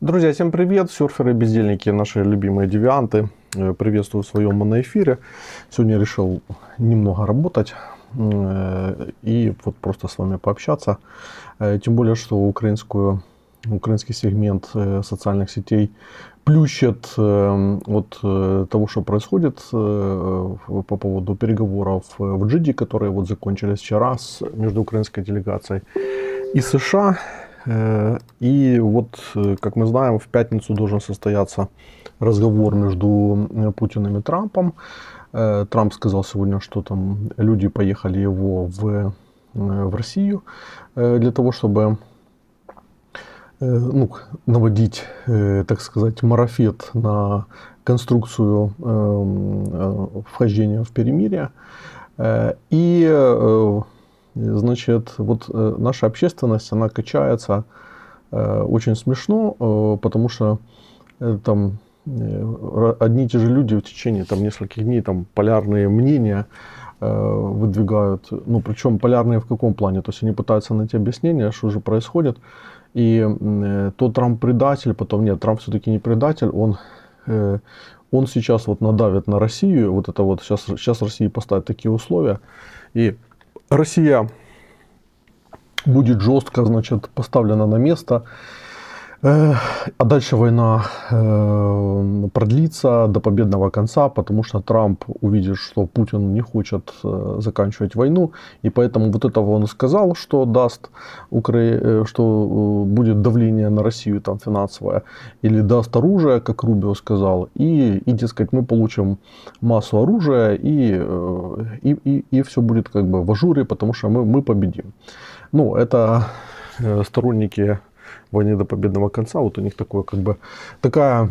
Друзья, всем привет! Серферы, бездельники, наши любимые девианты. Приветствую в своем моноэфире. Сегодня решил немного работать и вот просто с вами пообщаться. Тем более, что украинский сегмент социальных сетей плющит от того, что происходит по поводу переговоров в Джиде, которые вот закончились вчера между украинской делегацией и США. И вот, как мы знаем, в пятницу должен состояться разговор между Путиным и Трампом. Трамп сказал сегодня, что там люди поехали его в Россию для того, чтобы наводить, так сказать, марафет на конструкцию вхождения в перемирие. И значит, вот наша общественность, она качается очень смешно, потому что там одни и те же люди в течение там нескольких дней там полярные мнения выдвигают. Ну, причем полярные в каком плане? То есть они пытаются найти объяснение, что же происходит. И то Трамп предатель, потом нет, Трамп все-таки не предатель, он сейчас вот надавит на Россию, вот это вот сейчас России поставят такие условия, и Россия будет жестко, значит, поставлена на место, а дальше война продлится до победного конца, потому что Трамп увидит, что Путин не хочет заканчивать войну, и поэтому вот этого он сказал, что даст что будет давление на Россию там финансовое, или даст оружие, как Рубио сказал, и дескать, мы получим массу оружия, и все будет как бы в ажуре, потому что мы победим. Ну, это сторонники войны до победного конца, вот у них такая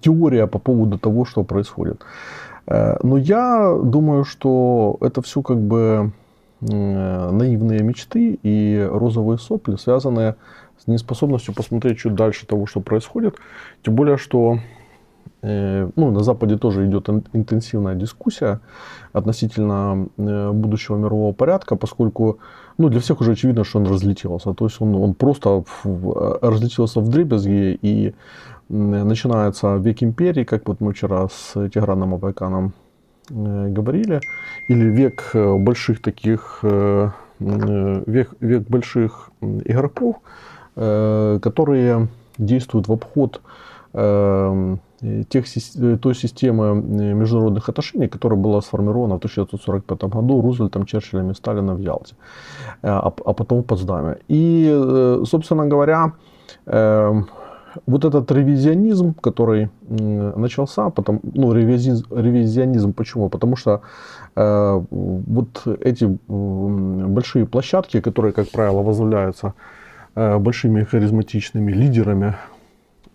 теория по поводу того, что происходит. Но я думаю, что это все как бы наивные мечты и розовые сопли, связанные с неспособностью посмотреть чуть дальше того, что происходит. Тем более, что на Западе тоже идет интенсивная дискуссия относительно будущего мирового порядка, поскольку для всех уже очевидно, что он разлетелся. То есть он просто разлетелся вдребезги, и начинается век империи, как вот мы вчера с Тиграном Абайканом говорили, или век больших таких, век больших игроков, которые действуют в обход той системы международных отношений, которая была сформирована в 1945 году Рузвельтом, Черчиллем и Сталином в Ялте, а потом в Потсдаме. И, собственно говоря, вот этот ревизионизм, который начался, ревизионизм почему? Потому что вот эти большие площадки, которые, как правило, возглавляются большими харизматичными лидерами,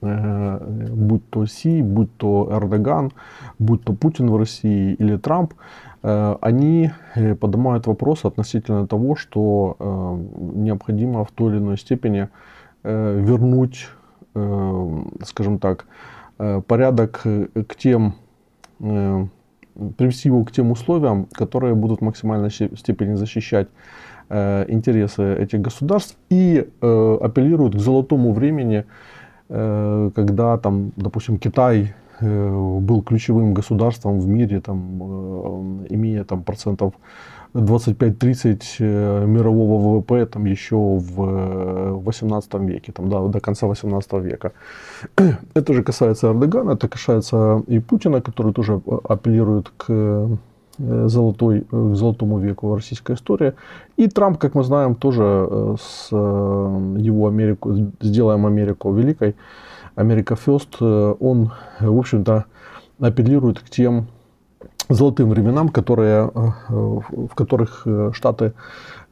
будь то Си, будь то Эрдоган, будь то Путин в России или Трамп, они поднимают вопрос относительно того, что необходимо в той или иной степени вернуть, скажем так, порядок к тем, привести его к тем условиям, которые будут в максимальной степени защищать интересы этих государств, и апеллируют к золотому времени, когда там, допустим, Китай был ключевым государством в мире, там, имея там процентов 25-30 мирового ВВП там, еще в 18 веке, там, до конца 18 века. Это же касается Эрдогана, это касается и Путина, который тоже апеллирует к золотому веку российской истории. И Трамп, как мы знаем, тоже с его «Сделаем Америку великой», «Америка First», он, в общем-то, апеллирует к тем золотым временам, в которых Штаты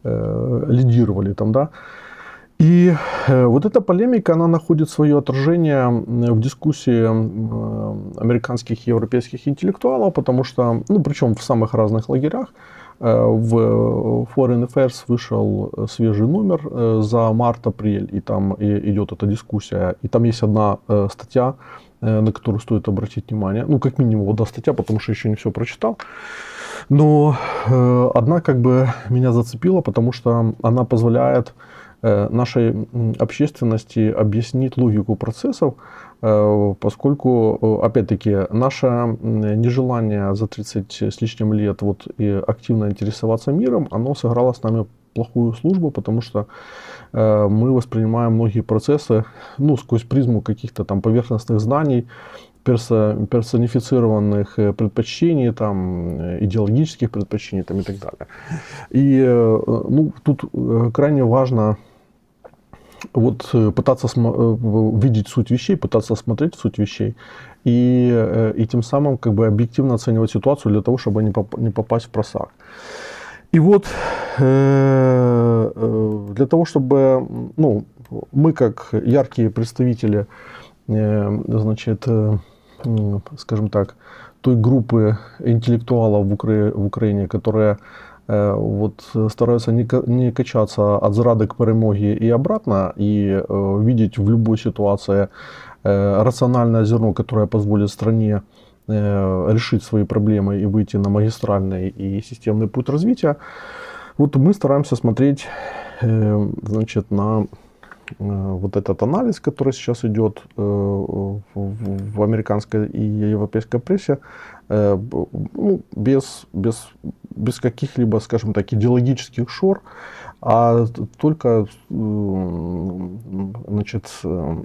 лидировали там, да. И вот эта полемика, она находит свое отражение в дискуссии американских и европейских интеллектуалов, потому что, причем в самых разных лагерях. В Foreign Affairs вышел свежий номер за март-апрель, и там идет эта дискуссия. И там есть одна статья, на которую стоит обратить внимание. Как минимум, одна статья, потому что еще не все прочитал. Но одна как бы меня зацепила, потому что она позволяет нашей общественности объяснить логику процессов, поскольку, опять-таки, наше нежелание за 30 с лишним лет вот и активно интересоваться миром, оно сыграло с нами плохую службу, потому что мы воспринимаем многие процессы, ну, сквозь призму каких-то там поверхностных знаний, персонифицированных предпочтений, там, идеологических предпочтений там, и так далее. И ну, тут крайне важно вот пытаться видеть суть вещей, пытаться смотреть суть вещей и тем самым как бы объективно оценивать ситуацию для того, чтобы не попасть в просак. И вот для того, чтобы ну, мы как яркие представители, значит, скажем так, той группы интеллектуалов в Украине, которые вот стараются не качаться от зрады к перемоге и обратно, и видеть в любой ситуации рациональное зерно, которое позволит стране решить свои проблемы и выйти на магистральный и системный путь развития. Вот мы стараемся смотреть, значит, на вот этот анализ, который сейчас идет в американской и европейской прессе, ну, без каких-либо, скажем так, идеологических шор, а только, значит,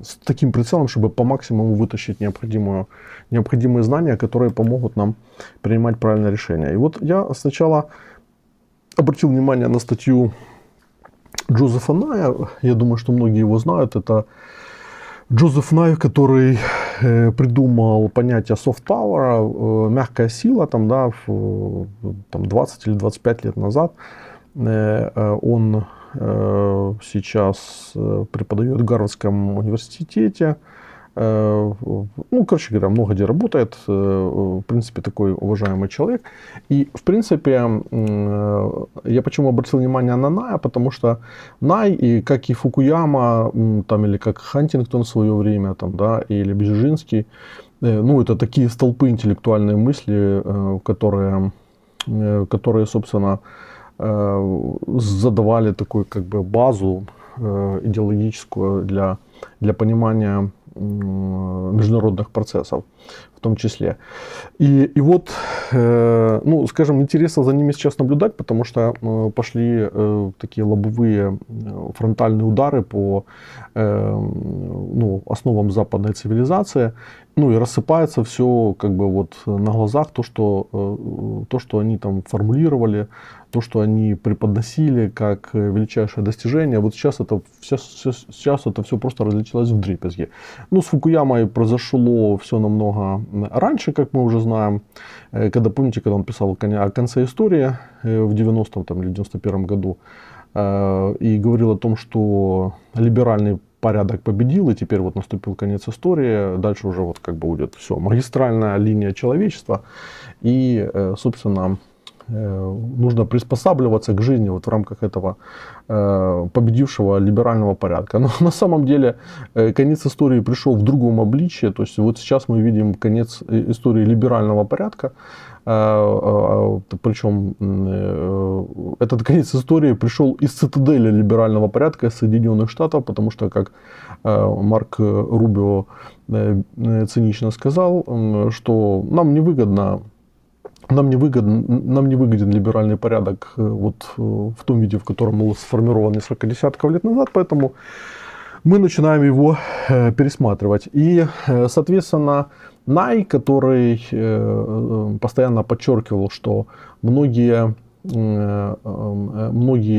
с таким прицелом, чтобы по максимуму вытащить необходимые знания, которые помогут нам принимать правильное решение. И вот я сначала обратил внимание на статью Джозефа Ная. Я думаю, что многие его знают. Это Джозеф Най, который придумал понятие soft power, мягкая сила, там, да, там 20 или 25 лет назад. Он сейчас преподает в Гарвардском университете. Ну, короче говоря, много где работает. В принципе, такой уважаемый человек. И, в принципе, я почему обратил внимание на Ная, потому что Най, и как и Фукуяма, там, или как Хантингтон в свое время, там, да, или Бжезинский, ну, это такие столпы интеллектуальной мысли, которые, собственно, задавали такую как бы базу идеологическую для понимания международных процессов в том числе. И вот, ну, скажем, интересно за ними сейчас наблюдать, потому что пошли такие лобовые фронтальные удары по ну, основам западной цивилизации. Ну и рассыпается все как бы вот на глазах, то, что они там формулировали, то, что они преподносили как величайшее достижение. Вот сейчас это все просто разлетелось вдребезги. Ну, с Фукуямой произошло все намного раньше, как мы уже знаем. Когда, помните, когда он писал о конце истории в 90-м там, или 91-м году, и говорил о том, что либеральный порядок победил, и теперь вот наступил конец истории, дальше уже вот как бы будет все, магистральная линия человечества, и, собственно, нужно приспосабливаться к жизни вот в рамках этого победившего либерального порядка. Но на самом деле конец истории пришел в другом обличье, то есть вот сейчас мы видим конец истории либерального порядка, причем этот конец истории пришел из цитадели либерального порядка Соединенных Штатов, потому что, как Марк Рубио цинично сказал, что нам не выгоден либеральный порядок вот в том виде, в котором был сформирован несколько десятков лет назад, поэтому мы начинаем его пересматривать. И, соответственно, Най, который постоянно подчеркивал, что многие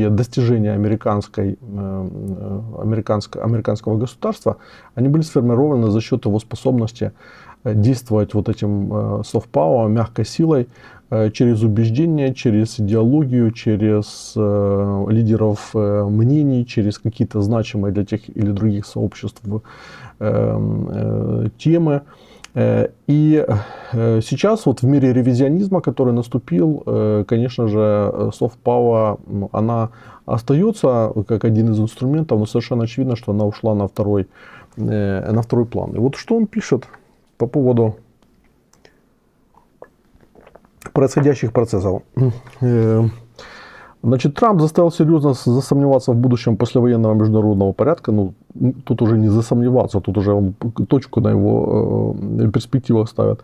достижения американского государства, они были сформированы за счет его способности действовать вот этим soft power, мягкой силой, через убеждения, через идеологию, через лидеров мнений, через какие-то значимые для тех или других сообществ темы. И сейчас вот в мире ревизионизма, который наступил, конечно же, soft power, она остается как один из инструментов, но совершенно очевидно, что она ушла на второй план. И вот что он пишет по поводу происходящих процессов. Значит, Трамп заставил серьезно засомневаться в будущем послевоенного международного порядка. Ну, тут уже не засомневаться, тут уже он точку на его перспективах ставит.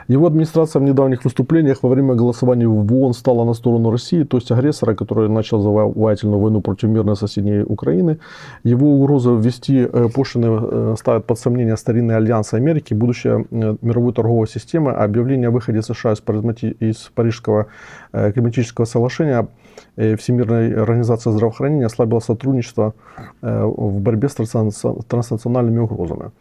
Его администрация в недавних выступлениях во время голосования в ООН стала на сторону России, то есть агрессора, который начал завоевательную войну против мирной соседней Украины. Его угроза ввести пошлины ставят под сомнение старинный альянс Америки, будущее мировой торговой системы, а объявление о выходе США из Парижского климатического соглашения Всемирная организация здравоохранения ослабила сотрудничество в борьбе с транснациональными угрозами.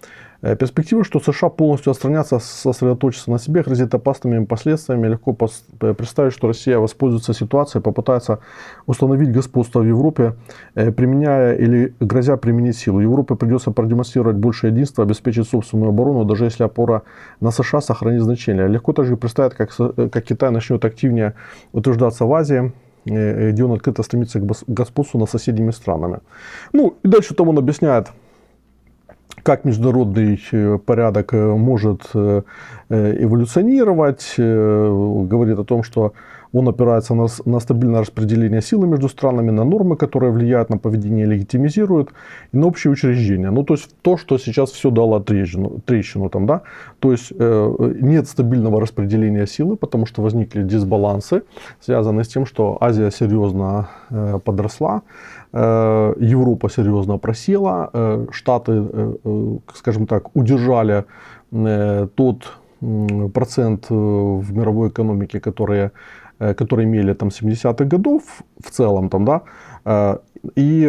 Перспектива, что США полностью отстранятся, сосредоточатся на себе, грозит опасными последствиями. Легко представить, что Россия воспользуется ситуацией, попытается установить господство в Европе, применяя или грозя применить силу. Европе придется продемонстрировать больше единства, обеспечить собственную оборону, даже если опора на США сохранит значение. Легко также представить, как Китай начнет активнее утверждаться в Азии, где он открыто стремится к господству над соседними странами. Ну и дальше там он объясняет, как международный порядок может эволюционировать, говорит о том, что он опирается на стабильное распределение силы между странами, на нормы, которые влияют на поведение, легитимизируют, и на общие учреждения. Ну, то есть то, что сейчас все дало трещину там, да? То есть нет стабильного распределения силы, потому что возникли дисбалансы, связанные с тем, что Азия серьезно подросла, Европа серьезно просела, Штаты, скажем так, удержали тот процент в мировой экономике, которые имели там 70-х годов в целом там, да, и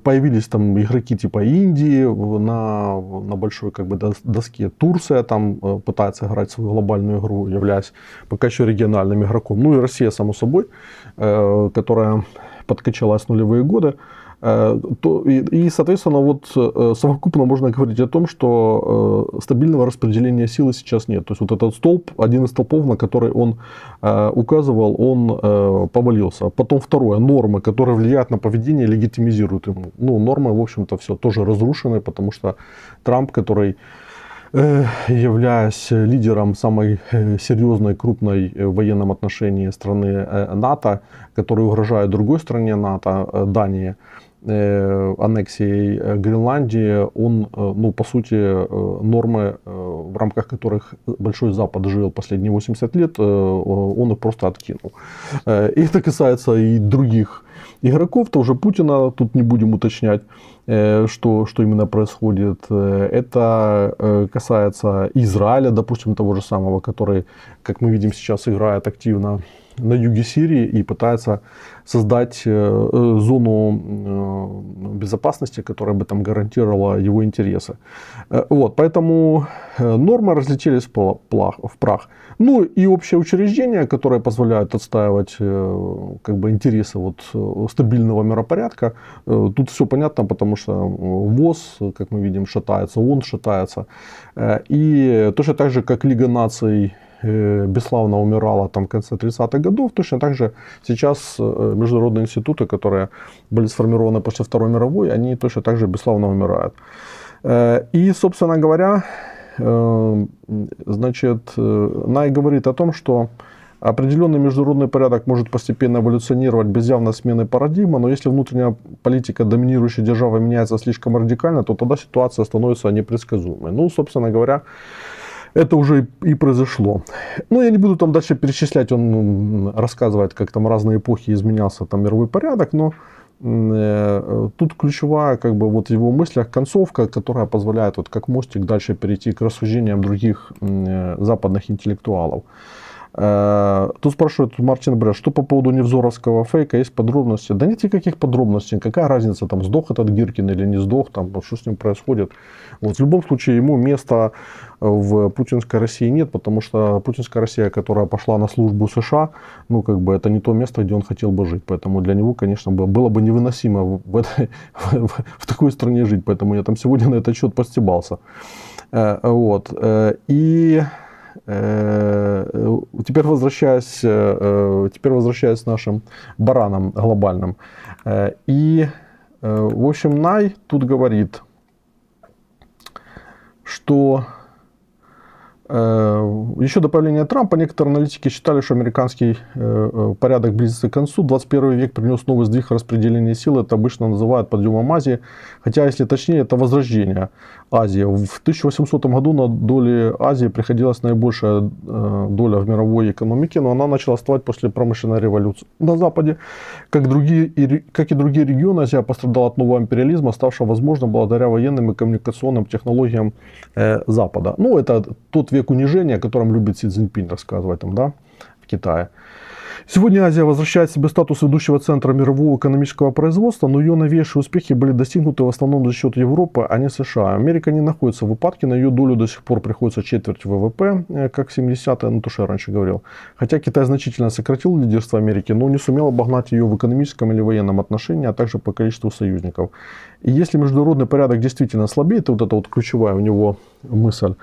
появились там игроки типа Индии на большой как бы доске. Турция там пытается играть свою глобальную игру, являясь пока еще региональным игроком. Ну и Россия, само собой, которая подкачалась в нулевые годы. И, соответственно, вот совокупно можно говорить о том, что стабильного распределения силы сейчас нет. То есть вот этот столб, один из столпов, на который он указывал, он повалился. Потом второе, нормы, которые влияют на поведение, легитимизируют ему. Ну, нормы, в общем-то, все тоже разрушены, потому что Трамп, который, являясь лидером самой серьезной, крупной в военном отношении страны НАТО, который угрожает другой стране НАТО, Дании, аннексией Гренландии, он, ну, по сути, нормы, в рамках которых Большой Запад жил последние 80 лет, он их просто откинул. И это касается и других игроков, того же Путина, тут не будем уточнять, что именно происходит. Это касается Израиля, допустим, того же самого, который, как мы видим, сейчас играет активно на юге Сирии и пытается создать зону безопасности, которая бы там гарантировала его интересы. Вот, поэтому нормы разлетелись в прах. Ну и общее учреждение, которое позволяет отстаивать как бы интересы вот стабильного миропорядка. Тут все понятно, потому что ВОЗ, как мы видим, шатается, ООН шатается. И точно так же, как Лига наций бесславно умирала там в конце 30-х годов, точно так же сейчас международные институты, которые были сформированы после Второй мировой, они точно так же бесславно умирают. И, собственно говоря, значит, Най говорит о том, что определенный международный порядок может постепенно эволюционировать без явной смены парадигмы, но если внутренняя политика доминирующей державы меняется слишком радикально, то тогда ситуация становится непредсказуемой. Ну, собственно говоря, это уже и произошло. Ну, я не буду там дальше перечислять, он рассказывает, как там разные эпохи изменялся там мировой порядок, но тут ключевая как бы вот в его мыслях концовка, которая позволяет вот как мостик дальше перейти к рассуждениям других западных интеллектуалов. Тут спрашивает Мартин Брэд, что по поводу невзоровского фейка, есть подробности? Да нет никаких подробностей, какая разница, там сдох этот Гиркин или не сдох, там, что с ним происходит. Вот, в любом случае ему места в путинской России нет, потому что путинская Россия, которая пошла на службу США, ну как бы это не то место, где он хотел бы жить. Поэтому для него, конечно, было бы невыносимо в такой стране жить. Поэтому я там сегодня на этот счет постебался. Вот. И теперь возвращаясь к нашим баранам глобальным. И, в общем, Най тут говорит, что Еще до появления Трампа некоторые аналитики считали, что американский порядок близится к концу. 21 век принес новый сдвиг распределения сил. Это обычно называют подъемом Азии. Хотя, если точнее, это возрождение Азии. В 1800 году на доле Азии приходилась наибольшая доля в мировой экономике, но она начала вставать после промышленной революции. На Западе, как и другие регионы, Азия пострадала от нового империализма, ставшего возможным благодаря военным и коммуникационным технологиям Запада. Ну, это тот век унижения, о котором любит Си Цзиньпинь рассказывать там, да, в Китае. Сегодня Азия возвращает себе статус ведущего центра мирового экономического производства, но ее новейшие успехи были достигнуты в основном за счет Европы, а не США. Америка не находится в упадке, на ее долю до сих пор приходится четверть ВВП, как в 70-е, ну то, что я раньше говорил. Хотя Китай значительно сократил лидерство Америки, но не сумел обогнать ее в экономическом или военном отношении, а также по количеству союзников. И если международный порядок действительно слабеет, вот это вот ключевая у него мысль,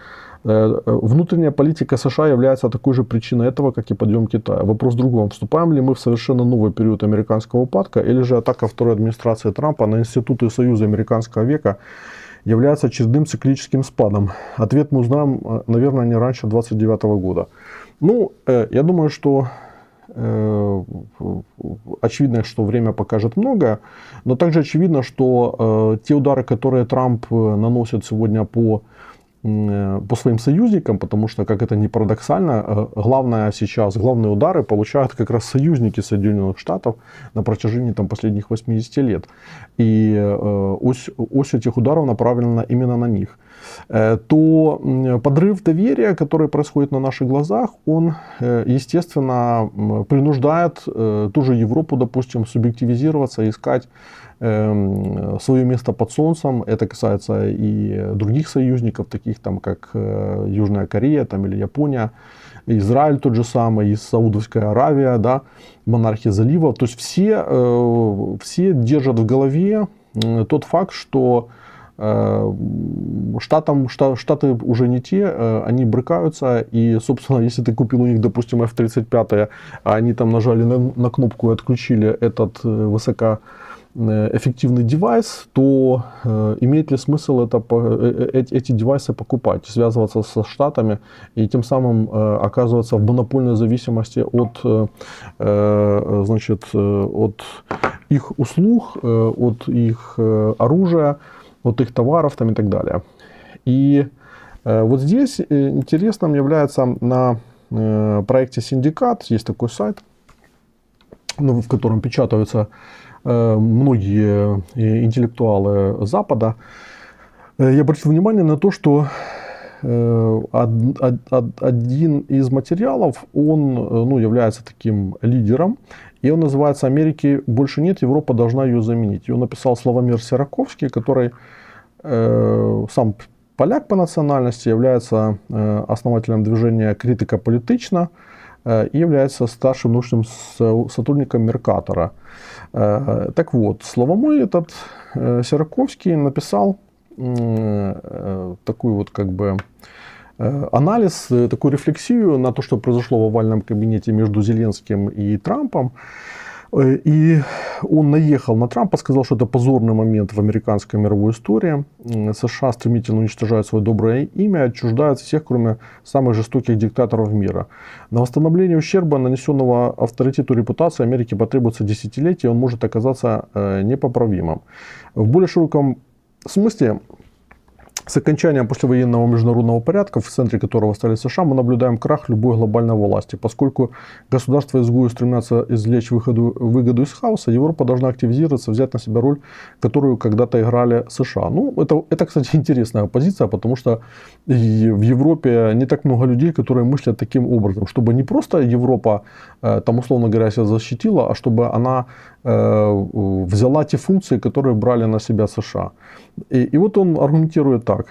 внутренняя политика США является такой же причиной этого, как и подъем Китая. Вопрос в другом. Вступаем ли мы в совершенно новый период американского упадка, или же атака второй администрации Трампа на институты Союза американского века является очередным циклическим спадом? Ответ мы узнаем, наверное, не раньше 29 года. Ну, я думаю, что очевидно, что время покажет многое, но также очевидно, что те удары, которые Трамп наносит сегодня по своим союзникам, потому что, как это ни парадоксально, главные удары получают как раз союзники Соединенных Штатов на протяжении там, последних 80 лет. И ось этих ударов направлена именно на них. То подрыв доверия, который происходит на наших глазах, он, естественно, принуждает ту же Европу, допустим, субъективизироваться, искать свое место под солнцем. Это касается и других союзников, таких там, как Южная Корея там, или Япония, Израиль тот же самый, и Саудовская Аравия, да, монархии заливов. То есть все держат в голове тот факт, что Штаты уже не те, они брыкаются, и, собственно, если ты купил у них, допустим, F-35, а они там нажали на кнопку и отключили этот высокоэффективный девайс, то имеет ли смысл эти девайсы покупать, связываться со Штатами и тем самым оказываться в монопольной зависимости от их услуг, от их оружия, от их товаров там, и так далее. И вот здесь интересным является на проекте «Синдикат», есть такой сайт, в котором печатаются многие интеллектуалы Запада. Я обратил внимание на то, что один из материалов, он является таким лидером, и он называется «Америки больше нет, Европа должна ее заменить». Его написал Славомир Сираковский, который сам поляк по национальности, является основателем движения «Критика политична» и является старшим научным сотрудником Меркатора. Так вот, Славомир этот Сираковский написал такой вот как бы анализ, такую рефлексию на то, что произошло в овальном кабинете между Зеленским и Трампом. И он наехал на Трампа, сказал, что это позорный момент в американской мировой истории. США стремительно уничтожают свое доброе имя, отчуждают всех, кроме самых жестоких диктаторов мира. На восстановление ущерба, нанесенного авторитету и репутации Америки, потребуется десятилетия, и он может оказаться непоправимым. В более широком смысле, с окончанием послевоенного международного порядка, в центре которого стали США, мы наблюдаем крах любой глобальной власти. Поскольку государства-изгои стремятся извлечь выгоду из хаоса, Европа должна активизироваться, взять на себя роль, которую когда-то играли США. Ну, это, кстати, интересная позиция, потому что в Европе не так много людей, которые мыслят таким образом, чтобы не просто Европа, там, условно говоря, себя защитила, а чтобы она взяла те функции, которые брали на себя США. И вот он аргументирует так.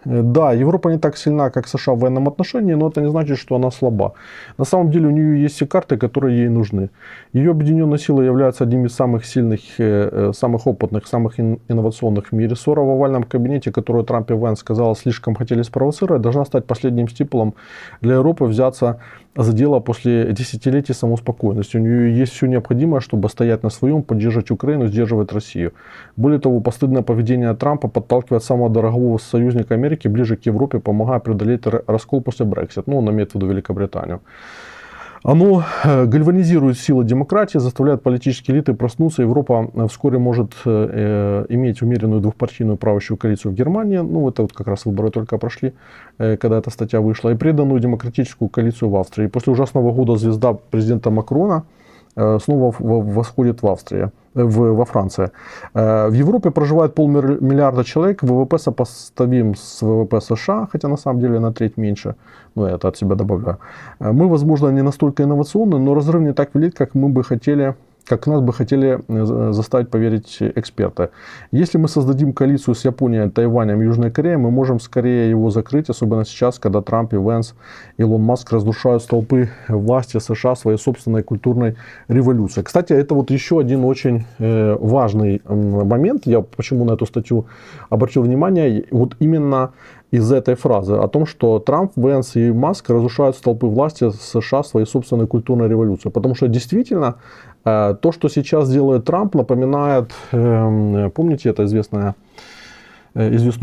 Да, Европа не так сильна, как США в военном отношении, но это не значит, что она слаба. На самом деле у нее есть все карты, которые ей нужны. Ее объединенная сила является одним из самых сильных, самых опытных, самых инновационных в мире. Ссора в овальном кабинете, которую Трамп и Венс, казалось, слишком хотели спровоцировать, должна стать последним стимулом для Европы взяться за дело после десятилетий самоуспокоенности. У нее есть все необходимое, чтобы стоять на своем, поддерживать Украину, сдерживать Россию. Более того, постыдное поведение Трампа подталкивает самого дорогого союзника Америки Америки ближе к Европе, помогая преодолеть раскол после Brexit. Ну, он имеет в виду Великобританию. Оно гальванизирует силы демократии, заставляет политические элиты проснуться. Европа вскоре может иметь умеренную двухпартийную правящую коалицию в Германии. Ну, это вот как раз выборы только прошли, когда эта статья вышла. И преданную демократическую коалицию в Австрии. После ужасного года звезда президента Макрона снова восходит во Франции. В Европе проживает 500 000 человек, ВВП сопоставим с ВВП США, хотя на самом деле на треть меньше, но это от себя добавляю. Мы, возможно, не настолько инновационны, но разрыв не так велик, как нас бы хотели заставить поверить эксперты. Если мы создадим коалицию с Японией, Тайванем и Южной Кореей, мы можем скорее его закрыть, особенно сейчас, когда Трамп и Венс, Илон Маск разрушают столпы власти США своей собственной культурной революцией. Кстати, это вот еще один очень важный момент. Я почему на эту статью обратил внимание. Вот именно из этой фразы о том, что Трамп, Венс и Маск разрушают столпы власти США своей собственной культурной революцией. Потому что действительно то, что сейчас делает Трамп, напоминает, помните, это известную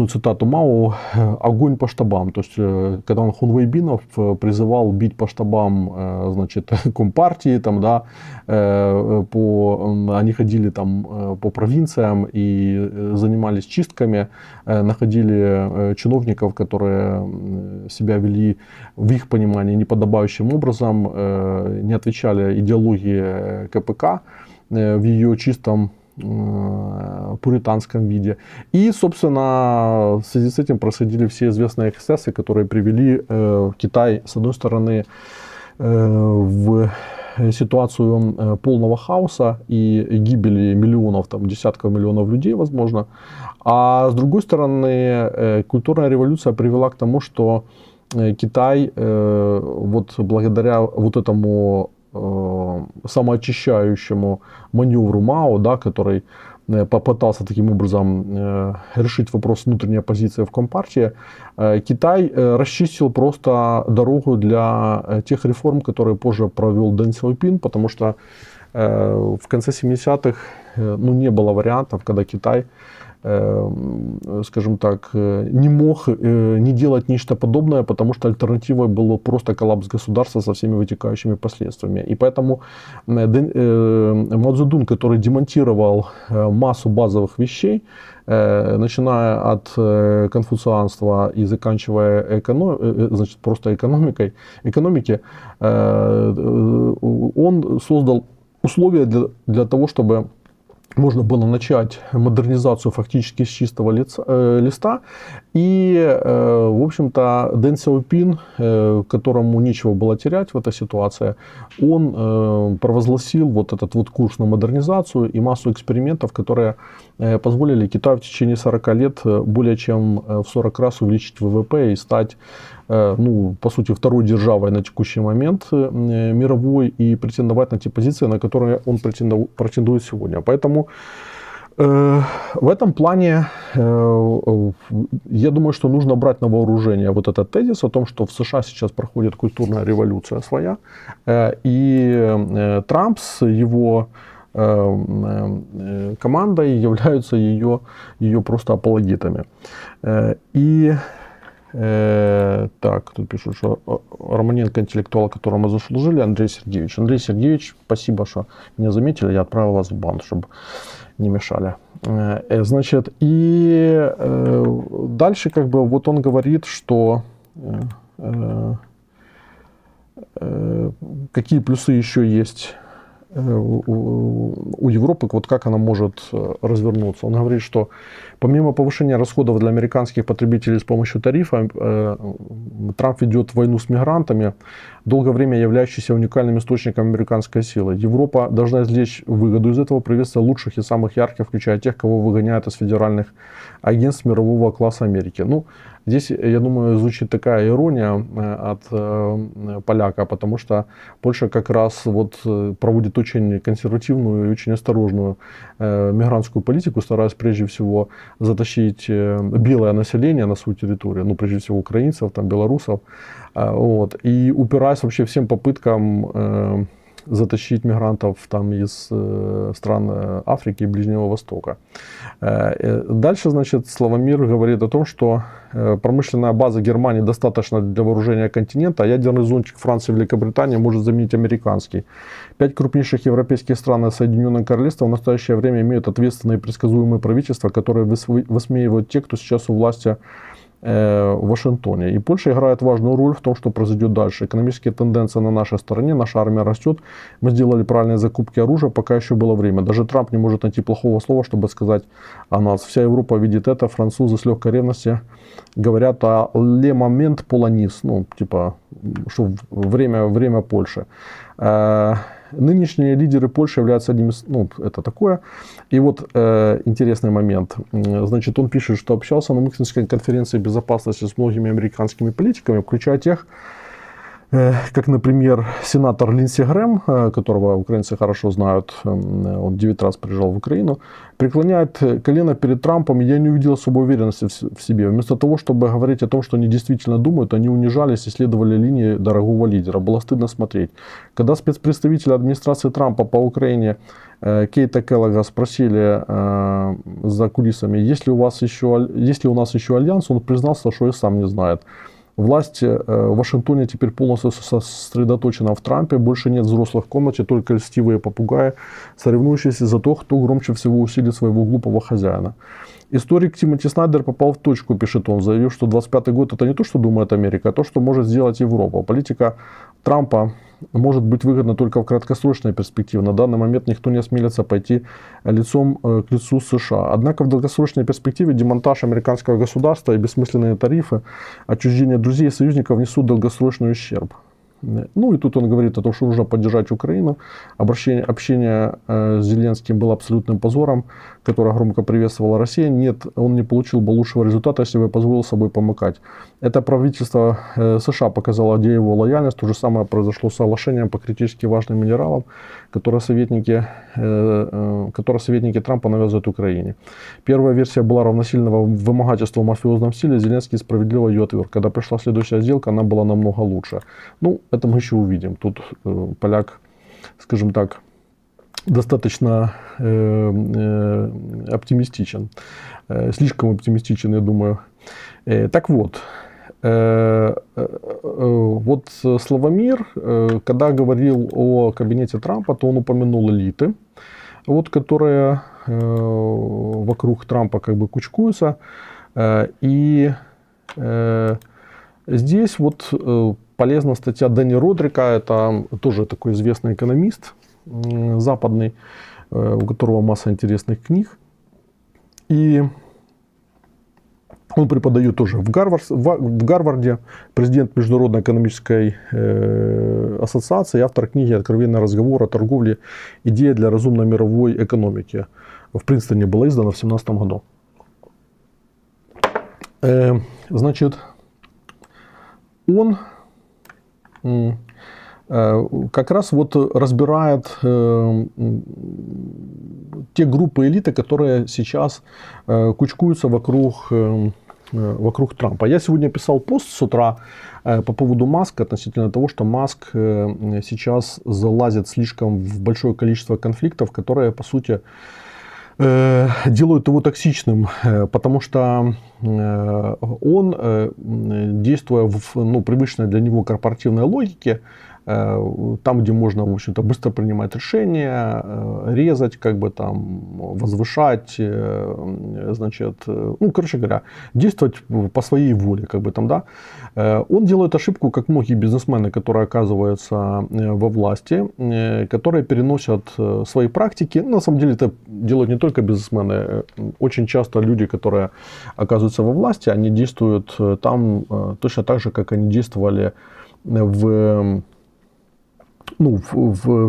цитату Мао «огонь по штабам». То есть, когда он хунвейбинов призывал бить по штабам, значит, компартии, там, да, они ходили там по провинциям и занимались чистками, находили чиновников, которые себя вели, в их понимании, неподобающим образом, не отвечали идеологии КПК в ее чистом пуританском виде. И, собственно, в связи с этим происходили все известные эксцессы, которые привели Китай, с одной стороны, в ситуацию полного хаоса и гибели миллионов, там, десятков миллионов людей, возможно. А с другой стороны, культурная революция привела к тому, что Китай, вот благодаря вот этому самоочищающему маневру Мао, да, который попытался таким образом решить вопрос внутренней оппозиции в Компартии, Китай расчистил просто дорогу для тех реформ, которые позже провел Дэн Сяопин, потому что в конце 70-х не было вариантов, когда Китай, скажем так, не мог не делать нечто подобное, потому что альтернативой был просто коллапс государства со всеми вытекающими последствиями. И поэтому Мао Цзэдун, который демонтировал массу базовых вещей, начиная от конфуцианства и заканчивая значит, просто экономики, он создал условия для того, чтобы можно было начать модернизацию фактически с чистого листа. И, в общем-то, Дэн Сяопин, которому нечего было терять в этой ситуации, он провозгласил вот этот вот курс на модернизацию и массу экспериментов, которые позволили Китаю в течение 40 лет более чем в 40 раз увеличить ВВП и стать, по сути, второй державой на текущий момент мировой и претендовать на те позиции, на которые он претендует сегодня. Поэтому в этом плане я думаю, что нужно брать на вооружение вот этот тезис о том, что в США сейчас проходит культурная революция своя, и Трамп с его командой являются ее просто апологетами. И так, тут пишут, что Романенко интеллектуал, которого мы заслужили, Андрей Сергеевич. Андрей Сергеевич, спасибо, что меня заметили, я отправил вас в бан, чтобы не мешали. Значит, и дальше как бы вот он говорит, что какие плюсы еще есть у Европы, вот как она может развернуться. Он говорит, что помимо повышения расходов для американских потребителей с помощью тарифа, Трамп ведет войну с мигрантами, долгое время являющийся уникальным источником американской силы. Европа должна извлечь выгоду из этого, приветствуя лучших и самых ярких, включая тех, кого выгоняют из федеральных агентств мирового класса Америки. Здесь, я думаю, звучит такая ирония от поляка, потому что Польша как раз вот проводит очень консервативную и очень осторожную мигрантскую политику, стараясь прежде всего затащить белое население на свою территорию, прежде всего украинцев, там, белорусов, вот, и упираясь вообще всем попыткам затащить мигрантов там из стран Африки и Ближнего Востока. Дальше, значит, Славомир говорит о том, что промышленная база Германии достаточно для вооружения континента, а ядерный зонтик Франции и Великобритании может заменить американский. 5 крупнейших европейских стран и Соединенное Королевство в настоящее время имеют ответственные и предсказуемые правительства, которые высмеивают те, кто сейчас у власти в Вашингтоне. И Польша играет важную роль в том, что произойдет дальше. Экономические тенденции на нашей стороне, наша армия растет. Мы сделали правильные закупки оружия, пока еще было время. Даже Трамп не может найти плохого слова, чтобы сказать о нас. Вся Европа видит это. Французы с легкой ревностью говорят о «le moment polonais», ну, типа, что время Польши. Нынешние лидеры Польши являются одним из... Ну, это такое. И вот интересный момент. Значит, он пишет, что общался на Мюнхенской конференции безопасности с многими американскими политиками, включая тех, как, например, сенатор Линдси Грэм, которого украинцы хорошо знают, он 9 раз приезжал в Украину, преклоняет колено перед Трампом, и я не увидел особой уверенности в себе. Вместо того, чтобы говорить о том, что они действительно думают, они унижались и следовали линии дорогого лидера. Было стыдно смотреть. Когда спецпредставители администрации Трампа по Украине Кейта Келлога спросили за кулисами, есть ли у нас еще альянс, он признался, что и сам не знает. Власть в Вашингтоне теперь полностью сосредоточена в Трампе. Больше нет взрослых в комнате, только льстивые попугаи, соревнующиеся за то, кто громче всего усилит своего глупого хозяина. Историк Тимоти Снайдер попал в точку, пишет он, заявив, что 25-й год это не то, что думает Америка, а то, что может сделать Европа. Политика Трампа может быть выгодна только в краткосрочной перспективе. На данный момент никто не осмелится пойти лицом к лицу с США. Однако в долгосрочной перспективе демонтаж американского государства и бессмысленные тарифы, отчуждение друзей и союзников несут долгосрочный ущерб. Ну и тут он говорит о том, что нужно поддержать Украину. Общение с Зеленским было абсолютным позором, которое громко приветствовала Россия. Нет, он не получил бы лучшего результата, если бы позволил собой помыкать. Это правительство США показало, где его лояльность. То же самое произошло с соглашением по критически важным минералам, которые советники Трампа навязывают Украине. Первая версия была равносильного вымогательству в мафиозном стиле. Зеленский справедливо ее отверг. Когда пришла следующая сделка, она была намного лучше. Ну, это мы еще увидим. Тут поляк, скажем так, достаточно оптимистичен. Слишком оптимистичен, я думаю. Так вот. Вот Славомир, когда говорил о кабинете Трампа, то он упомянул элиты, вот, которые вокруг Трампа как бы кучкуются. И здесь вот полезна статья Дэнни Родрика, это тоже такой известный экономист западный, у которого масса интересных книг. И он преподает тоже в Гарварде, президент Международной экономической ассоциации, автор книги «Откровенный разговор о торговле. Идея для разумной мировой экономики». В Принстоне была издана в 2017 году. Значит, он как раз вот разбирает те группы элиты, которые сейчас кучкуются вокруг Трампа. Я сегодня писал пост с утра по поводу Маска относительно того, что Маск сейчас залазит слишком в большое количество конфликтов, которые, по сути, делают его токсичным, потому что он, действуя в привычной для него корпоративной логике, там, где можно, в общем-то, быстро принимать решения, резать, как бы там, возвышать, значит, короче говоря, действовать по своей воле, как бы там, да. Он делает ошибку, как многие бизнесмены, которые оказываются во власти, которые переносят свои практики. На самом деле это делают не только бизнесмены, очень часто люди, которые оказываются во власти, они действуют там точно так же, как они действовали в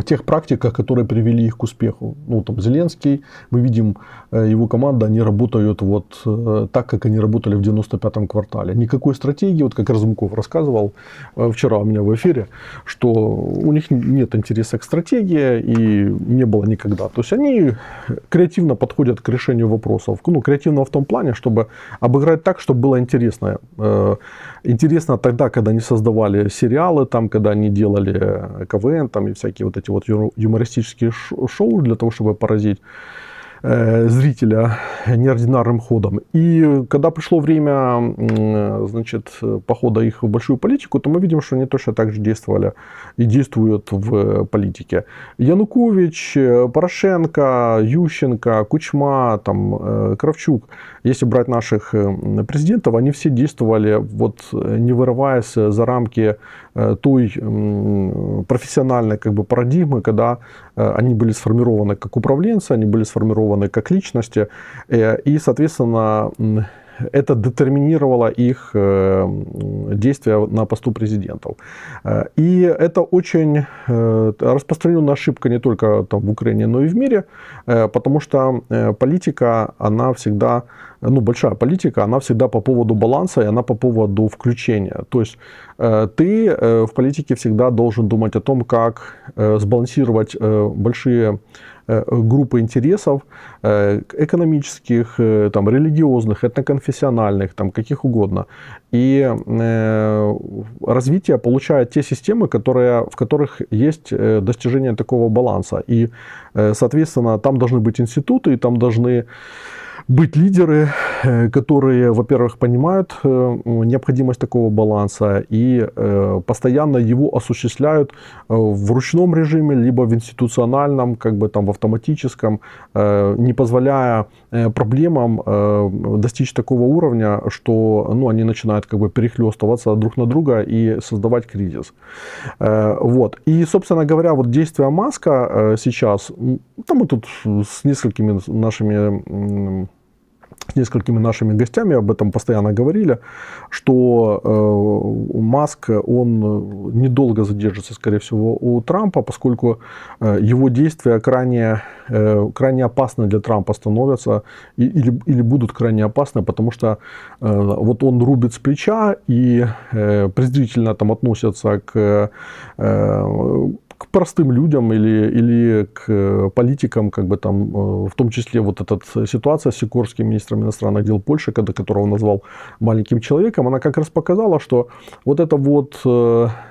тех практиках, которые привели их к успеху. Там Зеленский, мы видим, его команда, они работают вот так, как они работали в 95-м квартале. Никакой стратегии, вот как Разумков рассказывал вчера у меня в эфире, что у них нет интереса к стратегии и не было никогда. То есть они креативно подходят к решению вопросов. Креативно в том плане, чтобы обыграть так, чтобы было интересно Интересно тогда, когда они создавали сериалы, там, когда они делали КВН там, и всякие вот эти вот юмористические шоу для того, чтобы поразить зрителя неординарным ходом. И когда пришло время, значит, похода их в большую политику, то мы видим, что они точно так же действовали и действуют в политике. Янукович, Порошенко, Ющенко, Кучма, там, Кравчук, если брать наших президентов, они все действовали, вот, не вырываясь за рамки той профессиональной как бы парадигмы, когда они были сформированы как управленцы, они были сформированы как личности, и, соответственно, это детерминировало их действия на посту президентов. И это очень распространенная ошибка не только там в Украине, но и в мире, потому что политика, она всегда, ну, большая политика, она всегда по поводу баланса, и она по поводу включения. То есть ты в политике всегда должен думать о том, как сбалансировать большие группы интересов экономических, там, религиозных, этноконфессиональных, там, каких угодно. И развитие получает те системы, в которых есть достижение такого баланса. И, соответственно, там должны быть институты, и там должны быть лидеры, которые, во-первых, понимают необходимость такого баланса и постоянно его осуществляют в ручном режиме, либо в институциональном, как бы там в автоматическом, не позволяя проблемам достичь такого уровня, что, ну, они начинают как бы перехлестываться друг на друга и создавать кризис. Вот. И, собственно говоря, вот действия Маска сейчас, там мы тут с несколькими нашими гостями об этом постоянно говорили, что Маск, он недолго задержится, скорее всего, у Трампа, поскольку его действия крайне опасны для Трампа становятся или будут крайне опасны, потому что вот он рубит с плеча и презрительно там относятся к простым людям или к политикам, как бы там, в том числе вот эта ситуация с Сикорским, министром иностранных дел Польши, которого он назвал маленьким человеком, она как раз показала, что вот эта вот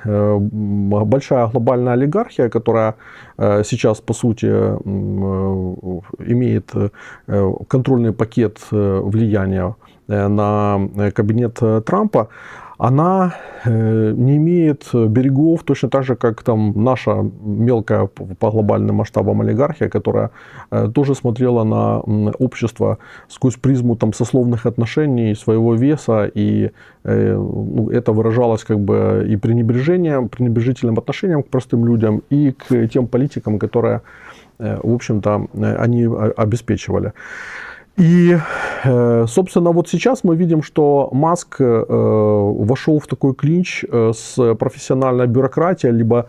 большая глобальная олигархия, которая сейчас, по сути, имеет контрольный пакет влияния на кабинет Трампа, она не имеет берегов, точно так же, как там наша мелкая по глобальным масштабам олигархия, которая тоже смотрела на общество сквозь призму там сословных отношений, своего веса, и ну, это выражалось как бы и пренебрежительным отношением к простым людям, и к тем политикам, которые, в общем-то, они обеспечивали. И, собственно, вот сейчас мы видим, что Маск вошел в такой клинч с профессиональной бюрократией, либо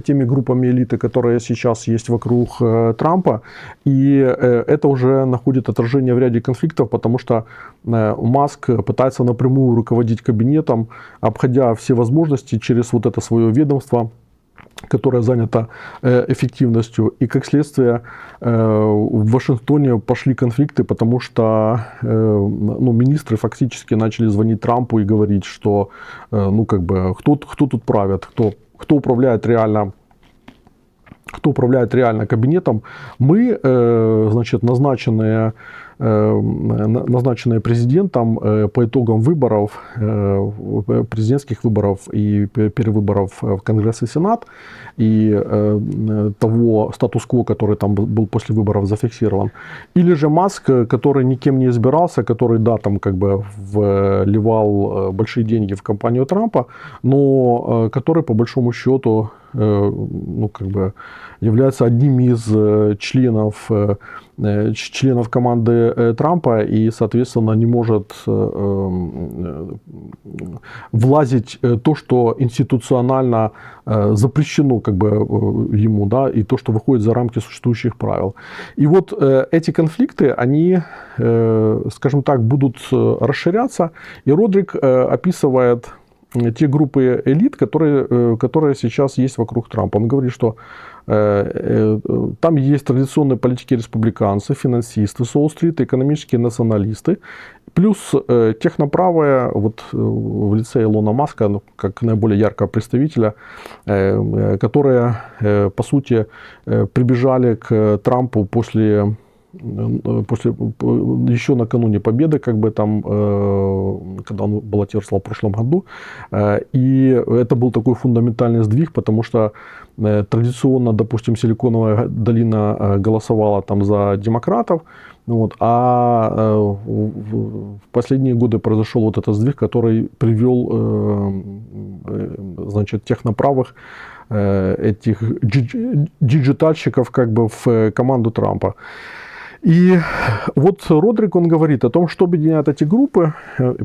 теми группами элиты, которые сейчас есть вокруг Трампа. И это уже находит отражение в ряде конфликтов, потому что Маск пытается напрямую руководить кабинетом, обходя все возможности через вот это свое ведомство, которая занята эффективностью. И как следствие в Вашингтоне пошли конфликты, потому что ну, министры фактически начали звонить Трампу и говорить, что ну, как бы, кто тут правит, кто управляет реально кабинетом. Мы, значит, назначенные президентом по итогам выборов, президентских выборов и перевыборов в Конгресс и Сенат, и того статус-кво, который там был после выборов зафиксирован. Или же Маск, который никем не избирался, который, да, там как бы вливал большие деньги в кампанию Трампа, но который по большому счету ну, как бы является одним из членов команды Трампа и, соответственно, не может влазить то, что институционально запрещено как бы ему, да, и то, что выходит за рамки существующих правил. И вот эти конфликты, они, скажем так, будут расширяться, и Родрик описывает те группы элит, которые сейчас есть вокруг Трампа. Он говорит, что там есть традиционные политики республиканцы, финансисты с Уолл-стрит, экономические националисты, Плюс техноправые, вот в лице Илона Маска, ну, как наиболее яркого представителя, которые, по сути, прибежали к Трампу после еще накануне победы, как бы там, когда он баллотировался в прошлом году. И это был такой фундаментальный сдвиг, потому что традиционно, допустим, Силиконовая долина голосовала там за демократов, вот, а в последние годы произошел вот этот сдвиг, который привел, значит, техноправых, этих диджитальщиков как бы в команду Трампа. И вот Родрик, он говорит о том, что объединяет эти группы,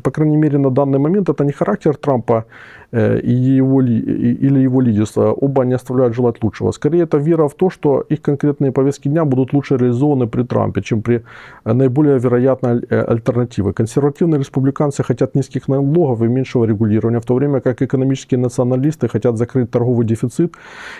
по крайней мере на данный момент, это не характер Трампа или его лидерства, оба не оставляют желать лучшего. Скорее, это вера в то, что их конкретные повестки дня будут лучше реализованы при Трампе, чем при наиболее вероятной альтернативе. Консервативные республиканцы хотят низких налогов и меньшего регулирования, в то время как экономические националисты хотят закрыть торговый дефицит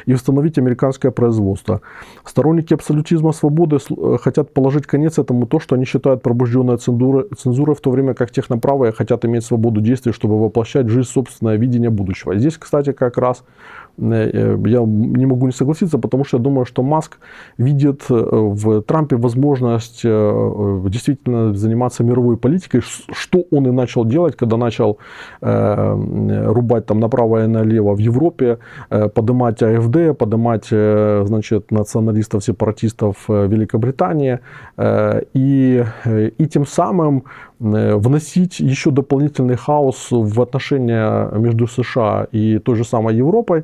и установить американское производство. Сторонники абсолютизма свободы хотят положить конец этому то, что они считают пробужденной цензурой, в то время как техноправые хотят иметь свободу действий, чтобы воплощать в жизнь собственное видение будущего. Здесь, кстати, как раз я не могу не согласиться, потому что я думаю, что Маск видит в Трампе возможность действительно заниматься мировой политикой, что он и начал делать, когда начал рубать там направо и налево в Европе, поднимать АФД, поднимать, значит, националистов, сепаратистов в Великобритании, и тем самым вносить еще дополнительный хаос в отношения между США и той же самой Европой,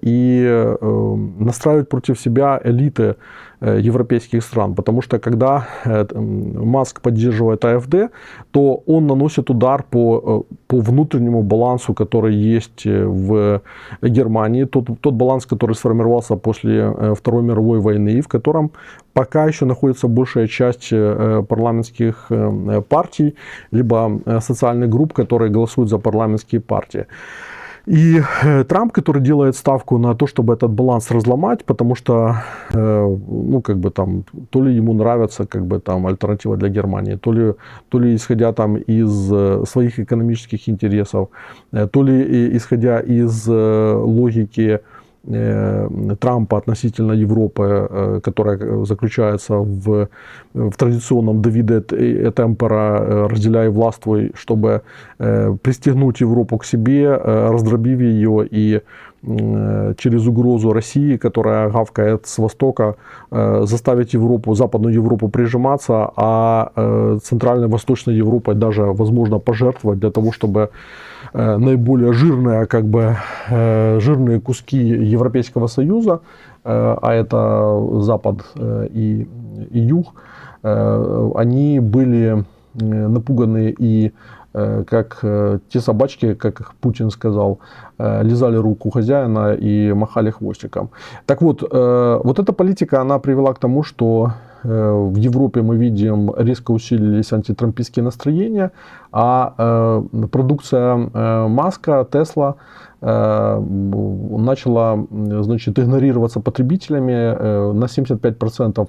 и настраивать против себя элиты европейских стран. Потому что когда Маск поддерживает АФД, то он наносит удар по внутреннему балансу, который есть в Германии. Тот баланс, который сформировался после Второй мировой войны, в котором пока еще находится большая часть парламентских партий, либо социальных групп, которые голосуют за парламентские партии. И Трамп, который делает ставку на то, чтобы этот баланс разломать, потому что, ну, как бы там, то ли ему нравится, как бы там, альтернатива для Германии, то ли исходя там из своих экономических интересов, то ли исходя из логики Трампа относительно Европы, которая заключается в традиционном Давиде et Impera, разделяй властвуй, чтобы пристегнуть Европу к себе, раздробив ее и через угрозу России, которая гавкает с востока, заставить Европу, Западную Европу прижиматься, а Центральной и Восточной Европой даже, возможно, пожертвовать для того, чтобы наиболее жирные, как бы, жирные куски Европейского Союза, а это Запад и Юг, они были напуганы и как те собачки, как их Путин сказал, лизали руку хозяина и махали хвостиком. Так вот, вот эта политика, она привела к тому, что в Европе мы видим, резко усилились антитрампистские настроения, а продукция Маска, Тесла, начала, значит, игнорироваться потребителями. На 75%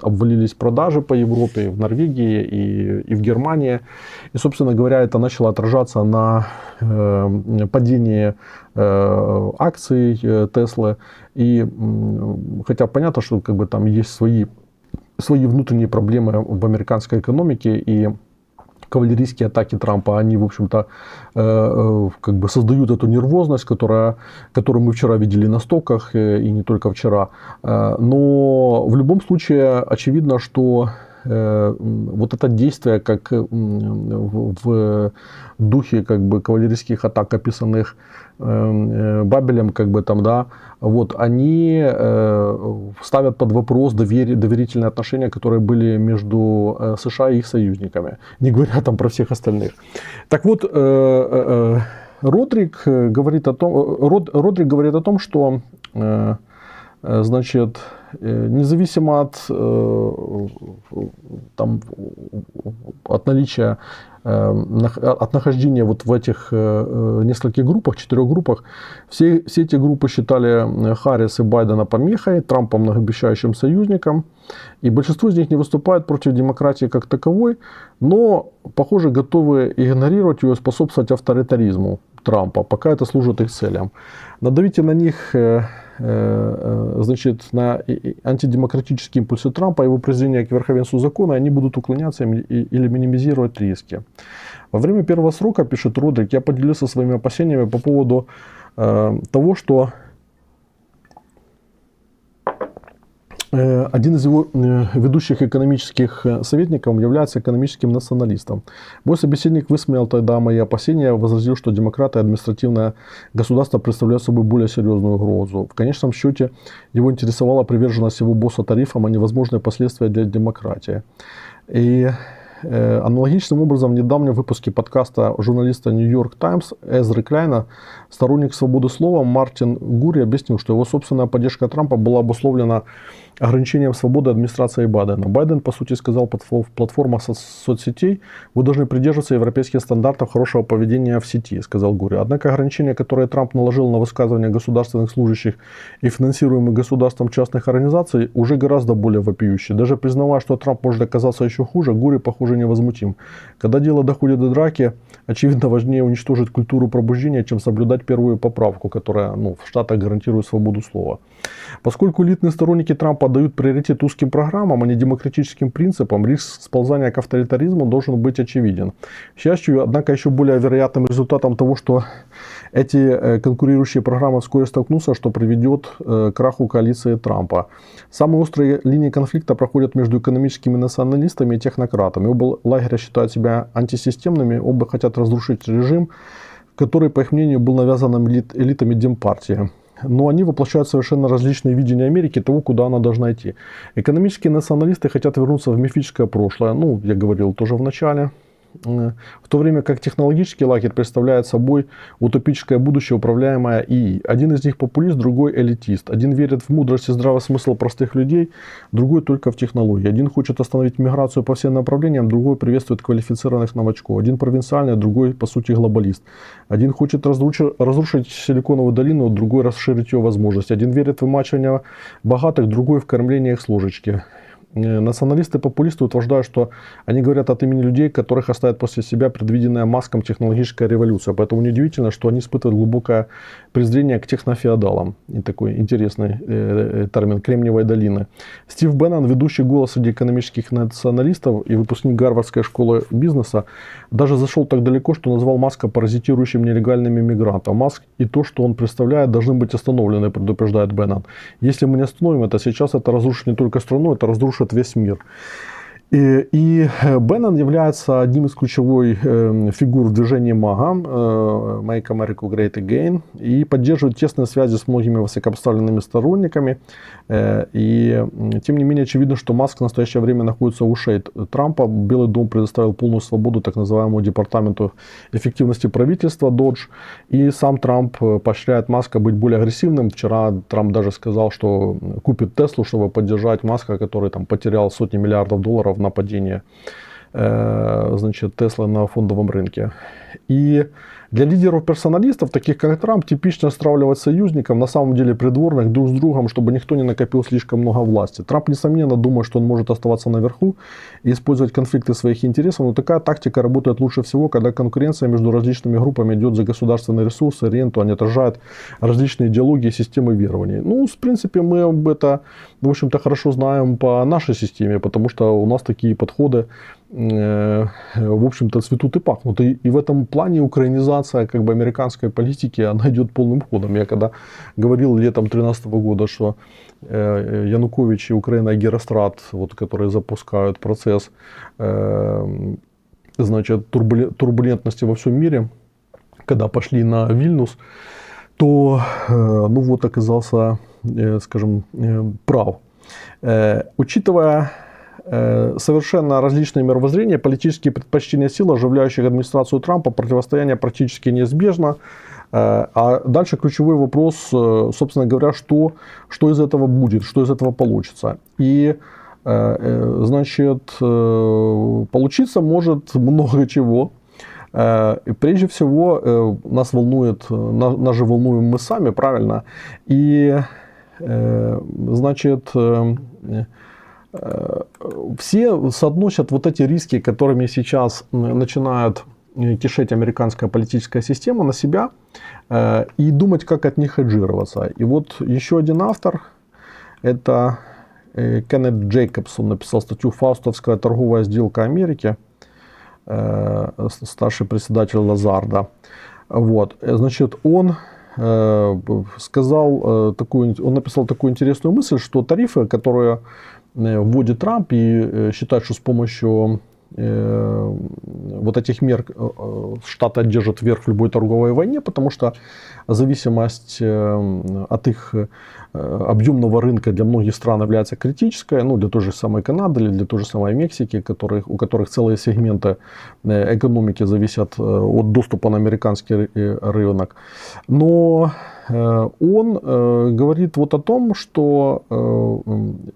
обвалились продажи по Европе, в Норвегии и в Германии. И, собственно говоря, это начало отражаться на падении акций Теслы. И хотя понятно, что как бы там есть свои внутренние проблемы в американской экономике, и кавалерийские атаки Трампа, они, в общем-то, как бы создают эту нервозность, которую мы вчера видели на стоках, и не только вчера. Но в любом случае очевидно, что вот это действие, как в духе как бы кавалерийских атак, описанных Бабелем, как бы там, да, вот они ставят под вопрос доверительные отношения, которые были между США и их союзниками, не говоря там про всех остальных. Так вот, Родрик говорит о том, что Значит, независимо от наличия, от нахождения вот в этих нескольких группах, 4 группах, все эти группы считали Харрис и Байдена помехой, Трампа многообещающим союзником. И большинство из них не выступает против демократии как таковой, но, похоже, готовы игнорировать ее и способствовать авторитаризму Трампа, пока это служит их целям. Надавите на них, значит, на антидемократические импульсы Трампа, его презрение к верховенству закона, и они будут уклоняться или минимизировать риски. Во время первого срока, пишет Родрик, я поделился своими опасениями по поводу того, что один из его ведущих экономических советников является экономическим националистом. Мой собеседник высмеял тогда мои опасения, возразил, что демократы и административное государство представляют собой более серьезную угрозу. В конечном счете его интересовала приверженность его босса тарифам, а не возможные последствия для демократии. И аналогичным образом в недавнем выпуске подкаста журналиста New York Times Эзры Кляйна сторонник свободы слова Мартин Гури объяснил, что его собственная поддержка Трампа была обусловлена ограничением свободы администрации Байдена. Байден, по сути, сказал платформа соцсетей: вы должны придерживаться европейских стандартов хорошего поведения в сети, сказал Гури. Однако ограничения, которые Трамп наложил на высказывания государственных служащих и финансируемых государством частных организаций, уже гораздо более вопиющие. Даже признавая, что Трамп может оказаться еще хуже, Гури, похоже, невозмутим. Когда дело доходит до драки, очевидно, важнее уничтожить культуру пробуждения, чем соблюдать первую поправку, которая в Штатах гарантирует свободу слова. Поскольку элитные сторонники Трампа дают приоритет узким программам, а не демократическим принципам, риск сползания к авторитаризму должен быть очевиден. К счастью, однако, еще более вероятным результатом того, что эти конкурирующие программы вскоре столкнутся, что приведет к краху коалиции Трампа. Самые острые линии конфликта проходят между экономическими националистами и технократами. Оба лагеря считают себя антисистемными, оба хотят разрушить режим, который, по их мнению, был навязан элитами Демпартии. Но они воплощают совершенно различные видения Америки, того, куда она должна идти. Экономические националисты хотят вернуться в мифическое прошлое, я говорил тоже в начале. В то время как технологический лагерь представляет собой утопическое будущее, управляемое ИИ. Один из них популист, другой элитист. Один верит в мудрость и здравый смысл простых людей, другой только в технологии. Один хочет остановить миграцию по всем направлениям, другой приветствует квалифицированных новачков. Один провинциальный, другой, по сути, глобалист. Один хочет разрушить Силиконовую долину, другой расширить ее возможности. Один верит в вымачивание богатых, другой в кормление их с ложечки. Националисты и популисты утверждают, что они говорят от имени людей, которых оставит после себя предвиденная Маском технологическая революция. Поэтому неудивительно, что они испытывают глубокое презрение к технофеодалам. И такой интересный термин — Кремниевой долины. Стив Беннон, ведущий голос среди экономических националистов и выпускник Гарвардской школы бизнеса, даже зашел так далеко, что назвал Маска паразитирующим нелегальным иммигрантом. Маск и то, что он представляет, должны быть остановлены, предупреждает Беннон. Если мы не остановим это сейчас, это разрушит не только страну, это разрушит весь мир. И Беннон является одним из ключевых фигур в движении МАГА, Make America Great Again, и поддерживает тесные связи с многими высокопоставленными сторонниками. И тем не менее очевидно, что Маск в настоящее время находится у ушей Трампа. Белый дом предоставил полную свободу так называемому департаменту эффективности правительства Dodge. И сам Трамп поощряет Маска быть более агрессивным. Вчера Трамп даже сказал, что купит Теслу, чтобы поддержать Маска, который потерял сотни миллиардов долларов на падение Теслы на фондовом рынке. И для лидеров-персоналистов, таких как Трамп, типично стравливать союзников, на самом деле придворных, друг с другом, чтобы никто не накопил слишком много власти. Трамп, несомненно, думает, что он может оставаться наверху и использовать конфликты своих интересов, но такая тактика работает лучше всего, когда конкуренция между различными группами идет за государственные ресурсы, ренту, они отражают различные идеологии и системы верований. В принципе, мы об это, в общем-то, хорошо знаем по нашей системе, потому что у нас такие подходы, в общем-то, цветут и пахнут. И в этом плане украинизация американской политики, она идет полным ходом. Я когда говорил летом 2013 года, что Янукович и Украина и Герострат, которые запускают процесс турбулентности во всем мире, когда пошли на Вильнюс, то оказался, скажем, прав. Учитывая совершенно различные мировоззрения, политические предпочтения сил, оживляющих администрацию Трампа, противостояние практически неизбежно. А дальше ключевой вопрос, собственно говоря, что из этого будет, что из этого получится. И, значит, получиться может много чего. Прежде всего, нас же волнуем мы сами, правильно? И, значит, все соотносят вот эти риски, которыми сейчас начинает кишеть американская политическая система, на себя и думать, как от них хеджироваться. И вот еще один автор, это Кеннет Джейкобс, он написал статью «Фаустовская торговая сделка Америки», старший председатель Лазарда. Вот. Значит, он написал такую интересную мысль, что тарифы, которые вводит Трамп и считает, что с помощью вот этих мер Штаты одержат верх в любой торговой войне, потому что зависимость от их объемного рынка для многих стран является критической, ну, для той же самой Канады или для той же самой Мексики, у которых целые сегменты экономики зависят от доступа на американский рынок. Но он говорит вот о том, что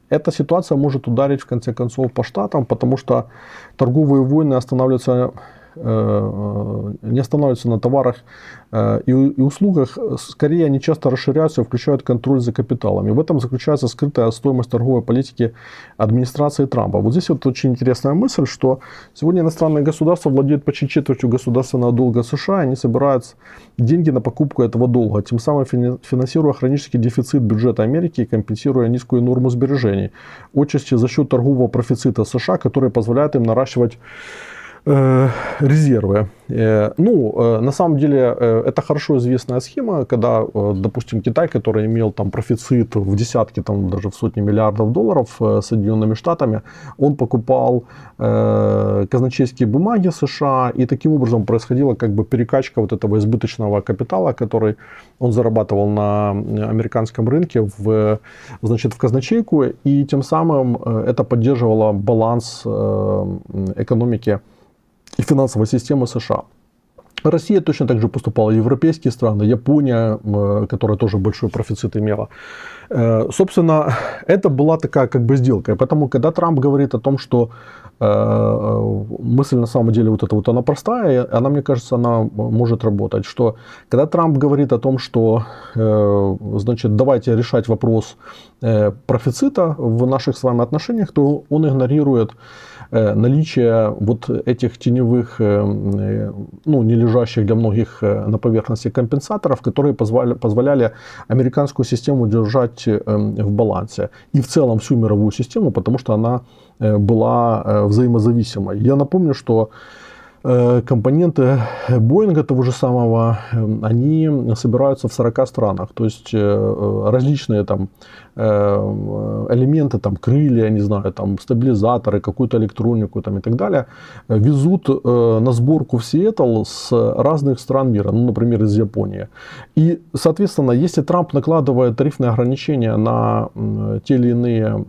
эта ситуация может ударить в конце концов по штатам, потому что торговые войны не останавливаются на товарах и услугах, скорее они часто расширяются и включают контроль за капиталами. В этом заключается скрытая стоимость торговой политики администрации Трампа. Вот здесь вот очень интересная мысль, что сегодня иностранные государства владеют почти четвертью государственного долга США, и они собирают деньги на покупку этого долга, тем самым финансируя хронический дефицит бюджета Америки и компенсируя низкую норму сбережений, отчасти за счет торгового профицита США, который позволяет им наращивать резервы. На самом деле, это хорошо известная схема, когда, допустим, Китай, который имел там профицит в десятки, там, даже в сотни миллиардов долларов Соединенными Штатами, он покупал казначейские бумаги США, и таким образом происходила как бы перекачка вот этого избыточного капитала, который он зарабатывал на американском рынке, в казначейку, и тем самым это поддерживало баланс экономики и финансовой системы США. Россия точно так же поступала, европейские страны, Япония, которая тоже большой профицит имела. Собственно, это была такая как бы сделка. И поэтому, когда Трамп говорит о том, что мысль на самом деле вот эта вот, она простая, она, мне кажется, она может работать. Что когда Трамп говорит о том, что, значит, давайте решать вопрос профицита в наших с вами отношениях, то он игнорирует наличие вот этих теневых, не лежащих для многих на поверхности компенсаторов, которые позволяли американскую систему держать в балансе. И в целом всю мировую систему, потому что она была взаимозависимой. Я напомню, что компоненты Боинга того же самого, они собираются в 40 странах. То есть различные там элементы, там крылья, я не знаю, там стабилизаторы, какую-то электронику там, и так далее, везут на сборку в Сиэтл с разных стран мира, например, из Японии. И, соответственно, если Трамп накладывает тарифные ограничения на те или иные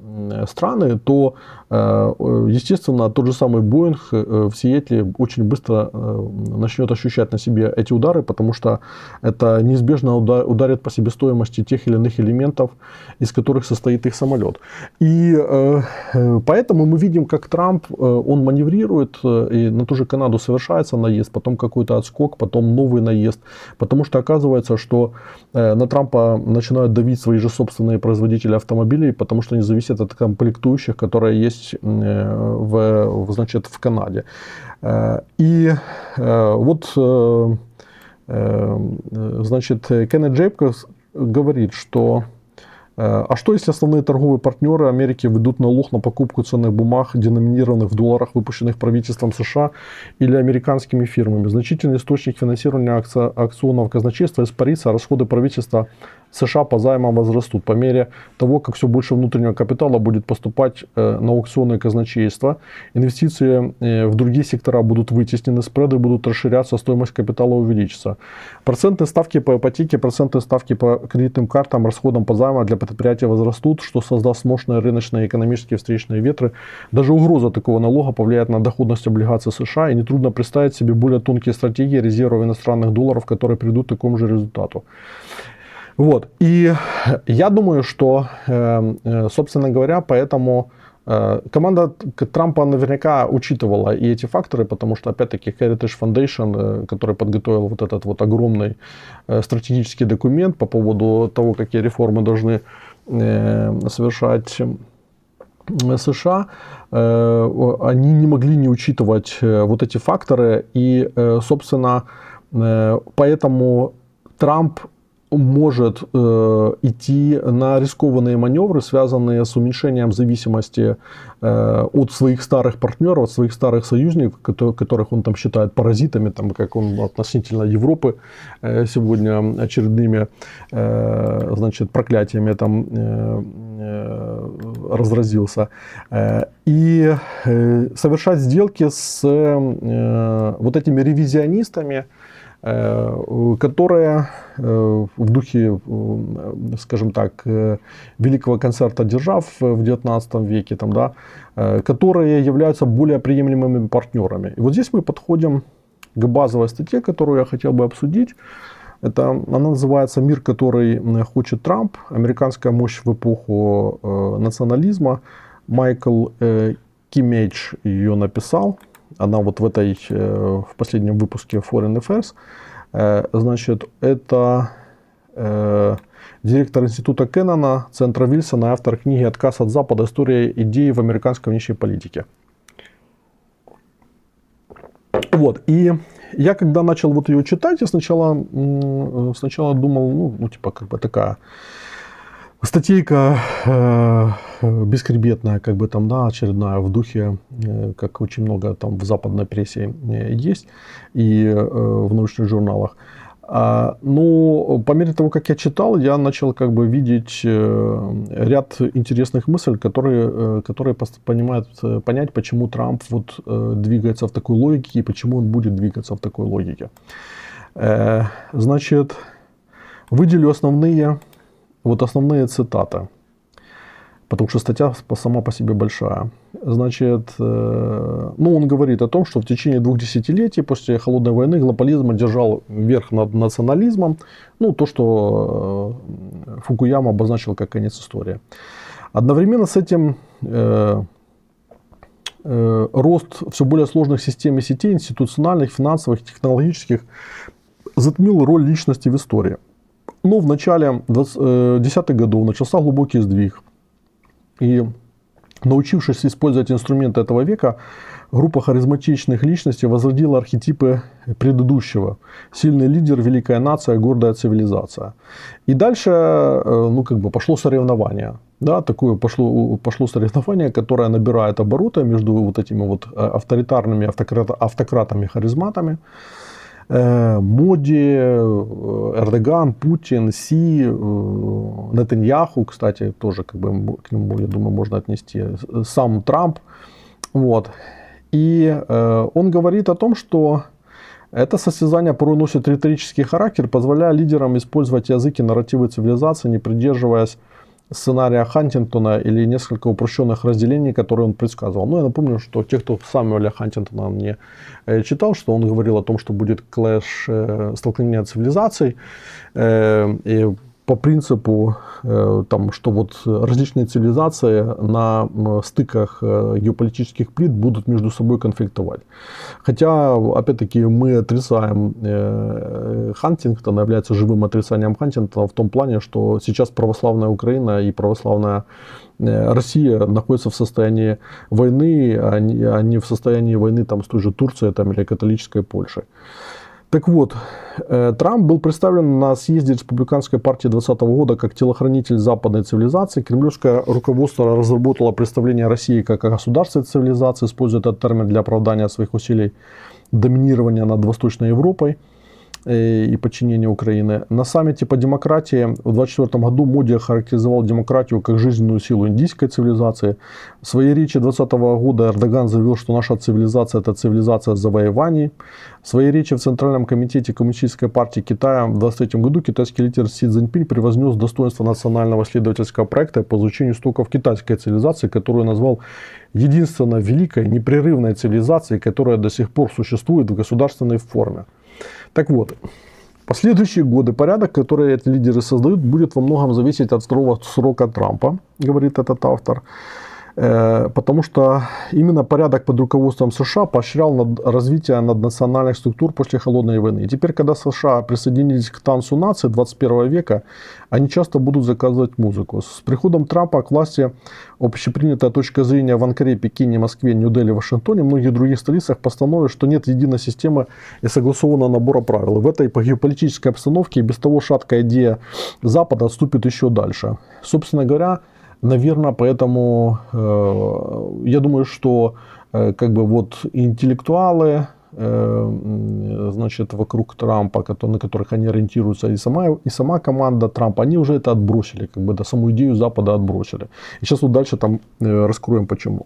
страны, то, естественно, тот же самый Боинг в Сиэтле очень быстро начнет ощущать на себе эти удары, потому что это неизбежно ударит по себестоимости тех или иных элементов, из которых состоит их самолет. И поэтому мы видим, как Трамп, он маневрирует, и на ту же Канаду совершается наезд, потом какой-то отскок, потом новый наезд, потому что оказывается, что на Трампа начинают давить свои же собственные производители автомобилей, потому что они зависят от комплектующих, которые есть в Канаде. И вот, значит, Кеннет Джейкобс говорит, что а что если основные торговые партнеры Америки ведут налог на покупку ценных бумаг, деноминированных в долларах, выпущенных правительством США или американскими фирмами? Значительный источник финансирования акционного казначейства испарится, а расходы правительства США по займам возрастут по мере того, как все больше внутреннего капитала будет поступать на аукционные казначейства, инвестиции в другие сектора будут вытеснены, спреды будут расширяться, стоимость капитала увеличится. Процентные ставки по ипотеке, процентные ставки по кредитным картам, расходам по займам для предприятий возрастут, что создаст мощные рыночные и экономические встречные ветры. Даже угроза такого налога повлияет на доходность облигаций США, и нетрудно представить себе более тонкие стратегии резервов иностранных долларов, которые придут к такому же результату. Вот. И я думаю, что, собственно говоря, поэтому команда Трампа наверняка учитывала и эти факторы, потому что, опять-таки, Heritage Foundation, который подготовил вот этот вот огромный стратегический документ по поводу того, какие реформы должны совершать США, они не могли не учитывать вот эти факторы. И, собственно, поэтому Трамп может идти на рискованные маневры, связанные с уменьшением зависимости от своих старых партнеров, от своих старых союзников, которых он там считает паразитами, там, как он относительно Европы сегодня очередными, значит, проклятиями там разразился. И совершать сделки с вот этими ревизионистами, которые в духе, скажем так, великого концерта держав в 19 веке, там, да, которые являются более приемлемыми партнерами. И вот здесь мы подходим к базовой статье, которую я хотел бы обсудить. Она называется «Мир, который хочет Трамп. Американская мощь в эпоху национализма». Майкл Кимейдж ее написал. Она вот в последнем выпуске Foreign Affairs. Значит, это директор института Кеннона, Центра Вильсона, автор книги «Отказ от Запада. История идей в американской внешней политике». Вот. И я когда начал вот ее читать, я сначала думал, ну типа как бы такая статейка бесхребетная, как бы там, да, очередная в духе, как очень много там в западной прессе есть и в научных журналах. Но по мере того, как я читал, я начал как бы видеть ряд интересных мыслей, которые понять, почему Трамп вот двигается в такой логике и почему он будет двигаться в такой логике. Значит, выделю основные цитаты, потому что статья сама по себе большая. Значит, он говорит о том, что в течение 2 десятилетий после Холодной войны глобализм одержал верх над национализмом. То, что Фукуяма обозначил как конец истории. Одновременно с этим рост все более сложных систем и сетей, институциональных, финансовых, технологических, затмил роль личности в истории. Но в начале 10-х годов начался глубокий сдвиг. И научившись использовать инструменты этого века, группа харизматичных личностей возродила архетипы предыдущего. Сильный лидер, великая нация, гордая цивилизация. И дальше пошло соревнование. Да, такое пошло соревнование, которое набирает обороты между вот этими вот авторитарными автократами-харизматами. Моди, Эрдоган, Путин, Си, Нетаньяху, кстати, тоже к нему, я думаю, можно отнести, сам Трамп. Вот. И он говорит о том, что это состязание порой носит риторический характер, позволяя лидерам использовать язык и нарративы цивилизации, не придерживаясь сценария Хантингтона или несколько упрощенных разделений, которые он предсказывал. Я напомню, что те, кто Самуэля Хантингтона не читал, что он говорил о том, что будет клэш, столкновение цивилизаций. И по принципу, что вот различные цивилизации на стыках геополитических плит будут между собой конфликтовать. Хотя, опять-таки, мы отрицаем Хантингтона, является живым отрицанием Хантингтона в том плане, что сейчас православная Украина и православная Россия находятся в состоянии войны, а не в состоянии войны с той же Турцией или католической Польшей. Так вот, Трамп был представлен на съезде республиканской партии 2020 года как телохранитель западной цивилизации. Кремлевское руководство разработало представление о России как о государственной цивилизации, используя этот термин для оправдания своих усилий доминирования над Восточной Европой. и подчинения Украины. На саммите по демократии в 2024 году Моди охарактеризовал демократию как жизненную силу индийской цивилизации. В своей речи 2020 года Эрдоган заявил, что наша цивилизация – это цивилизация завоеваний. В своей речи в Центральном комитете Коммунистической партии Китая в 2023 году китайский лидер Си Цзиньпинь превознес достоинство национального исследовательского проекта по изучению истоков китайской цивилизации, которую назвал единственной великой непрерывной цивилизацией, которая до сих пор существует в государственной форме. Так вот, в последующие годы порядок, который эти лидеры создают, будет во многом зависеть от второго срока Трампа, говорит этот автор. Потому что именно порядок под руководством США поощрял развитие наднациональных структур после Холодной войны. И теперь, когда США присоединились к танцу наций 21 века, они часто будут заказывать музыку. С приходом Трампа к власти общепринятая точка зрения в Анкаре, Пекине, Москве, Нью-Дели, Вашингтоне, многих других столицах постановят, что нет единой системы и согласованного набора правил. И в этой геополитической обстановке и без того шаткая идея Запада отступит еще дальше. Собственно говоря, наверное, поэтому я думаю, что как бы вот интеллектуалы, значит, вокруг Трампа, на которых они ориентируются, и сама команда Трампа, они уже это отбросили, как бы, да, саму идею Запада отбросили. И сейчас вот дальше там раскроем почему.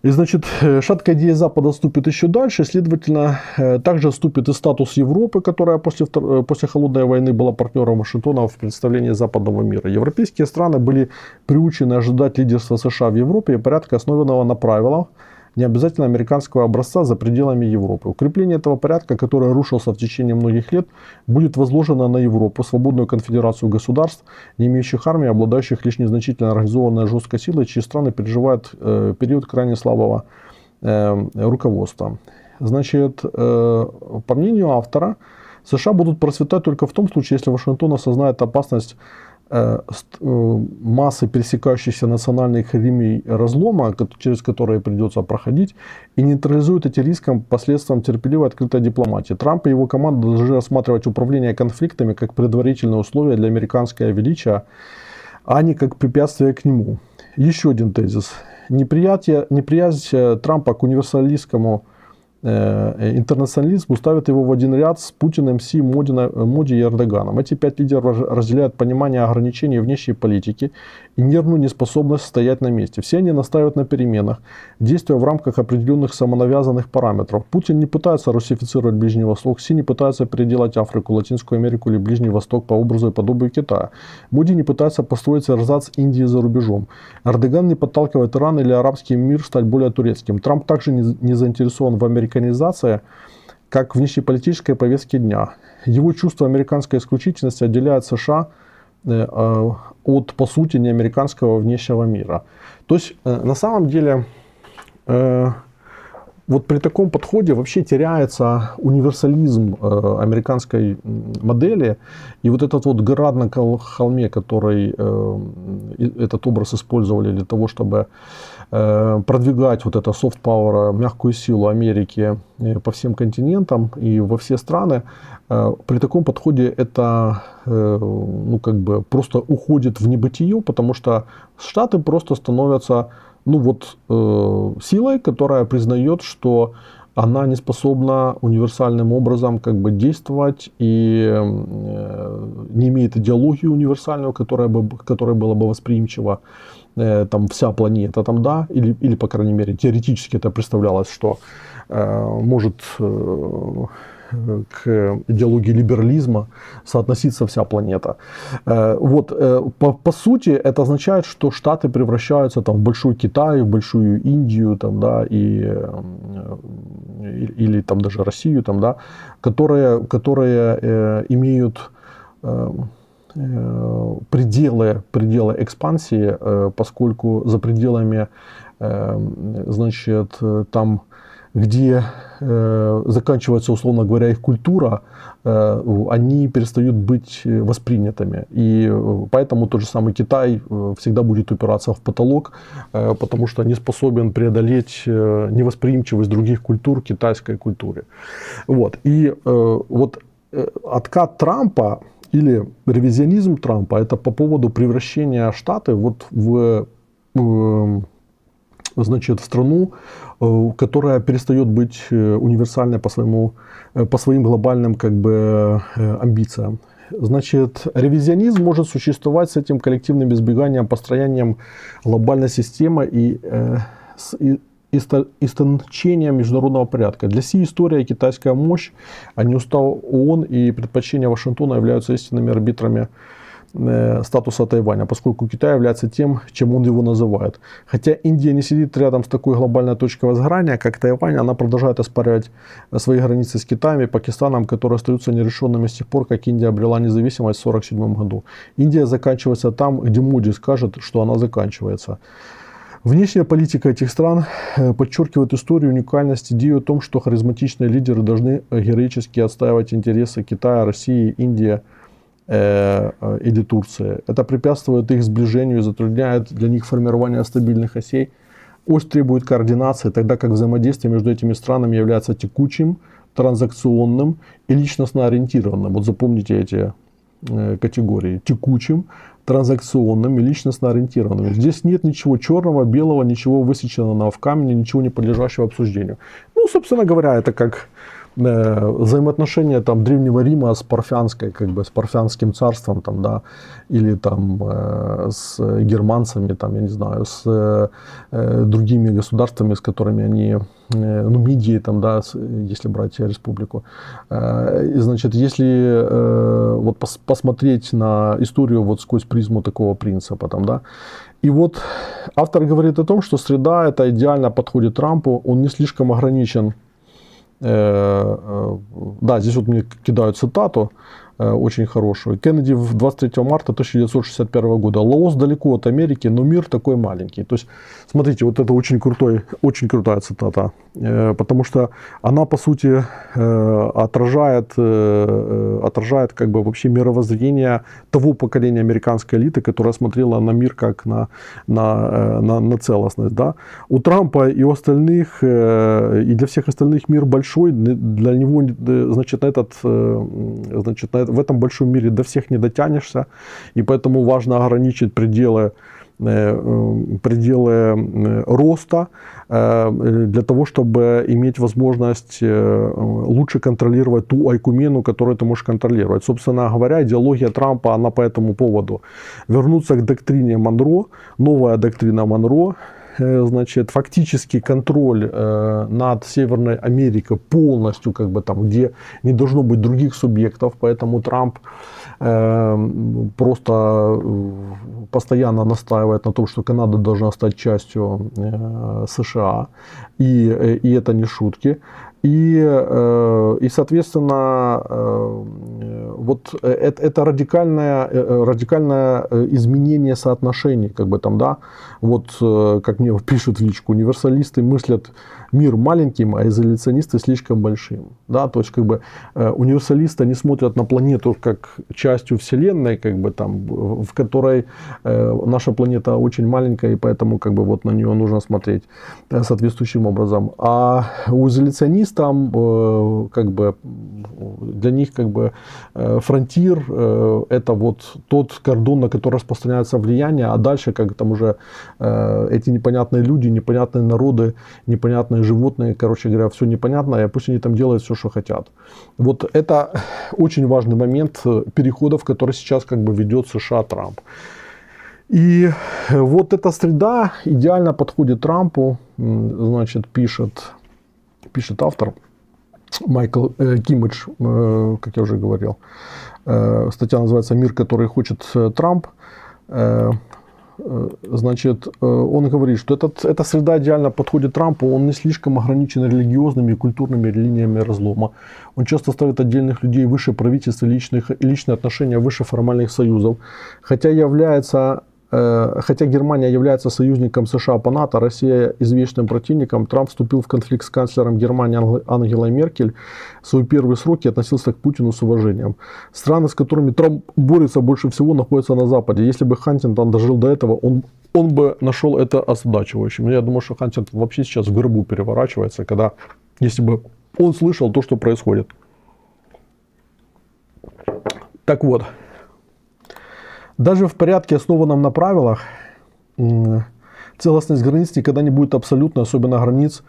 И, значит, шаткая идея Запада отступит еще дальше, следовательно, также отступит и статус Европы, которая после Холодной войны была партнером Вашингтона в представлении западного мира. Европейские страны были приучены ожидать лидерства США в Европе и порядка, основанного на правилах, не обязательно американского образца за пределами Европы. Укрепление этого порядка, который рушился в течение многих лет, будет возложено на Европу, свободную конфедерацию государств, не имеющих армии, обладающих лишь незначительно организованной жесткой силой, чьи страны переживают период крайне слабого руководства. Значит, по мнению автора, США будут процветать только в том случае, если Вашингтон осознает опасность массы пересекающихся национальных линий разлома, через которые придется проходить, и нейтрализует эти риски последствиям терпеливой открытой дипломатии. Трамп и его команда должны рассматривать управление конфликтами как предварительное условие для американского величия, а не как препятствие к нему. Еще один тезис. Неприязнь Трампа к универсалистскому интернационализму ставит его в один ряд с Путиным, Си, Моди и Эрдоганом. Эти пять лидеров разделяют понимание ограничений внешней политики и нервную неспособность стоять на месте. Все они настаивают на переменах, действуя в рамках определенных самонавязанных параметров. Путин не пытается русифицировать Ближний Восток, Си не пытается переделать Африку, Латинскую Америку или Ближний Восток по образу и подобию Китая. Моди не пытается построить эрзац Индии за рубежом. Эрдоган не подталкивает Иран или арабский мир стать более турецким. Трамп также не заинтересован в американизации, как внешнеполитической повестке дня. Его чувство американской исключительности отделяет США от, по сути, неамериканского внешнего мира. То есть, на самом деле, вот при таком подходе вообще теряется универсализм американской модели. И вот этот вот град на холме, который этот образ использовали для того, чтобы продвигать вот это soft power, мягкую силу Америки по всем континентам и во все страны, при таком подходе это ну, как бы просто уходит в небытие, потому что Штаты просто становятся ну, вот, силой, которая признает, что она не способна универсальным образом как бы действовать и не имеет идеологию универсальную, которая была бы восприимчива там, вся планета, там, да, или по крайней мере теоретически это представлялось, что может к идеологии либерализма соотносится вся планета. Вот, по сути, это означает, что Штаты превращаются там, в большой Китай, в большую Индию, там, да, или там, даже Россию, там, да, которые имеют пределы экспансии, поскольку за пределами, значит, там, где заканчивается, условно говоря, их культура, они перестают быть воспринятыми. И поэтому тот же самый Китай всегда будет упираться в потолок, потому что не способен преодолеть невосприимчивость других культур китайской культуре. Вот. И вот откат Трампа или ревизионизм Трампа, это по поводу превращения Штатов вот в значит, в страну, которая перестает быть универсальной по своим глобальным как бы амбициям. Значит, ревизионизм может существовать с этим коллективным избеганием, построением глобальной системы и истончением международного порядка. Для сей история китайская мощь, а не устав ООН и предпочтения Вашингтона являются истинными арбитрами статуса Тайваня, поскольку Китай является тем, чем он его называет. Хотя Индия не сидит рядом с такой глобальной точкой возгорания, как Тайвань, она продолжает оспаривать свои границы с Китаем и Пакистаном, которые остаются нерешенными с тех пор, как Индия обрела независимость в 1947 году. Индия заканчивается там, где Моди скажет, что она заканчивается. Внешняя политика этих стран подчеркивает историю, уникальность, идею о том, что харизматичные лидеры должны героически отстаивать интересы Китая, России, Индии или Турции. Это препятствует их сближению и затрудняет для них формирование стабильных осей. Ось требует координации, тогда как взаимодействие между этими странами является текучим, транзакционным и личностно ориентированным. Вот запомните эти категории. Текучим, транзакционным и личностно ориентированным. Здесь нет ничего черного, белого, ничего высеченного в камне, ничего не подлежащего обсуждению. Ну, собственно говоря, это как взаимоотношения там древнего Рима с парфянской, как бы с парфянским царством, там, да, или там с германцами, там, я не знаю, с другими государствами, с которыми они, ну, Мидии, там, да, если брать республику. И, значит, если вот посмотреть на историю вот сквозь призму такого принципа, там, да, и вот автор говорит о том, что среда это идеально подходит Трампу, он не слишком ограничен. Да, здесь вот мне кидают цитату очень хорошую. Кеннеди 23 марта 1961 года. Лаос далеко от Америки, но мир такой маленький. То есть, смотрите, вот это очень крутая цитата. Потому что она, по сути, отражает как бы вообще мировоззрение того поколения американской элиты, которая смотрела на мир как на целостность. Да? У Трампа и у остальных, и для всех остальных мир большой, для него, значит, в этом большом мире до всех не дотянешься, и поэтому важно ограничить пределы роста для того, чтобы иметь возможность лучше контролировать ту айкумену, которую ты можешь контролировать. Собственно говоря, идеология Трампа, она по этому поводу. Вернуться к доктрине Монро, новая доктрина Монро, значит, фактический контроль над Северной Америкой полностью, как бы там, где не должно быть других субъектов, поэтому Трамп просто постоянно настаивает на том, что Канада должна стать частью США, и это не шутки. И соответственно, вот это радикальное изменение соотношений, как бы там, да, вот как мне пишут в личку, универсалисты мыслят мир маленьким, а изоляционисты слишком большим, да, то есть как бы универсалисты не смотрят на планету как частью Вселенной, как бы там, в которой наша планета очень маленькая, и поэтому как бы вот на нее нужно смотреть соответствующим образом, а у изоляционистов как бы для них как бы фронтир это вот тот кордон, на который распространяется влияние, а дальше как там уже эти непонятные люди, непонятные народы, непонятные животные, короче говоря, все непонятно, и пусть они там делают все, что хотят. Вот это очень важный момент перехода, в который сейчас как бы ведет США Трамп. И вот эта среда идеально подходит Трампу, значит, пишет автор Майкл Киммидж, как я уже говорил. Статья называется «Мир, который хочет Трамп». Значит, он говорит, что эта среда идеально подходит Трампу, он не слишком ограничен религиозными и культурными линиями разлома. Он часто ставит отдельных людей выше правительства, личные отношения выше формальных союзов. Хотя Германия является союзником США по НАТО, Россия извечным противником, Трамп вступил в конфликт с канцлером Германии Ангелой Меркель. В свои первые сроки относился к Путину с уважением. Страны, с которыми Трамп борется больше всего, находятся на Западе. Если бы Хантингтон дожил до этого, он бы нашел это озадачивающим. Я думаю, что Хантингтон вообще сейчас в гробу переворачивается, если бы он слышал то, что происходит. Так вот. Даже в порядке, основанном на правилах, Целостность границ никогда не будет абсолютной, особенно границ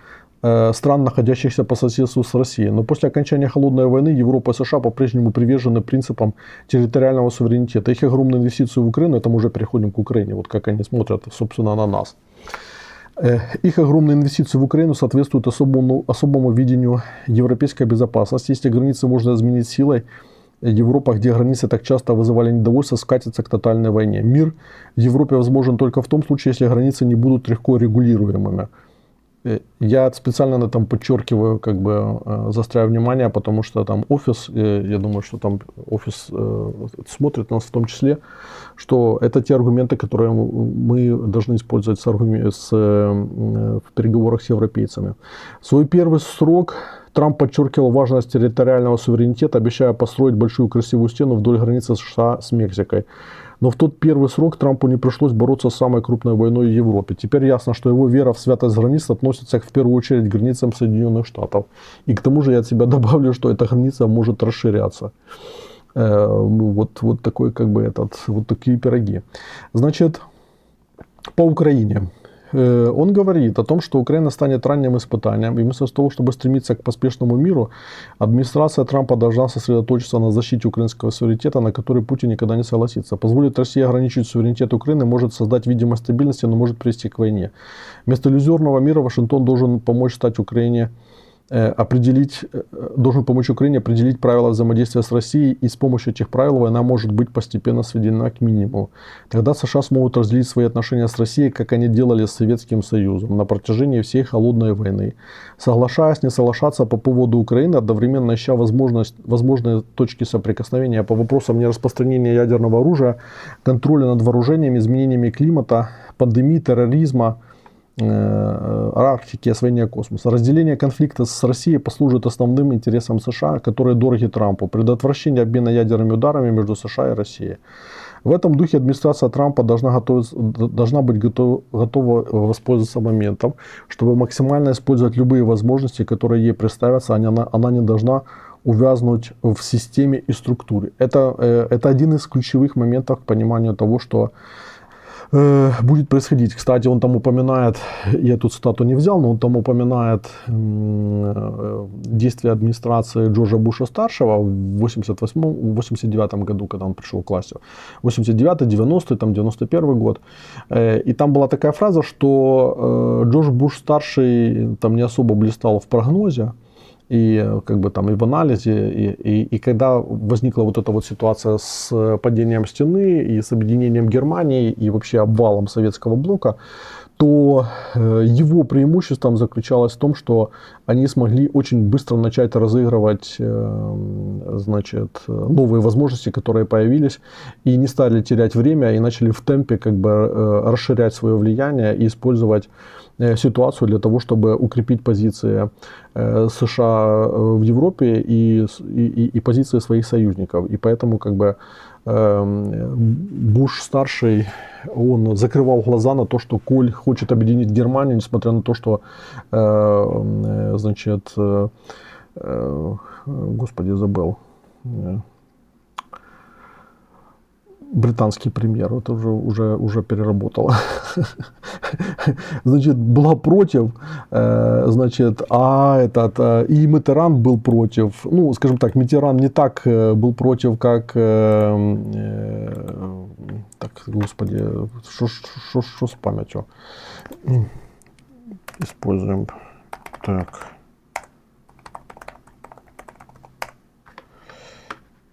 стран, находящихся по соседству с Россией. Но после окончания холодной войны Европа и США по-прежнему привержены принципам территориального суверенитета. Их огромные инвестиции в Украину, это мы уже переходим к Украине, вот как они смотрят, собственно, на нас. Их огромные инвестиции в Украину соответствуют особому видению европейской безопасности. Если границы можно изменить силой, Европа, где границы так часто вызывали недовольство, скатится к тотальной войне. Мир в Европе возможен только в том случае, если границы не будут легко регулируемыми. Я специально на этом подчеркиваю, как бы заостряю внимание, потому что там офис, я думаю, что там офис смотрит нас в том числе, что это те аргументы, которые мы должны использовать в переговорах с европейцами. В свой первый срок Трамп подчеркивал важность территориального суверенитета, обещая построить большую красивую стену вдоль границы США с Мексикой. Но в тот первый срок Трампу не пришлось бороться с самой крупной войной в Европе. Теперь ясно, что его вера в святость границ относится в первую очередь к границам Соединенных Штатов. И к тому же я от себя добавлю, что эта граница может расширяться. Вот такой, как бы вот такие пироги. Значит, по Украине. Он говорит о том, что Украина станет ранним испытанием. И вместо того, чтобы стремиться к поспешному миру, администрация Трампа должна сосредоточиться на защите украинского суверенитета, на который Путин никогда не согласится. Позволить России ограничить суверенитет Украины может создать видимость стабильности, но может привести к войне. Вместо иллюзорного мира Вашингтон должен помочь Украине определить правила взаимодействия с Россией, и с помощью этих правил война может быть постепенно сведена к минимуму. Тогда США смогут разделить свои отношения с Россией, как они делали с Советским Союзом на протяжении всей холодной войны. Соглашаясь, не соглашаться по поводу Украины, одновременно ища возможные точки соприкосновения по вопросам нераспространения ядерного оружия, контроля над вооружениями, изменениями климата, пандемии, терроризма, Арктики, освоения космоса. Разделение конфликта с Россией послужит основным интересам США, которые дороги Трампу. Предотвращение обмена ядерными ударами между США и Россией. В этом духе администрация Трампа должна быть готова воспользоваться моментом, чтобы максимально использовать любые возможности, которые ей представятся. Она не должна увязнуть в системе и структуре. Это один из ключевых моментов к пониманию того, что будет происходить. Кстати, он там упоминает, я тут цитату не взял, но он там упоминает действия администрации Джорджа Буша-старшего в 89 году, когда он пришел к власти. 89-й, 90-й, там 91-й год. И там была такая фраза, что Джордж Буш-старший там не особо блистал в прогнозе, и как бы там и в анализе, и когда возникла вот эта вот ситуация с падением стены и с объединением Германии и вообще обвалом советского блока, то его преимуществом заключалось в том, что они смогли очень быстро начать разыгрывать, значит, новые возможности, которые появились, и не стали терять время, и начали в темпе как бы расширять свое влияние и использовать ситуацию для того, чтобы укрепить позиции США в Европе и позиции своих союзников. И поэтому как бы Буш-старший, он закрывал глаза на то, что Коль хочет объединить Германию, несмотря на то, что, значит, господи, забыл, британский премьер, это уже переработала. Значит, была против, значит, и Миттеран был против. Ну, скажем так, Миттеран не так был против, как, так, господи, что с памятью? Используем, так.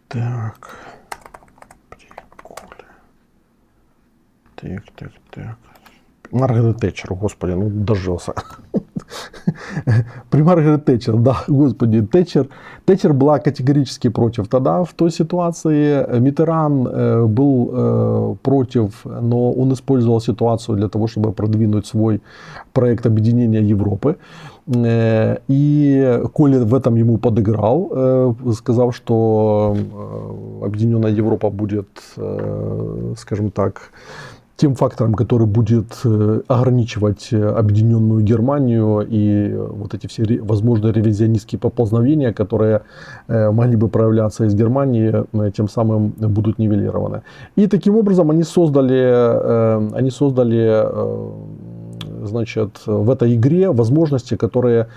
Так. Маргарет Тэтчер, господи, ну дожился. При Маргарет Тэтчер, да, господи, Тэтчер была категорически против тогда в той ситуации. Миттеран был против, но он использовал ситуацию для того, чтобы продвинуть свой проект объединения Европы. И Коль в этом ему подыграл, сказав, что объединенная Европа будет, скажем так, тем фактором, который будет ограничивать объединенную Германию и вот эти все возможные ревизионистские поползновения, которые могли бы проявляться из Германии, тем самым будут нивелированы. И таким образом они создали значит, в этой игре возможности, которые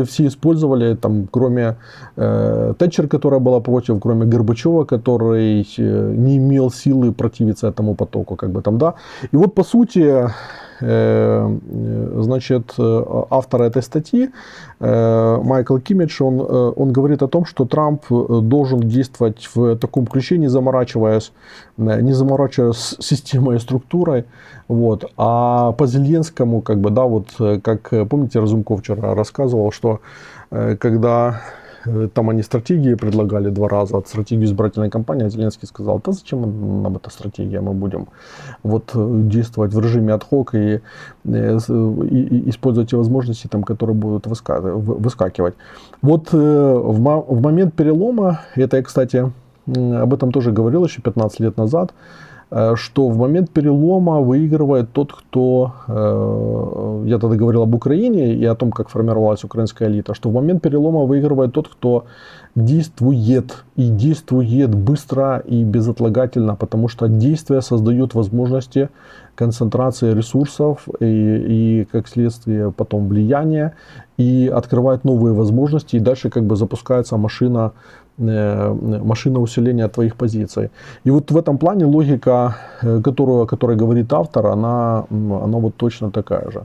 все использовали, там, кроме Тэтчер, которая была против, кроме Горбачева, который не имел силы противиться этому потоку. Как бы, там, да. И вот, по сути, значит, автор этой статьи, Майкл Киммидж, он говорит о том, что Трамп должен действовать в таком ключе, не заморачиваясь системой и структурой. Вот. А по Зеленскому, как бы, да, вот, как помните, Разумков вчера рассказывал, что когда там они стратегии предлагали 2 раза, стратегию избирательной кампании, Зеленский сказал: да зачем нам эта стратегия, мы будем вот действовать в режиме ad-hoc и использовать те возможности, там, которые будут выскакивать. Вот в момент перелома, это я, кстати, об этом тоже говорил еще 15 лет назад, что в момент перелома выигрывает тот, кто, я тогда говорил об Украине и о том, как формировалась украинская элита, что в момент перелома выигрывает тот, кто действует, и действует быстро и безотлагательно, потому что действие создает возможности концентрации ресурсов и как следствие потом влияния, и открывает новые возможности, и дальше как бы запускается машина усиления твоих позиций. И вот в этом плане логика, о которой говорит автор, она вот точно такая же.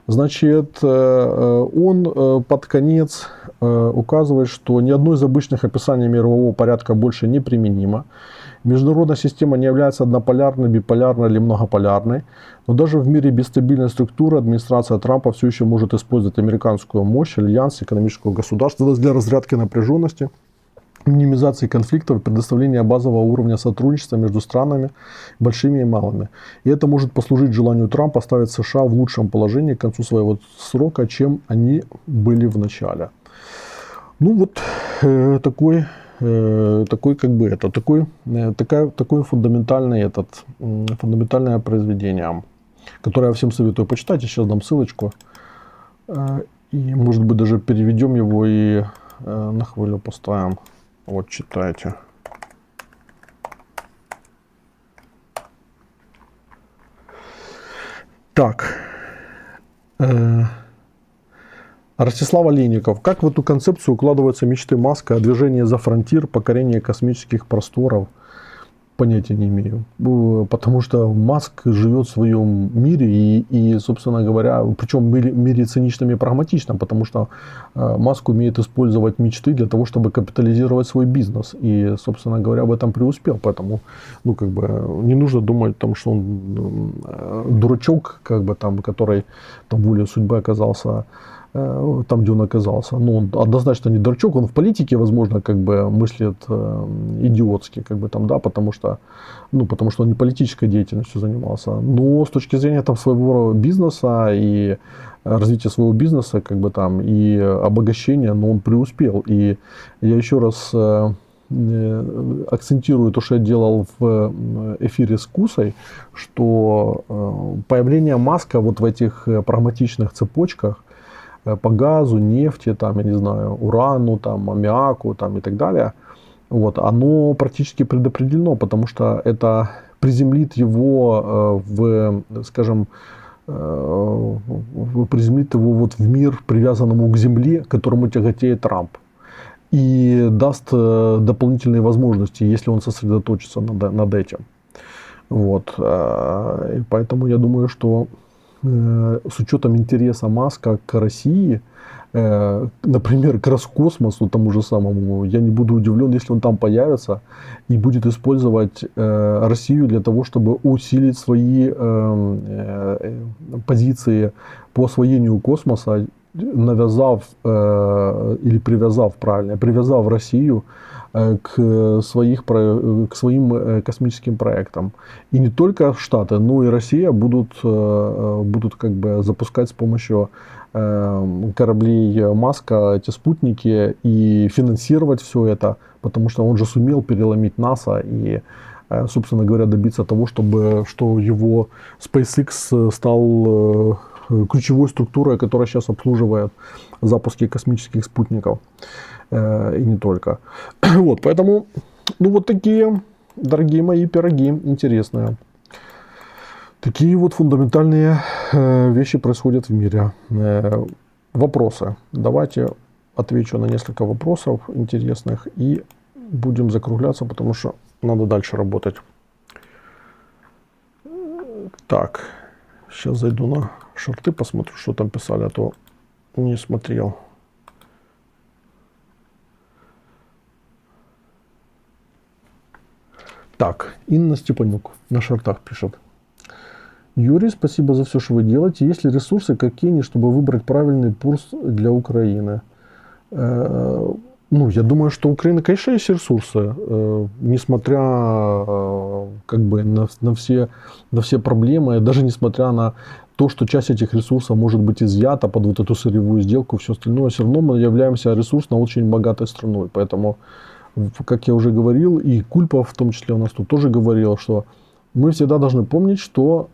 Значит, он под конец указывает, что ни одно из обычных описаний мирового порядка больше не применимо. Международная система не является однополярной, биполярной или многополярной. Но даже в мире без стабильной структуры администрация Трампа все еще может использовать американскую мощь, альянс, экономического государства для разрядки напряженности, минимизации конфликтов, предоставления базового уровня сотрудничества между странами, большими и малыми. И это может послужить желанию Трампа оставить США в лучшем положении к концу своего срока, чем они были в начале. Ну вот такое фундаментальное произведение, которое я всем советую почитать. Я сейчас дам ссылочку. И, может быть, даже переведем его и на хвилю поставим. Вот, читайте. Так. Ростислав Олейников. Как в эту концепцию укладываются мечты Маска о движении за фронтир, покорении космических просторов? Понятия не имею. Потому что Маск живет в своем мире и собственно говоря, причем в мире циничном и прагматичном, потому что Маск умеет использовать мечты для того, чтобы капитализировать свой бизнес. И, собственно говоря, в этом преуспел. Поэтому, ну, как бы, не нужно думать, там, что он дурачок, как бы, там, который там, волей судьбы оказался там, где он оказался. Но он однозначно не дурачок, он в политике, возможно, как бы мыслит идиотски, как бы там, да, потому что он не политической деятельностью занимался. Но с точки зрения там своего бизнеса и развития своего бизнеса, как бы там, и обогащения, но он преуспел. И я еще раз акцентирую то, что я делал в эфире с Кусой, что появление Маска вот в этих прагматичных цепочках по газу, нефти, там, я не знаю, урану, там, аммиаку, там, и так далее, вот, оно практически предопределено, потому что это приземлит его приземлит его вот в мир, привязанному к земле, к которому тяготеет Трамп, и даст дополнительные возможности, если он сосредоточится над этим. Вот. И поэтому я думаю, что с учетом интереса Маска к России, например, к Роскосмосу тому же самому, я не буду удивлен, если он там появится и будет использовать Россию для того, чтобы усилить свои позиции по освоению космоса, привязав Россию к своим космическим проектам. И не только Штаты, но и Россия будут как бы запускать с помощью кораблей Маска эти спутники и финансировать все это, потому что он же сумел переломить НАСА и, собственно говоря, добиться того, что его SpaceX стал ключевой структурой, которая сейчас обслуживает запуски космических спутников. И не только. Вот, поэтому, ну, вот такие, дорогие мои пироги, интересные. Такие вот фундаментальные вещи происходят в мире. Вопросы. Давайте отвечу на несколько вопросов интересных и будем закругляться, потому что надо дальше работать. Так, сейчас зайду на шорты, посмотрю, что там писали, а то не смотрел. Так, Инна Степанюк на шортах пишет. Юрий, спасибо за все, что вы делаете. Есть ли ресурсы какие-нибудь, чтобы выбрать правильный курс для Украины? Ну, я думаю, что у Украины, конечно, есть ресурсы, несмотря как бы на все проблемы, даже несмотря на то, что часть этих ресурсов может быть изъята под вот эту сырьевую сделку, все остальное, все равно мы являемся ресурсно очень богатой страной. Поэтому, как я уже говорил, и Кульпа в том числе у нас тут тоже говорил, что мы всегда должны помнить, что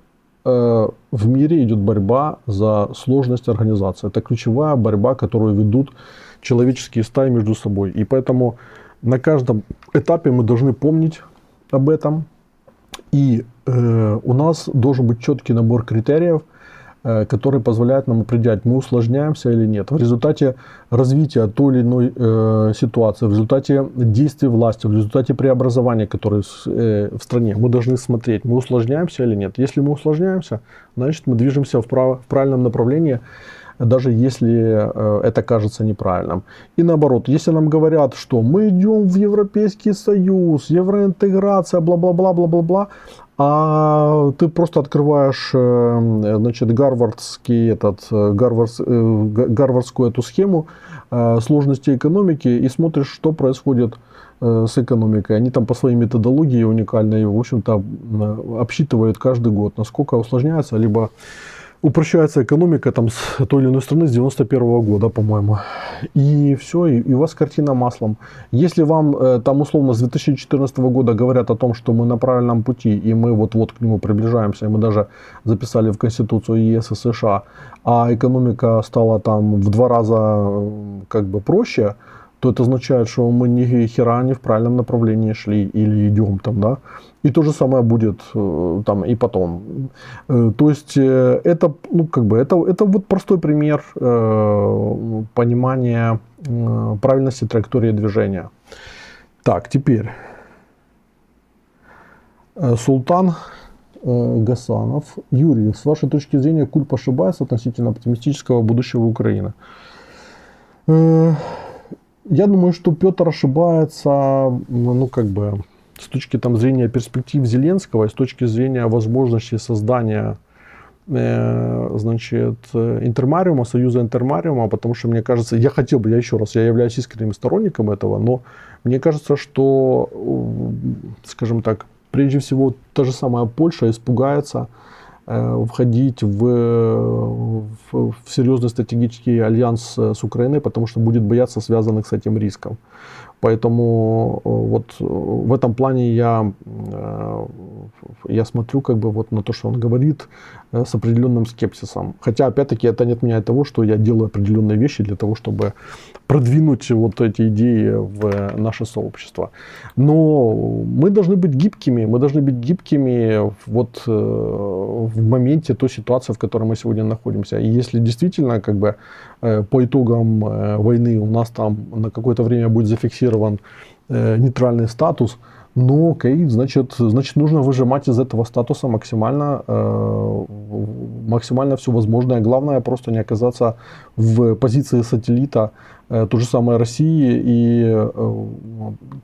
в мире идет борьба за сложность организации. Это ключевая борьба, которую ведут человеческие стаи между собой. И поэтому на каждом этапе мы должны помнить об этом. И у нас должен быть четкий набор критериев, который позволяет нам определять, мы усложняемся или нет. В результате развития той или иной ситуации, в результате действий власти, в результате преобразования, которые в стране, мы должны смотреть, мы усложняемся или нет. Если мы усложняемся, значит мы движемся в правильном направлении, даже если это кажется неправильным. И наоборот, если нам говорят, что мы идем в Европейский Союз, евроинтеграция, бла-бла-бла, бла-бла-бла, а ты просто открываешь, значит, гарвардскую эту схему сложности экономики и смотришь, что происходит с экономикой. Они там по своей методологии уникальной, в общем-то, обсчитывают каждый год, насколько усложняется, либо упрощается экономика там с той или иной страны с 91 года, по-моему. И все, и у вас картина маслом. Если вам там условно с 2014 года говорят о том, что мы на правильном пути, и мы вот-вот к нему приближаемся, и мы даже записали в Конституцию ЕС и США, а экономика стала там в 2 раза как бы проще, то это означает, что мы ни хера не в правильном направлении шли или идем там, да. И то же самое будет там и потом. То есть это, ну, как бы, это вот простой пример понимания правильности траектории движения. Так, теперь Султан Гасанов. Юрий, с вашей точки зрения, Кульпа ошибается относительно оптимистического будущего Украины? Я думаю, что Петр ошибается, ну, как бы, с точки там зрения перспектив Зеленского и с точки зрения возможности создания, значит, интермариума, союза интермариума, потому что мне кажется, я еще раз, я являюсь искренним сторонником этого, но мне кажется, что, скажем так, прежде всего, та же самая Польша испугается входить в серьезный стратегический альянс с Украиной, потому что будет бояться связанных с этим рисков. Поэтому вот в этом плане я смотрю как бы вот на то, что он говорит, с определенным скепсисом. Хотя, опять-таки, это не отменяет того, что я делаю определенные вещи для того, чтобы продвинуть вот эти идеи в наше сообщество. Но мы должны быть гибкими, вот в моменте той ситуации, в которой мы сегодня находимся. И если действительно как бы по итогам войны у нас там на какое-то время будет зафиксирован нейтральный статус, ну окей, значит нужно выжимать из этого статуса максимально все возможное. Главное просто не оказаться в позиции сателлита то же самое России, и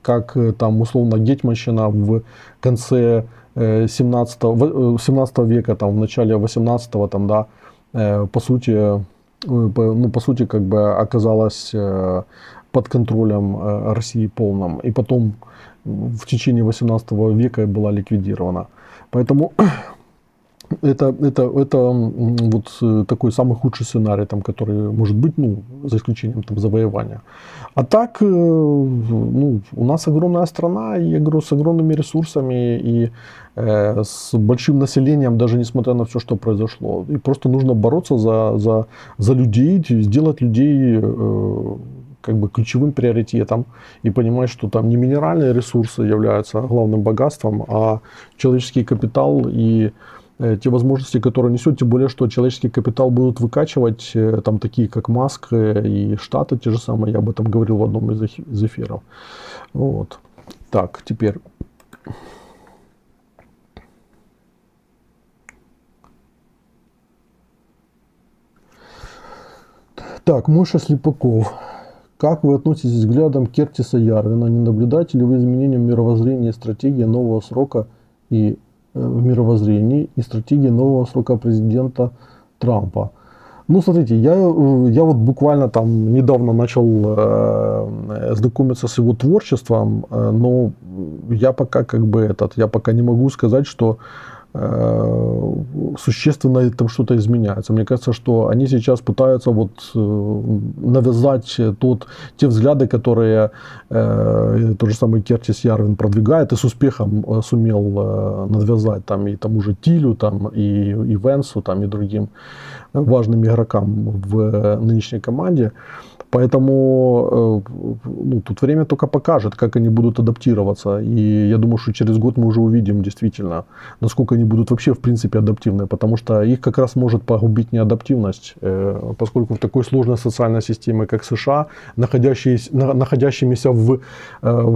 как там условно гетьманщина в конце 17 века, там, в начале 18-го, там, да, по сути как бы оказалась под контролем России полным, и потом в течение 18 века была ликвидирована. Поэтому это вот такой самый худший сценарий, там, который может быть, ну, за исключением там, завоевания. А так, ну, у нас огромная страна, и, я говорю, с огромными ресурсами и с большим населением, даже несмотря на все, что произошло. И просто нужно бороться за людей, сделать людей как бы ключевым приоритетом и понимать, что там не минеральные ресурсы являются главным богатством, а человеческий капитал и те возможности, которые несет, тем более, что человеческий капитал будут выкачивать там такие, как Маск и Штаты те же самые, я об этом говорил в одном из эфиров. Вот. Так, теперь... Так, Мойша Слепаков. Как вы относитесь к взглядам Кертиса Ярвина? Не наблюдаете ли вы изменениям мировоззрения и стратегии нового срока и в мировоззрении и стратегии нового срока президента Трампа? Ну, смотрите, я вот буквально там недавно начал знакомиться с его творчеством, но я пока я пока не могу сказать, что существенно там что-то изменяется. Мне кажется, что они сейчас пытаются вот навязать те взгляды, которые тот же самый Кертис Ярвин продвигает и с успехом сумел навязать там и тому же Тилю, там, и Венсу, там, и другим важным игрокам в нынешней команде. Поэтому тут время только покажет, как они будут адаптироваться. И я думаю, что через год мы уже увидим действительно, насколько они будут вообще в принципе адаптивны. Потому что их как раз может погубить неадаптивность, поскольку в такой сложной социальной системе, как США, находящимися в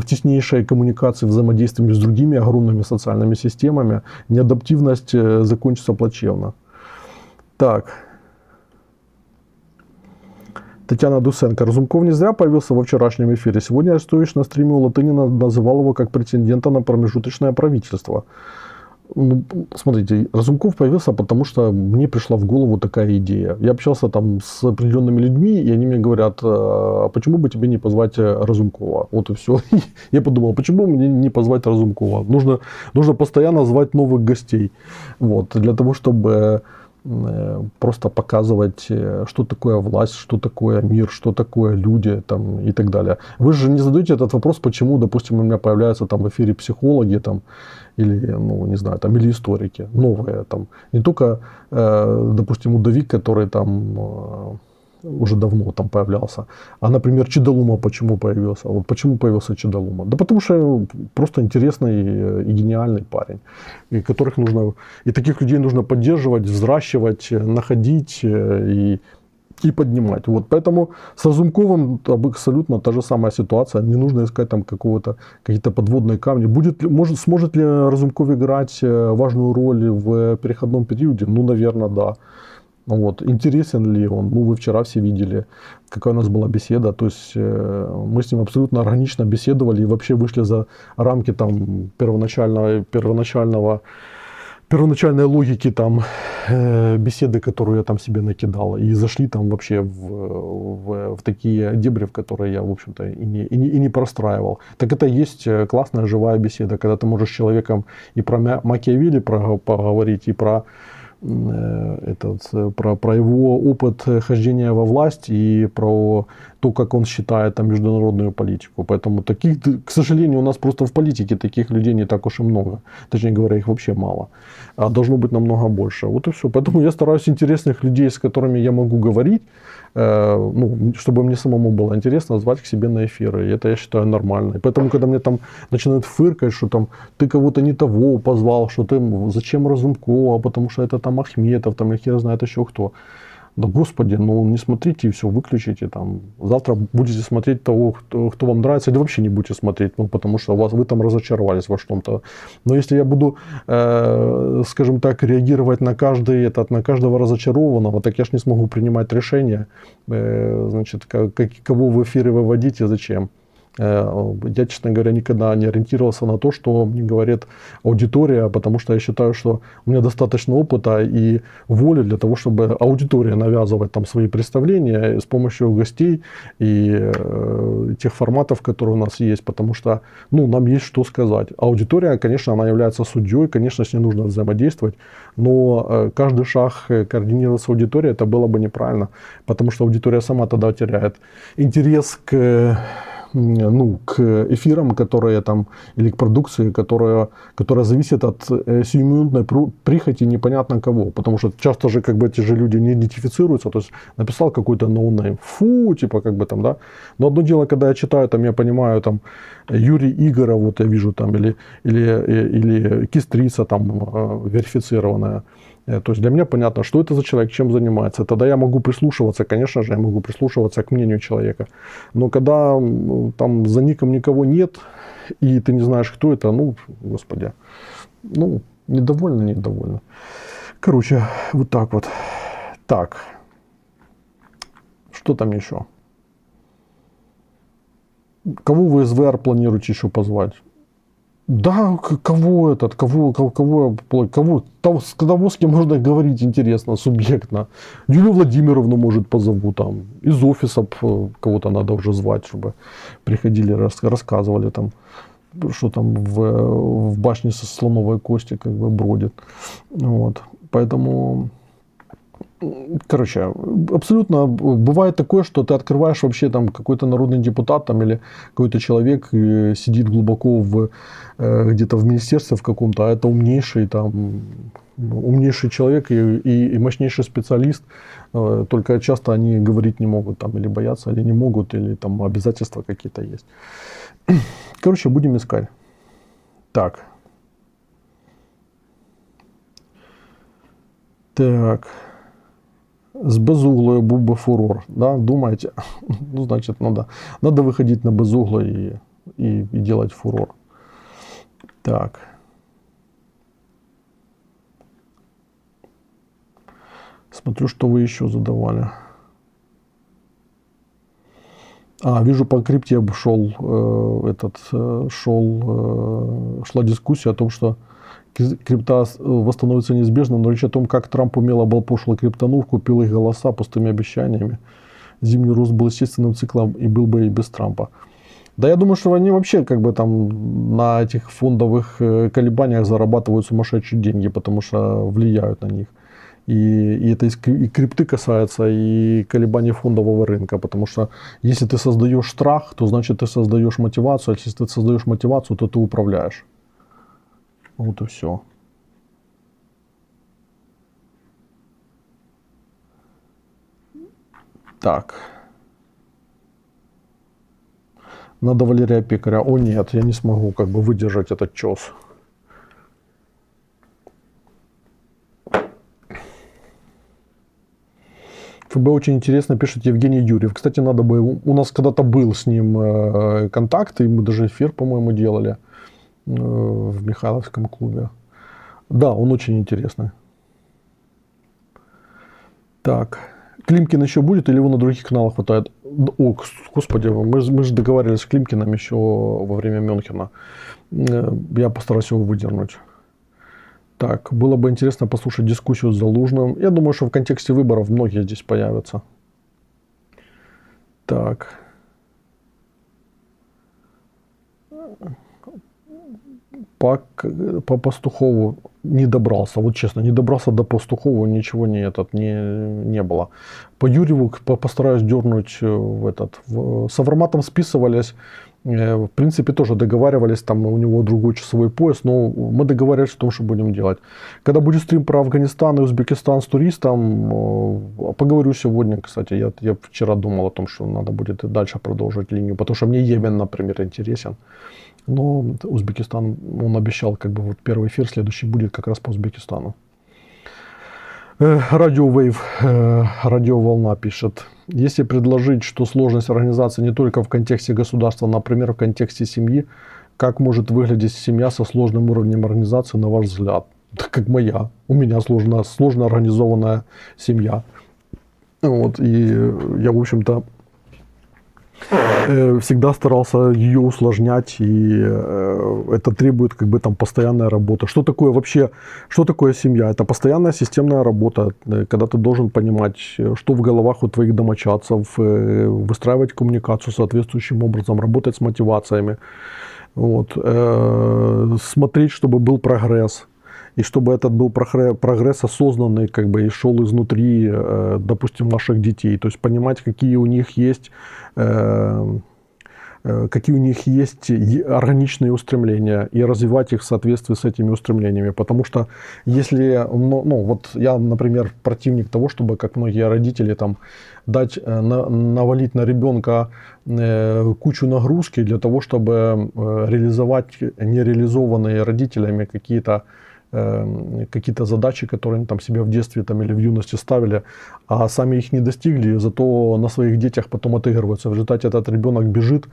теснейшей коммуникации, взаимодействии с другими огромными социальными системами, неадаптивность закончится плачевно. Так. Татьяна Дусенко. Разумков не зря появился во вчерашнем эфире. Сегодня Арестович на стриме у Латынина называл его как претендента на промежуточное правительство. Ну, смотрите, Разумков появился, потому что мне пришла в голову такая идея. Я общался там с определенными людьми, и они мне говорят, а почему бы тебе не позвать Разумкова? Вот и все. Я подумал, почему мне не позвать Разумкова? Нужно постоянно звать новых гостей. Вот, для того, чтобы просто показывать, что такое власть, что такое мир, что такое люди там, и так далее. Вы же не задаете этот вопрос, почему, допустим, у меня появляются там в эфире психологи там, или, ну, не знаю, там, или историки новые. Там. Не только, допустим, Удовик, который там уже давно там появлялся, а, например, Чидалума почему появился. Вот почему появился Чидалума? Да потому что просто интересный и гениальный парень, и таких людей нужно поддерживать, взращивать, находить и поднимать. Вот. Поэтому с Разумковым абсолютно та же самая ситуация. Не нужно искать там какие-то подводные камни. Сможет ли Разумков играть важную роль в переходном периоде? Ну, наверное, да. Вот. Интересен ли он? Ну, вы вчера все видели, какая у нас была беседа. То есть мы с ним абсолютно органично беседовали и вообще вышли за рамки там первоначальной логики там беседы, которую я там себе накидал, и зашли там вообще в такие дебри, в которые я, в общем-то, и не простраивал. Так это и есть классная живая беседа, когда ты можешь с человеком и про Макиавелли поговорить, и про его опыт хождения во власть и про то, как он считает там международную политику. Поэтому к сожалению, у нас просто в политике таких людей не так уж и много. Точнее говоря, их вообще мало. А должно быть намного больше. Вот и все. Поэтому я стараюсь интересных людей, с которыми я могу говорить, чтобы мне самому было интересно, звать к себе на эфиры. И это я считаю нормально. И поэтому, когда мне там начинают фыркать, что там ты кого-то не того позвал, что ты зачем Разумкова, потому что это там Ахметов, там, или хер знает еще кто. Да господи, не смотрите и все, выключите там. Завтра будете смотреть того, кто вам нравится, или вообще не будете смотреть, потому что вы там разочаровались во что-то. Но если я буду, скажем так, реагировать на каждого разочарованного, так я ж не смогу принимать решения, значит, кого в эфиры выводить и зачем. Я, честно говоря, никогда не ориентировался на то, что мне говорит аудитория, потому что я считаю, что у меня достаточно опыта и воли для того, чтобы аудитория навязывать там свои представления с помощью гостей и тех форматов, которые у нас есть, потому что нам есть что сказать. Аудитория, конечно, она является судьей, конечно, с ней нужно взаимодействовать, но каждый шаг координировать с аудиторией, это было бы неправильно, потому что аудитория сама тогда теряет интерес к эфирам, которые там, или к продукции, которая зависит от сиюминутной прихоти непонятно кого. Потому что часто же эти же люди не идентифицируются. То есть написал какой-то ноунейм. Фу, да. Но одно дело, когда я читаю, там я понимаю, там Юрий Игоров, вот я вижу там, или Кистрица там верифицированная. То есть для меня понятно, что это за человек, чем занимается. Тогда я могу прислушиваться, конечно же, я могу прислушиваться к мнению человека. Но когда там за ником никого нет, и ты не знаешь, кто это, ну, господи, ну, недовольно. Короче, вот так вот. Так. Что там еще? Кого в СВР планируете еще позвать? Да, кого, того, с кем можно говорить интересно, субъектно. Юлию Владимировну, может, позову там. Из офиса кого-то надо уже звать, чтобы приходили, рассказывали там, что там в башне со слоновой кости как бы бродит. Вот. Поэтому... Короче, абсолютно бывает такое, что ты открываешь вообще там какой-то народный депутат там, или какой-то человек сидит глубоко где-то в министерстве в каком-то, а это умнейший человек и мощнейший специалист, только часто они говорить не могут там, или боятся, или не могут, или там обязательства какие-то есть. Короче, будем искать. Так. С безуглою був би фурор, да, думаете? Ну, значит, надо выходить на безугло и делать фурор. Так. Смотрю, что вы еще задавали. Вижу, по крипте шла дискуссия о том, что крипта восстановится неизбежно, но речь о том, как Трамп умело оболпошил криптонов, купил их голоса пустыми обещаниями. Зимний рост был естественным циклом и был бы и без Трампа. Да, я думаю, что они вообще как бы там на этих фондовых колебаниях зарабатывают сумасшедшие деньги, потому что влияют на них. И это и крипты касается, и колебаний фондового рынка, потому что если ты создаешь страх, то значит ты создаешь мотивацию, а если ты создаешь мотивацию, то ты управляешь. Вот и все. Так. Надо Валерия Пекаря. О нет, я не смогу как бы выдержать этот чес. ФБ очень интересно, пишет Евгений Юрьев. Кстати, надо бы... У нас когда-то был с ним контакт, и мы даже эфир, по-моему, делали в Михайловском клубе. Да, он очень интересный. Так. Климкин еще будет или его на других каналах хватает? О, господи, мы же договаривались с Климкиным еще во время Мюнхена. Я постараюсь его выдернуть. Так, было бы интересно послушать дискуссию с Залужным. Я думаю, что в контексте выборов многие здесь появятся. Так. По Пастухову не добрался. Вот честно, не добрался до Пастухова, ничего не было. По Юрьеву постараюсь дернуть с Авраматом списывались. В принципе, тоже договаривались, там у него другой часовой пояс, но мы договаривались о том, что будем делать. Когда будет стрим про Афганистан и Узбекистан с туристом, поговорю сегодня, кстати, я вчера думал о том, что надо будет и дальше продолжить линию, потому что мне Йемен, например, интересен. Но Узбекистан, он обещал, как бы вот первый эфир следующий будет как раз по Узбекистану. Радиоволна пишет. Если предложить, что сложность организации не только в контексте государства, например, в контексте семьи, как может выглядеть семья со сложным уровнем организации, на ваш взгляд? Да как моя. У меня сложно организованная семья. Вот, и я, в общем-то, всегда старался ее усложнять, и это требует как бы там постоянная работа. Что такое семья? Это постоянная системная работа, когда ты должен понимать, что в головах у твоих домочадцев, выстраивать коммуникацию соответствующим образом, работать с мотивациями, вот, смотреть, чтобы был прогресс. И чтобы этот был прогресс осознанный, как бы, и шел изнутри, допустим, наших детей. То есть понимать, какие у них есть какие у них есть органичные устремления, и развивать их в соответствии с этими устремлениями. Потому что если, ну вот я, например, противник того, чтобы, как многие родители, там, дать, навалить на ребенка кучу нагрузки для того, чтобы реализовать нереализованные родителями какие-то задачи, которые они там себе в детстве там, или в юности ставили, а сами их не достигли, зато на своих детях потом отыгрываются. В результате этот ребенок бежит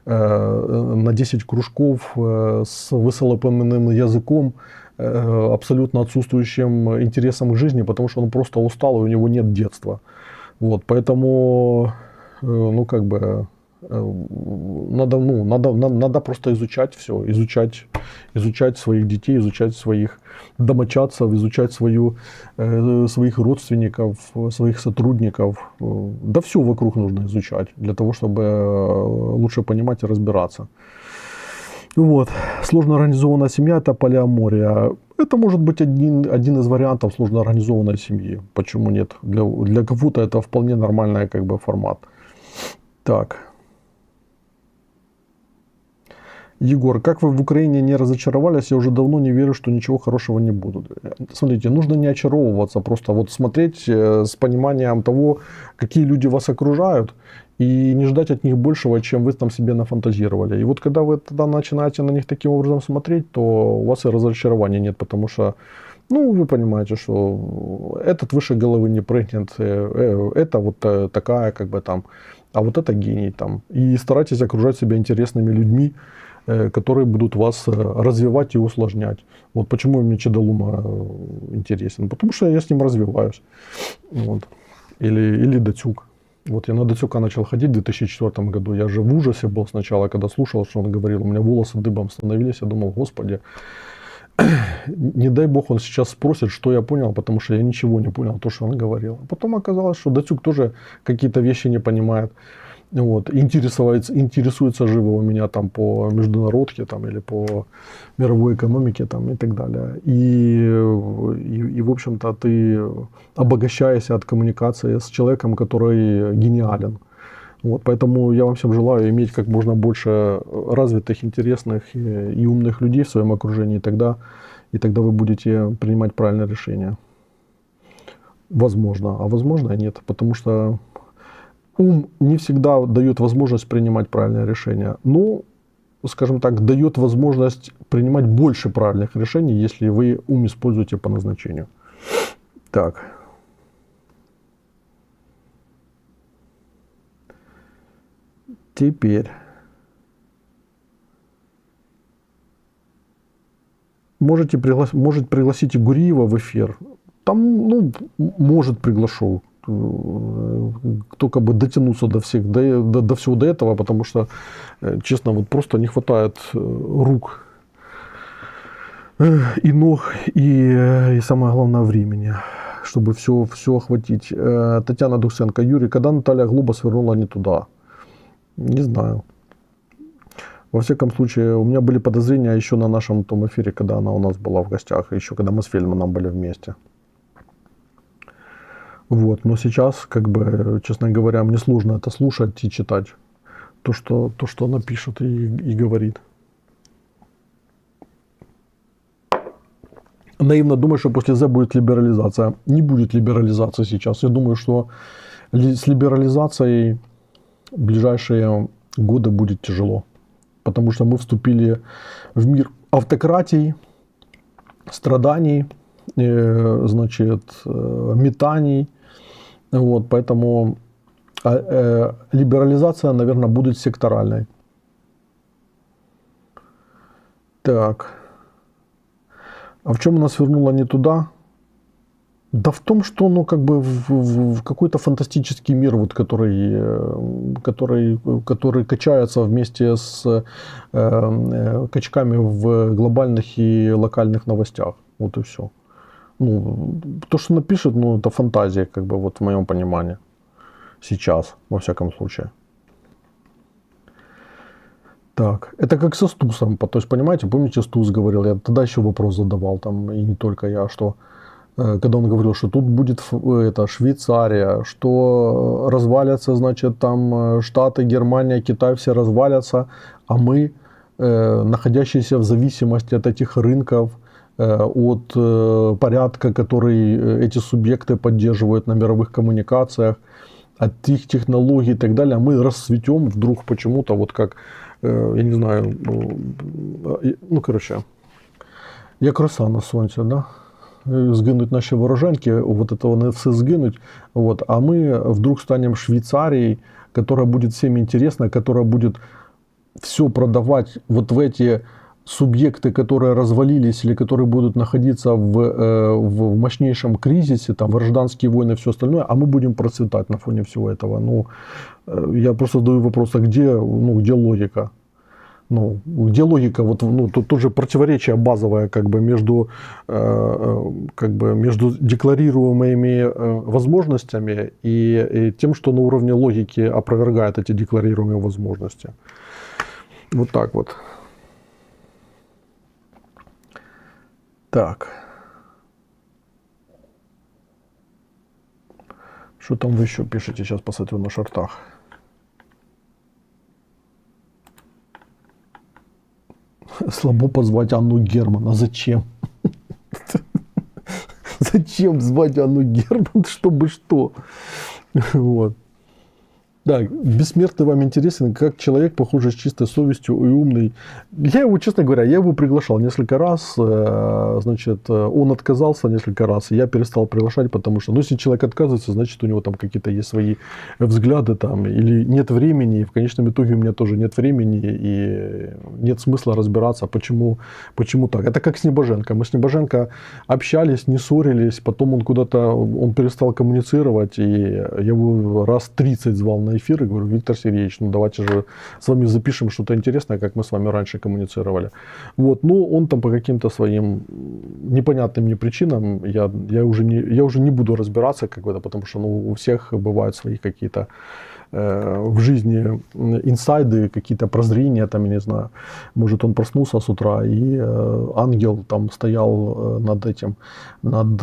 на 10 кружков с высолопленным языком, абсолютно отсутствующим интересом к жизни, потому что он просто устал, и у него нет детства. Вот, поэтому, ну, как бы, надо просто изучать все, изучать своих детей, изучать своих домочадцев, изучать своих родственников, своих сотрудников. Да все вокруг нужно изучать, для того, чтобы лучше понимать и разбираться. Вот. Сложно организованная семья – это полиамория. Это может быть один из вариантов сложно организованной семьи. Почему нет? Для кого-то это вполне нормальный как бы формат. Так. Егор, как вы в Украине не разочаровались? Я уже давно не верю, что ничего хорошего не будет. Смотрите, нужно не очаровываться, просто вот смотреть с пониманием того, какие люди вас окружают, и не ждать от них большего, чем вы там себе нафантазировали. И вот когда вы тогда начинаете на них таким образом смотреть, то у вас и разочарования нет, потому что, ну, вы понимаете, что этот выше головы не прыгнет, это вот такая, как бы там, а вот это гений там. И старайтесь окружать себя интересными людьми, которые будут вас развивать и усложнять. Вот почему мне Чедолума интересен. Потому что я с ним развиваюсь. Вот. Или Дацюк. Вот я на Дацюка начал ходить в 2004 году. Я же в ужасе был сначала, когда слушал, что он говорил. У меня волосы дыбом становились. Я думал, господи, не дай бог он сейчас спросит, что я понял, потому что я ничего не понял, то, что он говорил. А потом оказалось, что Дацюк тоже какие-то вещи не понимает. Вот, интересуется живо у меня там по международке там, или по мировой экономике там, и так далее. И в общем-то, ты обогащаешься от коммуникации с человеком, который гениален. Вот, поэтому я вам всем желаю иметь как можно больше развитых, интересных и умных людей в своем окружении, и тогда вы будете принимать правильное решение. Возможно, а возможно и нет, потому что ум не всегда дает возможность принимать правильные решения, но, скажем так, дает возможность принимать больше правильных решений, если вы ум используете по назначению. Так. Теперь. Может пригласите Гуриева в эфир. Там, ну, может, приглашу. Только бы дотянуться до всего до этого, потому что, честно, вот просто не хватает рук и ног, и самое главное, времени, чтобы все охватить. Татьяна Духсенко. Юрий, когда Наталья Глоба свернула не туда? Не знаю. Во всяком случае, у меня были подозрения еще на нашем том эфире, когда она у нас была в гостях, еще когда мы с Фельдманом были вместе. Вот, но сейчас, как бы, честно говоря, мне сложно это слушать и читать. То, что она пишет и говорит. Наивно думаю, что после Z будет либерализация. Не будет либерализации сейчас. Я думаю, что с либерализацией в ближайшие годы будет тяжело. Потому что мы вступили в мир автократий, страданий, значит, метаний. Вот, поэтому либерализация, наверное, будет секторальной. Так. А в чем она свернула не туда? Да в том, что, ну, как бы в какой-то фантастический мир, вот, который качается вместе с качками в глобальных и локальных новостях. Вот и все. Ну, то, что она пишет, ну, это фантазия, как бы, вот в моем понимании. Сейчас, во всяком случае. Так, это как со Стусом. То есть, понимаете, помните, Стус говорил, я тогда еще вопрос задавал, там, и не только я, что когда он говорил, что тут будет это, Швейцария, что развалятся, значит, там Штаты, Германия, Китай, все развалятся, а мы, находящиеся в зависимости от этих рынков, от порядка, который эти субъекты поддерживают на мировых коммуникациях, от их технологий и так далее, мы расцветем вдруг почему-то, вот как, я не знаю, ну, короче, як роса на сонці, да? Сгинуть наши вороженки, вот этого не все сгинуть, вот, а мы вдруг станем Швейцарией, которая будет всем интересна, которая будет все продавать вот в эти субъекты, которые развалились или которые будут находиться в мощнейшем кризисе, там, гражданские войны и все остальное, а мы будем процветать на фоне всего этого. Ну, я просто задаю вопрос, а где, ну, где логика? Ну, где логика, вот, ну, тут тоже противоречие базовое как бы между декларируемыми возможностями и тем, что на уровне логики опровергает эти декларируемые возможности. Вот так вот. Так. Что там вы еще пишете? Сейчас посмотрю на шортах. Слабо позвать Анну Герман. А зачем? Зачем звать Анну Герман? Чтобы что? Вот. Да, бессмертный вам интересен, как человек, похожий с чистой совестью и умный. Я его, честно говоря, я его приглашал несколько раз, значит, он отказался несколько раз, и я перестал приглашать, потому что, ну, если человек отказывается, значит, у него там какие-то есть свои взгляды там, или нет времени, и в конечном итоге у меня тоже нет времени, и нет смысла разбираться, почему так. Это как с Небоженко. Мы с Небоженко общались, не ссорились, потом он куда-то, он перестал коммуницировать, и я его раз 30 звал на эфир и говорю: Виктор Сергеевич, ну давайте же с вами запишем что-то интересное, как мы с вами раньше коммуницировали. Вот, но он там по каким-то своим непонятным мне причинам, я уже не буду разбираться, как бы, потому что, ну, у всех бывают свои какие-то в жизни инсайды, какие-то прозрения, там, я не знаю, может, он проснулся с утра, и ангел там стоял над этим, над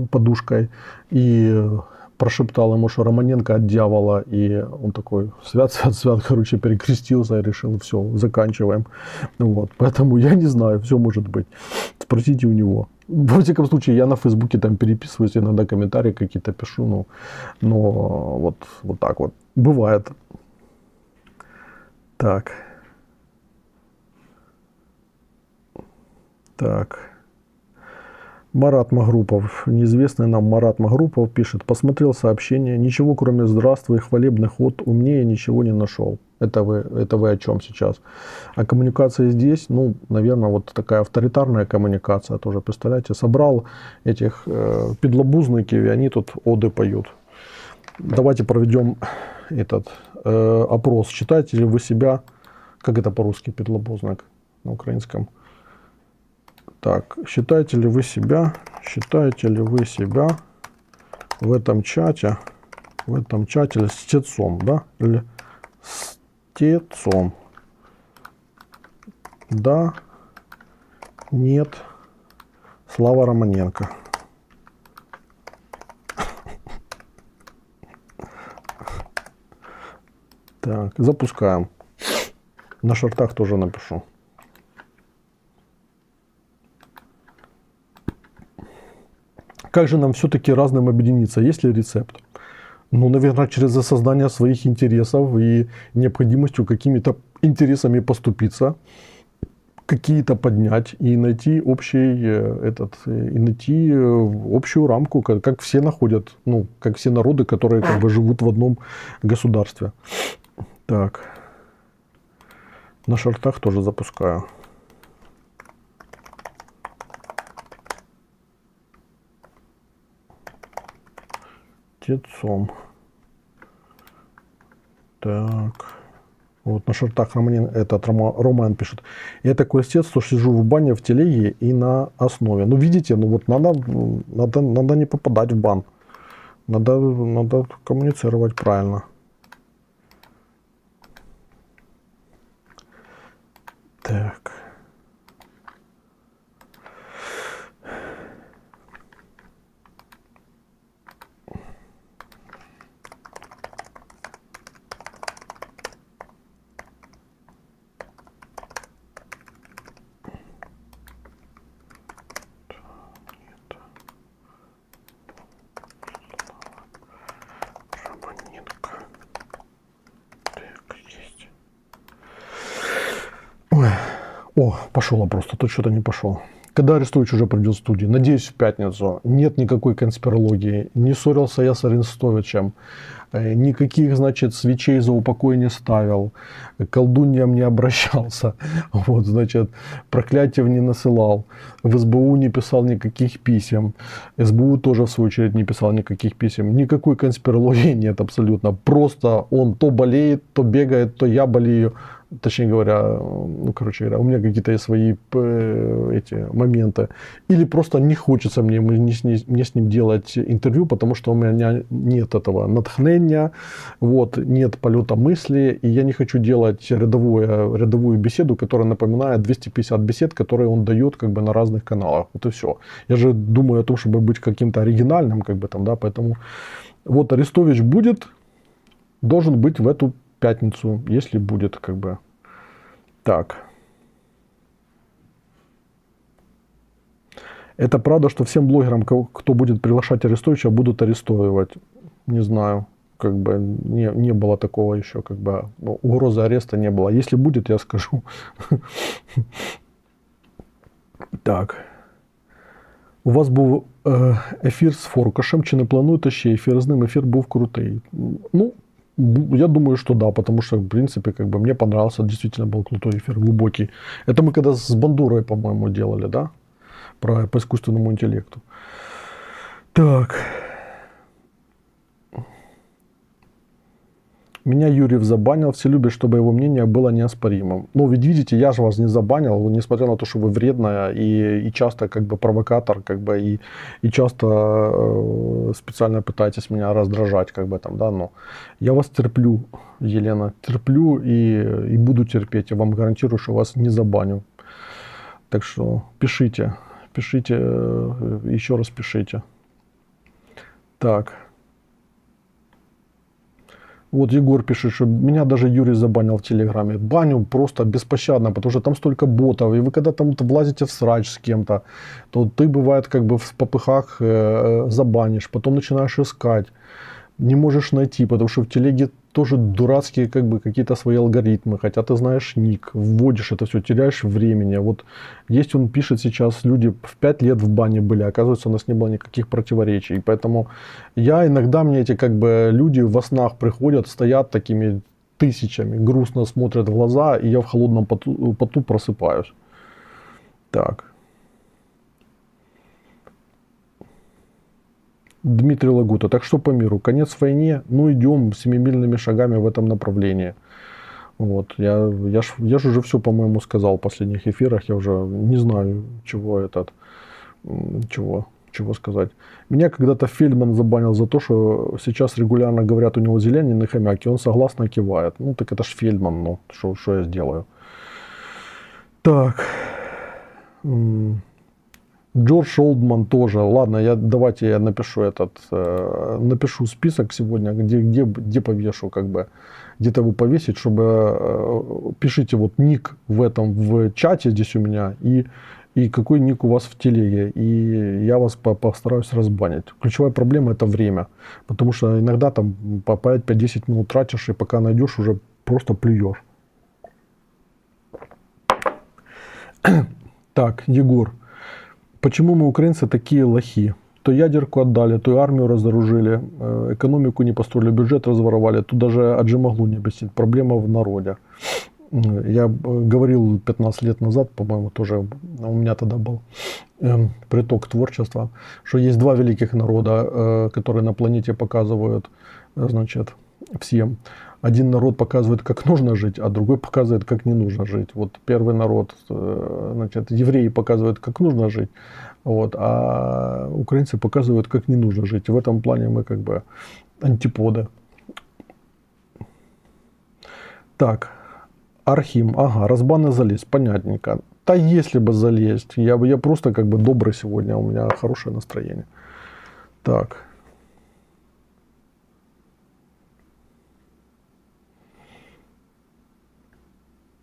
подушкой, и прошептал ему, что Романенко от дьявола, и он такой: свят, свят, свят, короче, перекрестился и решил: все, заканчиваем. Вот. Поэтому я не знаю, все может быть. Спросите у него. Во всяком случае, я на Фейсбуке там переписываюсь, иногда комментарии какие-то пишу, но вот так вот. Бывает. Так. Марат Магрупов, неизвестный нам Марат Магрупов пишет: посмотрел сообщение, ничего кроме здравствуй и хвалебных от умнее ничего не нашел. Это вы о чем сейчас? А коммуникация здесь, ну, наверное, вот такая авторитарная коммуникация тоже, представляете, собрал этих педлобузников, и они тут оды поют. Давайте проведем этот опрос. Считаете ли вы себя, как это по-русски педлобузник на украинском? Так, считаете ли вы себя в этом чате льстецом, да? Льстецом. Да, нет, Слава Романенко. Так, запускаем. На шортах тоже напишу. Как же нам все-таки разным объединиться? Есть ли рецепт? Ну, наверное, через осознание своих интересов и необходимостью какими-то интересами поступиться, какие-то поднять и найти найти общую рамку, как все находят, ну, как все народы, которые как бы живут в одном государстве. Так. На шортах тоже запускаю. Тецом. Так. Вот на шортах Роман пишет: я такой льстец, что сижу в бане, в телеге и на основе. Ну, видите, ну вот надо не попадать в бан. Надо коммуницировать правильно. Так. О, пошел просто, тут что-то не пошел. Когда Арестович уже придет в студию? Надеюсь, в пятницу. Нет никакой конспирологии. Не ссорился я с Арестовичем. Никаких, значит, свечей за упокой не ставил. К колдуньям не обращался. Вот, значит, проклятия не насылал. В СБУ не писал никаких писем. СБУ тоже, в свою очередь, не писал никаких писем. Никакой конспирологии нет абсолютно. Просто он то болеет, то бегает, то я болею. Точнее говоря, ну, короче говоря, у меня какие-то свои эти моменты. Или просто не хочется мне с ним делать интервью, потому что у меня нет этого натхнения, вот, нет полета мысли, и я не хочу делать рядовую беседу, которая напоминает 250 бесед, которые он дает как бы на разных каналах. Вот и все. Я же думаю о том, чтобы быть каким-то оригинальным, как бы там, да, поэтому вот Арестович должен быть в эту пятницу, если будет, как бы. Так. Это правда, что всем блогерам, кто будет приглашать Арестовича, будут арестовывать? Не знаю. Как бы не было такого еще, как бы угрозы ареста не было. Если будет, я скажу. Так. У вас був ефір з Форкашем. Чи не плануєте ще ефір з ним? Ефір був крутий. Ну, я думаю, что да, потому что, в принципе, как бы мне понравился, действительно был крутой эфир, глубокий. Это мы когда с Бандурой, по-моему, делали, да? По искусственному интеллекту. Так. Меня Юрьев забанил, все любят, чтобы его мнение было неоспоримым. Ну, ведь видите, я же вас не забанил, несмотря на то, что вы вредная и часто как бы провокатор, как бы и часто специально пытаетесь меня раздражать, как бы там, да, но я вас терплю, Елена, терплю и буду терпеть, я вам гарантирую, что вас не забаню. Так что пишите, еще раз пишите. Так. Вот Егор пишет, что меня даже Юрий забанил в Телеграме. Баню просто беспощадно, потому что там столько ботов. И вы когда там влазите в срач с кем-то, то ты, бывает, как бы в попыхах забанишь, потом начинаешь искать. Не можешь найти, потому что в телеге тоже дурацкие как бы какие-то свои алгоритмы, хотя ты знаешь ник, вводишь это все, теряешь времени. Вот есть, он пишет сейчас, люди в 5 лет в бане были, оказывается, у нас не было никаких противоречий. Поэтому иногда мне эти как бы люди во снах приходят, стоят такими тысячами, грустно смотрят в глаза, и я в холодном поту просыпаюсь. Так. Дмитрий Лагута. Так что по миру? Конец войне? Ну, идем семимильными шагами в этом направлении. Вот. Я же уже все, по-моему, сказал в последних эфирах. Я уже не знаю, чего сказать. Меня когда-то Фельдман забанил за то, что сейчас регулярно говорят у него зеленый хомяк, и он согласно кивает. Ну, так это ж Фельдман, ну, что я сделаю? Так. Джордж Олдман тоже. Ладно, давайте я напишу список сегодня, где повешу, как бы, где-то его повесить, чтобы пишите вот ник в чате здесь у меня и какой ник у вас в телеге, и я вас постараюсь разбанить. Ключевая проблема — это время, потому что иногда там по 5-10 минут тратишь, и пока найдешь, уже просто плюешь. Так, Егор. Почему мы, украинцы, такие лохи? То ядерку отдали, то и армию разоружили, экономику не построили, бюджет разворовали, тут даже Аджимаглу не объяснит. Проблема в народе. Я говорил 15 лет назад, по-моему, тоже у меня тогда был приток творчества, что есть два великих народа, которые на планете показывают, значит, всем. Один народ показывает, как нужно жить, а другой показывает, как не нужно жить. Вот первый народ, значит, евреи показывают, как нужно жить, вот, а украинцы показывают, как не нужно жить. В этом плане мы как бы антиподы. Так, Архим, ага, разбаны залез, понятненько. Да если бы залезть, я просто как бы добрый сегодня, у меня хорошее настроение. Так.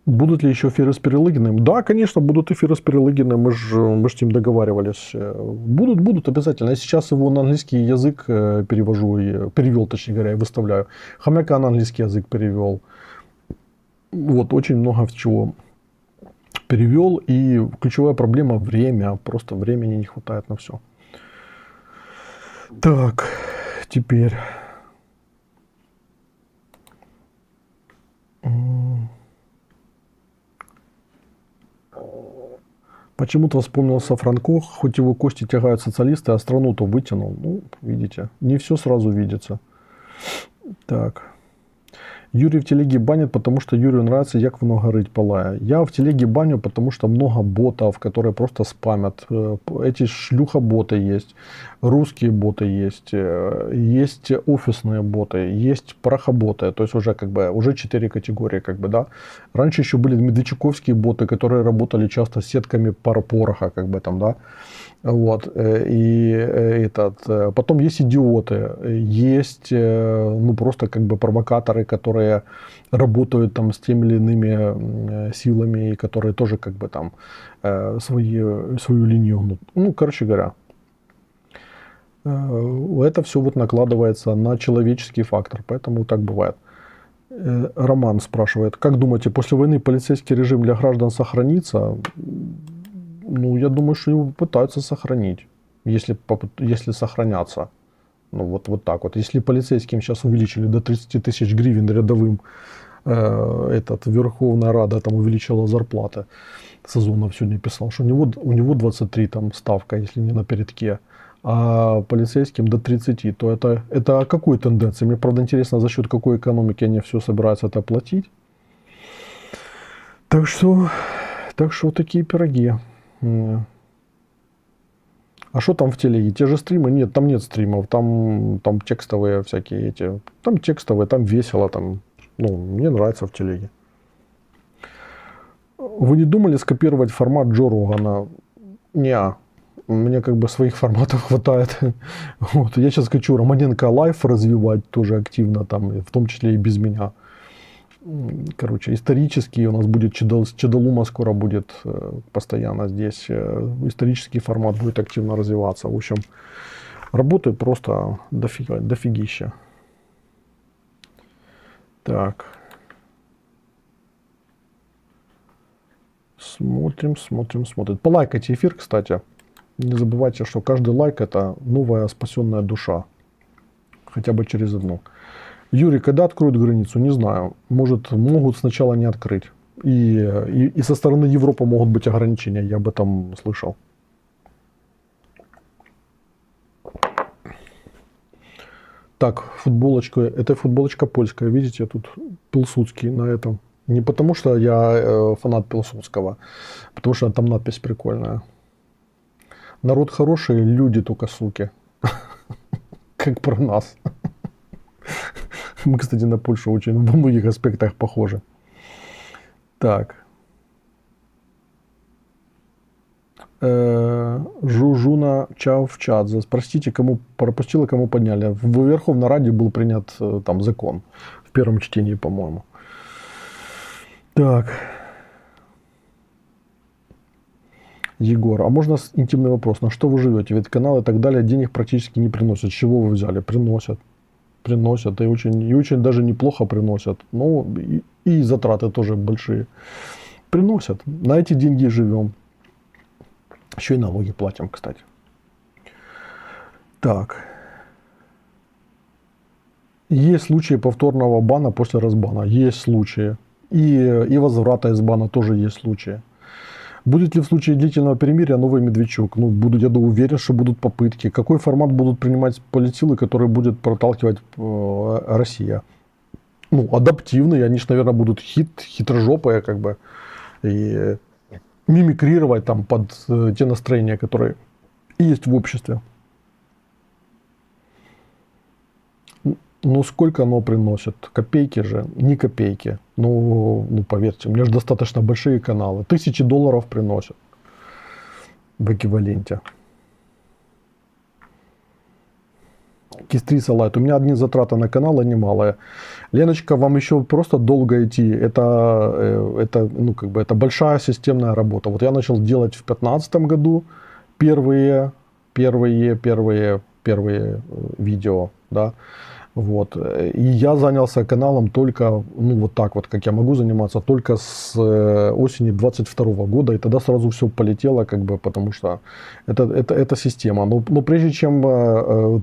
Будут ли еще эфиры с Перелыгиным? Да, конечно, будут эфиры с Перелыгиным, мы ж с ним договаривались. Будут обязательно. Я сейчас его на английский язык перевел, точнее говоря, и выставляю. Хомяка на английский язык перевел. Вот, очень много чего перевел, и ключевая проблема — время. Просто времени не хватает на все. Так, теперь... Почему-то вспомнился Франко, хоть его кости тягают социалисты, а страну-то вытянул. Ну, видите, не все сразу видится. Так. Юрий в телеге банит, потому что Юрию нравится, як воно горить палая. Я в телеге баню, потому что много ботов, которые просто спамят. Эти шлюха-боты есть, русские боты есть, есть офисные боты, есть порохоботы. То есть уже как бы уже 4 категории, как бы, да. Раньше еще были медведчуковские боты, которые работали часто с сетками пороха, как бы там, да. Вот, потом есть идиоты, есть, ну, просто как бы провокаторы, которые работают там с теми или иными силами, и которые тоже как бы там свою линию гнут. Ну, короче говоря, это все вот накладывается на человеческий фактор, поэтому так бывает. Роман спрашивает, как думаете, после войны полицейский режим для граждан сохранится? Ну, я думаю, что его пытаются сохранить, если сохранятся. Ну, вот так вот. Если полицейским сейчас увеличили до 30 тысяч гривен рядовым, Верховная Рада там увеличила зарплаты. Сазонов сегодня писал, что у него 23 там ставка, если не на передке, а полицейским до 30. То это о какой тенденции? Мне, правда, интересно, за счет какой экономики они все собираются это платить. Так что вот такие пироги. А что там в телеге? Те же стримы? Нет, там нет стримов. Там текстовые всякие эти. Там текстовые, там весело. Там, ну, мне нравится в телеге. Вы не думали скопировать формат Джо Рогана? Не. Мне как бы своих форматов хватает. Вот. Я сейчас хочу Романенко Лайф развивать тоже активно, там, в том числе и без меня. Короче, исторический у нас будет Чедолума скоро будет постоянно здесь. Исторический формат будет активно развиваться. В общем, работы просто дофигища. Так. Смотрим. Полайкайте эфир, кстати. Не забывайте, что каждый лайк — это новая спасенная душа. Хотя бы через одну. Юрий, когда откроют границу? Не знаю. Могут сначала не открыть. И со стороны Европы могут быть ограничения. Я об этом слышал. Так, футболочка. Это футболочка польская. Видите, тут Пилсудский на этом. Не потому, что я фанат Пилсудского. Потому что там надпись прикольная. Народ хороший, люди только суки. Как про нас. Мы, кстати, на Польшу очень во многих аспектах похожи. Так. Жужуна Чав в чат. Простите, кому пропустила, кому подняли. В Верховной Раде был принят там закон. В первом чтении, по-моему. Так. Егор, а можно интимный вопрос? На что вы живете? Ведь канал и так далее денег практически не приносят. С чего вы взяли? Приносят и очень даже неплохо приносят. Но и затраты тоже большие. Приносят. На эти деньги живем. Еще и налоги платим, кстати. Так. Есть случаи повторного бана после разбана. Есть случаи. И возврата из бана тоже есть случаи. Будет ли в случае длительного перемирия новый Медведчук? Ну, я уверен, что будут попытки. Какой формат будут принимать политсилы, который будет проталкивать Россия? Ну, адаптивные, они же, наверное, будут хитрожопые, как бы, и мимикрировать там под те настроения, которые есть в обществе. Ну, сколько оно приносит? Копейки же, не копейки. Ну, поверьте, у меня же достаточно большие каналы. $1000 приносят в эквиваленте. Кистриса Лайт. У меня одни затраты на каналы немалые. Леночка, вам еще просто долго идти. Это большая системная работа. Вот я начал делать в 2015 году первые видео, да. Вот. И я занялся каналом только, ну вот так вот, как я могу заниматься, только с осени 22 года. И тогда сразу все полетело, как бы, потому что это система. Но прежде чем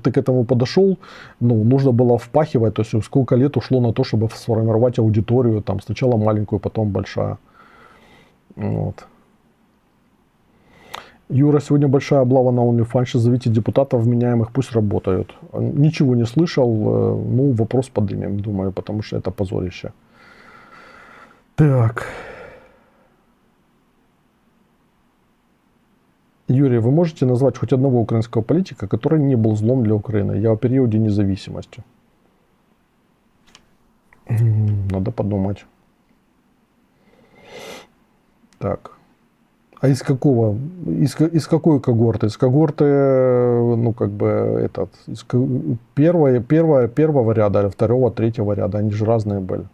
ты к этому подошел, ну, нужно было впахивать. То есть сколько лет ушло на то, чтобы сформировать аудиторию. Там сначала маленькую, потом большая. Вот. Юра, сегодня большая облава на OnlyFans. Сейчас зовите депутатов вменяемых, пусть работают. Ничего не слышал. Ну, вопрос поднимем, думаю, потому что это позорище. Так. Юрий, вы можете назвать хоть одного украинского политика, который не был злом для Украины? Я о периоде независимости. Надо подумать. Так. А из какого? Из какой когорты? Из когорты, ну, как бы, первого ряда или второго, третьего ряда. Они же разные были.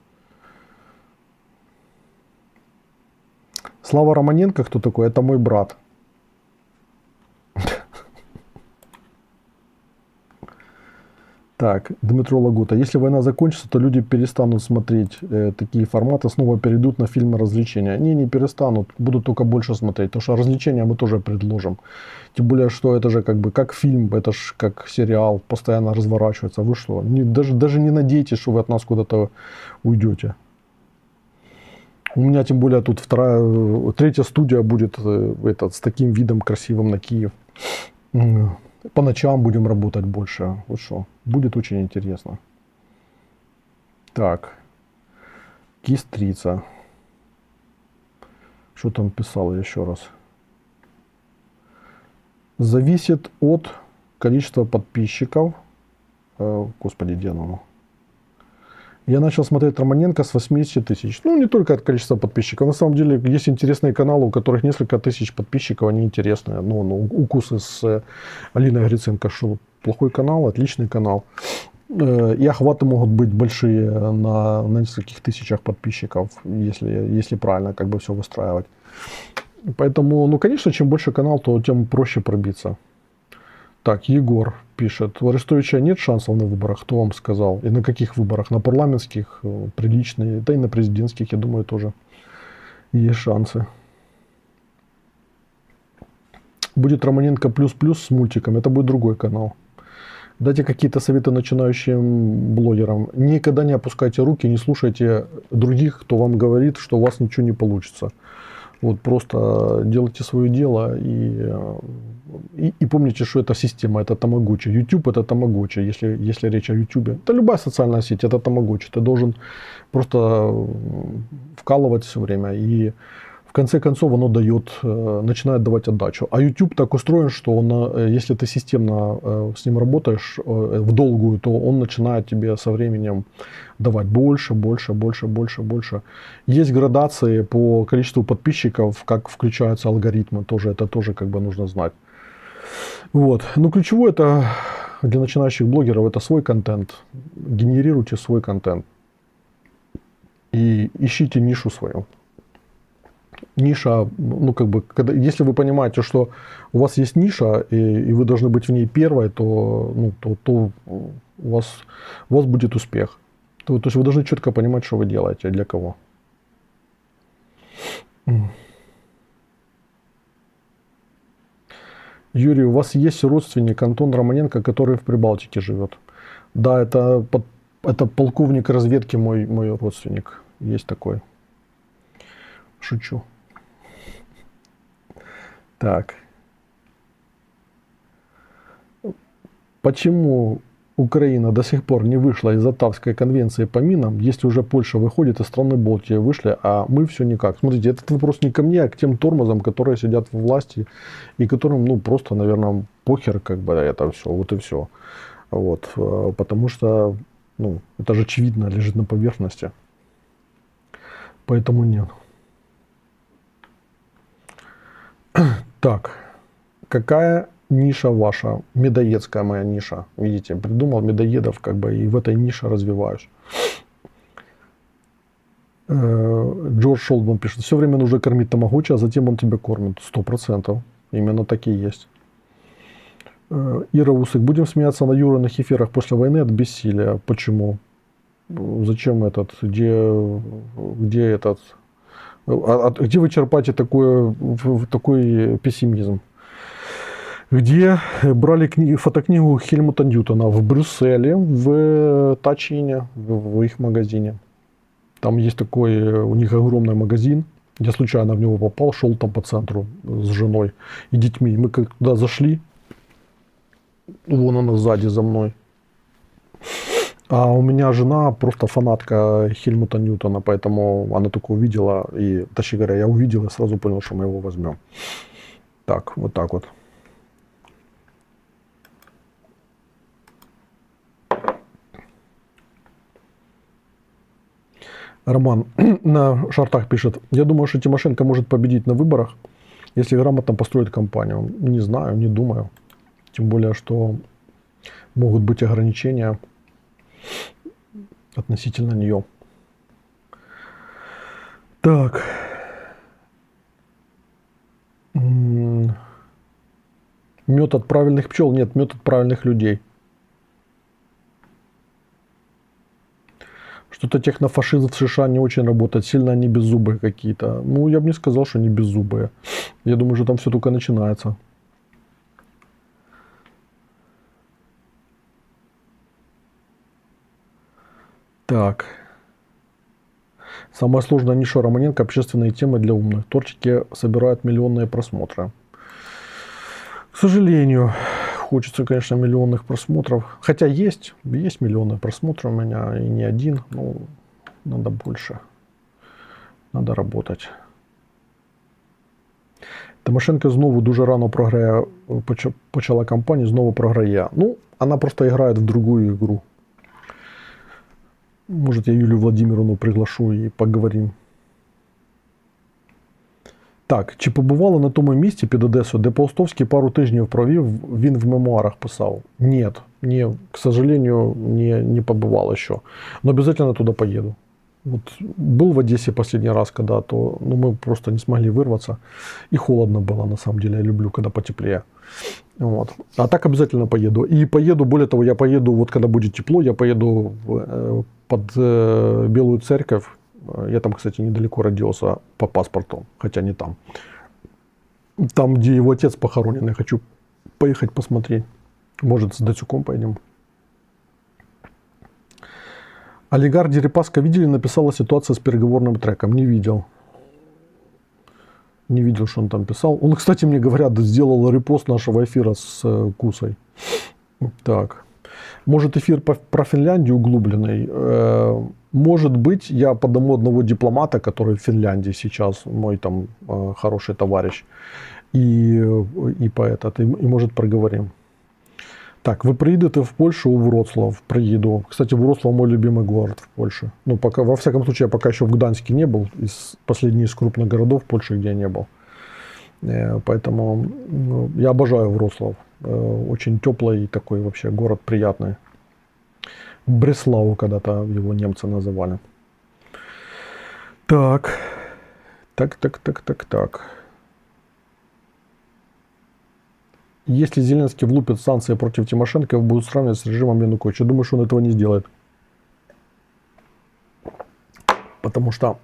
Слава Романенко, кто такой? Это мой брат. Так, Дмитро Лагута. Если война закончится, то люди перестанут смотреть такие форматы, снова перейдут на фильмы развлечения. Не перестанут, будут только больше смотреть, потому что развлечения мы тоже предложим. Тем более, что это же как бы как фильм, это же как сериал, постоянно разворачивается. Вы что, даже не надейтесь, что вы от нас куда-то уйдете. У меня тем более тут третья студия будет с таким видом красивым на Киев. По ночам будем работать больше. Вот что. Будет очень интересно. Так. Кистрица. Что там писал еще раз? Зависит от количества подписчиков. Господи, где оно? Я начал смотреть Романенко с 80 тысяч. Ну, не только от количества подписчиков. На самом деле, есть интересные каналы, у которых несколько тысяч подписчиков, они интересные. Ну, укусы с Алиной Гриценко, что плохой канал, отличный канал. И охваты могут быть большие на нескольких тысячах подписчиков, если правильно как бы все выстраивать. Поэтому, ну, конечно, чем больше канал, то тем проще пробиться. Так, Егор пишет. У Арестовича нет шансов на выборах? Кто вам сказал? И на каких выборах? На парламентских, приличные, да и на президентских, я думаю, тоже есть шансы. Будет Романенко плюс-плюс с мультиком, это будет другой канал. Дайте какие-то советы начинающим блогерам. Никогда не опускайте руки, не слушайте других, кто вам говорит, что у вас ничего не получится. Вот просто делайте свое дело и помните, что это система, это тамагочи. YouTube это тамагочи, если речь о YouTube. Это любая социальная сеть, это тамагочи. Ты должен просто вкалывать все время. И в конце концов оно начинает давать отдачу. А YouTube так устроен, что если ты системно с ним работаешь в долгую, то он начинает тебе со временем давать больше. Есть градации по количеству подписчиков, как включаются алгоритмы. Это тоже как бы нужно знать. Вот. Но ключевое это для начинающих блогеров это свой контент. Генерируйте свой контент. И ищите нишу свою. Ниша, ну как бы, если вы понимаете, что у вас есть ниша, и вы должны быть в ней первой, то у вас будет успех. То есть вы должны четко понимать, что вы делаете, для кого. Юрий, у вас есть родственник Антон Романенко, который в Прибалтике живет? Да, это полковник разведки, мой родственник. Есть такой. Шучу. Так. Почему Украина до сих пор не вышла из Оттавской конвенции по минам, если уже Польша выходит, и страны Балтии вышли, а мы все никак? Смотрите, этот вопрос не ко мне, а к тем тормозам, которые сидят в власти и которым, ну, просто, наверное, похер, как бы, это все, вот и все. Вот, потому что, ну, это же очевидно, лежит на поверхности. Поэтому нет. Так, какая ниша ваша? Медоедская моя ниша. Видите, придумал медоедов, как бы, и в этой нише развиваюсь. Джордж Шолдман пишет, все время нужно кормить тамагочи, а затем он тебя кормит. 100%. Именно так и есть. Ира Усык. Будем смеяться на Юриных эфирах после войны от бессилия. Почему? Зачем этот? Где этот? Где вы черпаете такой пессимизм? Где брали фотокнигу Хельмута Ньютона? В Брюсселе, в Тачине, в их магазине. Там есть такой, у них огромный магазин. Я случайно в него попал, шел там по центру с женой и детьми. Мы как туда зашли, вон она сзади за мной. А у меня жена просто фанатка Хельмута Ньютона, поэтому она только увидела, и, точнее говоря, я увидел и сразу понял, что мы его возьмем. Так, вот так вот. Роман на шартах пишет. Я думаю, что Тимошенко может победить на выборах, если грамотно построить кампанию. Не знаю, не думаю. Тем более, что могут быть ограничения относительно нее. Так. Мед от правильных пчел? Нет, мед от правильных людей. Что-то технофашизм в США не очень работает. Сильно они беззубые какие-то. Ну, я бы не сказал, что они беззубые. Я думаю, что там все только начинается. Так. Самая сложная ниша Романенко – общественные темы для умных. Тортики собирают миллионные просмотры. К сожалению, хочется, конечно, миллионных просмотров. Хотя есть миллионные просмотры у меня, и не один. Ну, надо больше. Надо работать. Тимошенко знову дуже рано програє, почала кампанію, знову програє. Ну, она просто играет в другую игру. Может, я Юлию Владимировну приглашу и поговорим. Так, чи побували на тому місці під Одесою, де Паустовський пару тижнів провів, він в мемуарах писав? Нет, к сожалению, не побывал еще. Но обязательно туда поеду. Вот был в Одессе последний раз когда-то, ну, мы просто не смогли вырваться. И холодно было, на самом деле, я люблю, когда потеплее. Вот. А так обязательно поеду. И поеду, более того, я поеду, вот когда будет тепло, я поеду под Белую Церковь. Я там, кстати, недалеко родился по паспорту, хотя не там. Там, где его отец похоронен, я хочу поехать посмотреть. Может, с Дацюком поедем. Олигарх Дерипаска видели, написала ситуация с переговорным треком. Не видел. Не видел, что он там писал. Он, кстати, мне говорят, сделал репост нашего эфира с Кусой. Так. Может, эфир про Финляндию углубленный? Может быть, я подниму одного дипломата, который в Финляндии сейчас, мой там хороший товарищ. И может, проговорим. Так, вы приедете в Польшу, в Вроцлав? Приеду. Кстати, Вроцлав мой любимый город в Польше. Ну, пока, во всяком случае, я пока еще в Гданьске не был. Последний из крупных городов Польши, где я не был. Поэтому я обожаю Вроцлав. Очень теплый такой вообще город, приятный. Бреслау когда-то его немцы называли. Так. Если Зеленский влупит санкции против Тимошенко, его будут сравнивать с режимом Януковича. Думаю, что он этого не сделает. Потому что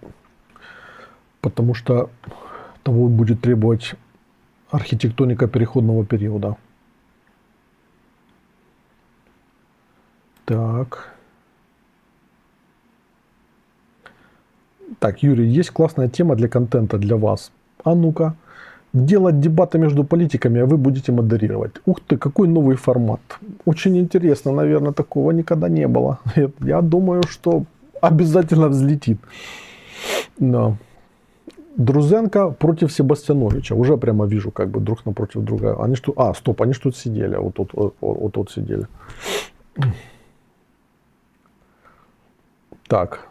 того будет требовать архитектоника переходного периода. Так. Так, Юрий, есть классная тема для контента для вас. А ну-ка. Делать дебаты между политиками, а вы будете модерировать. Ух ты, какой новый формат. Очень интересно, наверное, такого никогда не было. Я думаю, что обязательно взлетит. Да. Друзенко против Себастьяновича. Уже прямо вижу, как бы друг напротив друга. Они что? Они ж тут сидели. Вот тут сидели. Так.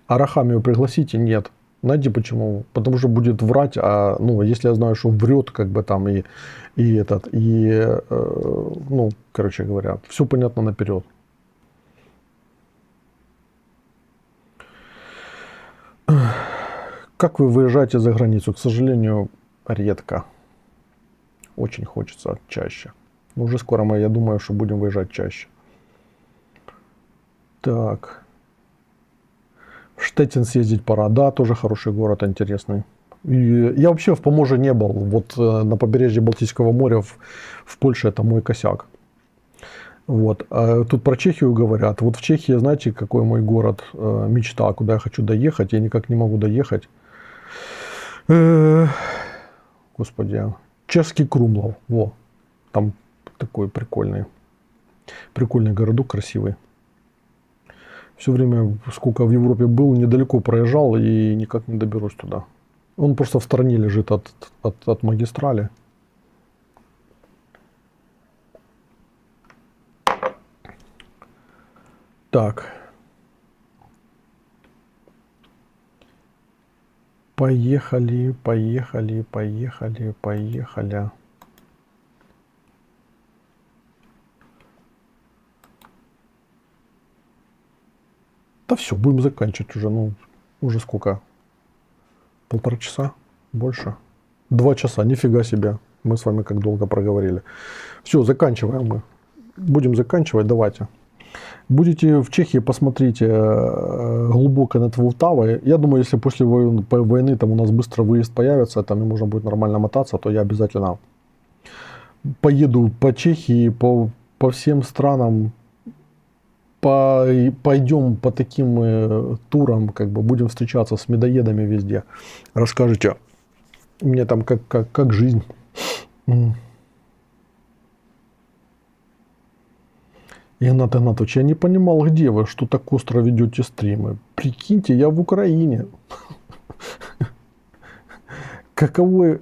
Арахамию пригласите? Нет. Знаете почему? Потому что будет врать, если я знаю, что врет, как бы там короче говоря, все понятно наперед. Как вы выезжаете за границу? К сожалению, редко. Очень хочется чаще. Уже скоро мы, я думаю, что будем выезжать чаще. Так. В Штеттин съездить пора. Да, тоже хороший город, интересный. И я вообще в Поморье не был. Вот на побережье Балтийского моря в Польше это мой косяк. Вот. А тут про Чехию говорят. Вот в Чехии, знаете, какой мой город мечта, куда я хочу доехать. Я никак не могу доехать. Господи. Чешский Крумлов. Во. Там такой прикольный городок, красивый. Все время, сколько в Европе был, недалеко проезжал и никак не доберусь туда. Он просто в стороне лежит от магистрали. Так. Поехали. Да все, будем заканчивать уже. Ну, уже сколько? 1,5 часа? Больше? 2 часа, нифига себе. Мы с вами как долго проговорили. Все, заканчиваем мы. Будем заканчивать, давайте. Будете в Чехии, посмотрите глубоко над Вултавой. Я думаю, если после войны там у нас быстро выезд появится, там и можно будет нормально мотаться, то я обязательно поеду по Чехии, по всем странам. Пойдем по таким турам, как бы будем встречаться с медоедами везде. Расскажите мне там, как жизнь. Игнат Игнатович, я не понимал, где вы, что так остро ведете стримы. Прикиньте, я в Украине. Какое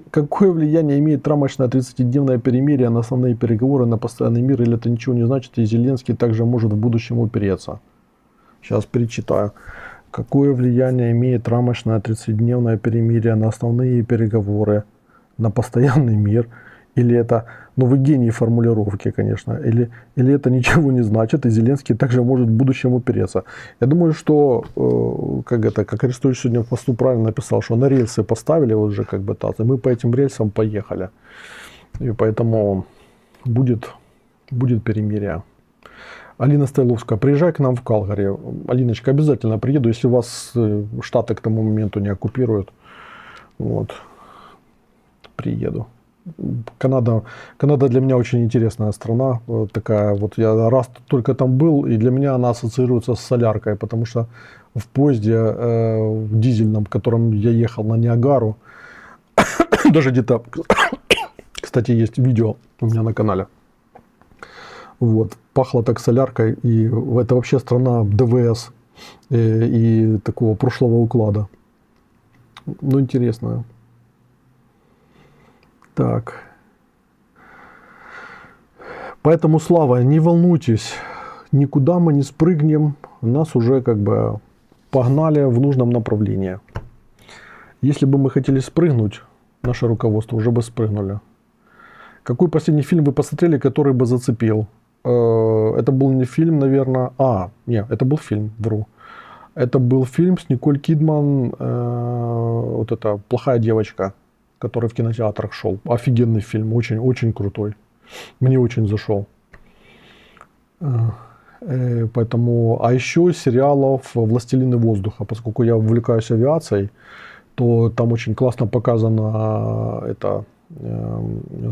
влияние имеет рамочное 30-дневное перемирие на основные переговоры на постоянный мир, или это ничего не значит, и Зеленский также может в будущем упереться? Сейчас перечитаю. Какое влияние имеет рамочное 30-дневное перемирие на основные переговоры на постоянный мир? Или это, ну вы гений формулировки, конечно, или это ничего не значит, и Зеленский также может в будущем упереться. Я думаю, что, как Арестович сегодня в посту правильно написал, что на рельсы поставили вот же как бы ТАСС, и мы по этим рельсам поехали. И поэтому будет перемирие. Алина Стайловская, приезжай к нам в Калгари. Алиночка, обязательно приеду, если вас Штаты к тому моменту не оккупируют. Вот. Приеду. Канада для меня очень интересная страна. Вот такая вот, я раз только там был, и для меня она ассоциируется с соляркой, потому что в поезде дизельном, в котором я ехал на Ниагару, даже где-то, кстати, есть видео у меня на канале. Вот, пахло так соляркой, и это вообще страна ДВС и такого прошлого уклада. Ну, интересно. Так. Поэтому, Слава, не волнуйтесь, никуда мы не спрыгнем, нас уже как бы погнали в нужном направлении. Если бы мы хотели спрыгнуть, наше руководство уже бы спрыгнули. Какой последний фильм вы посмотрели, который бы зацепил? Это был не фильм, наверное. Нет, это был фильм, вру. Это был фильм с Николь Кидман, вот эта «Плохая девочка», который в кинотеатрах шел. Офигенный фильм, очень крутой. Мне очень зашел. Поэтому, а еще сериалов «Властелины воздуха», поскольку я увлекаюсь авиацией, то там очень классно показана эта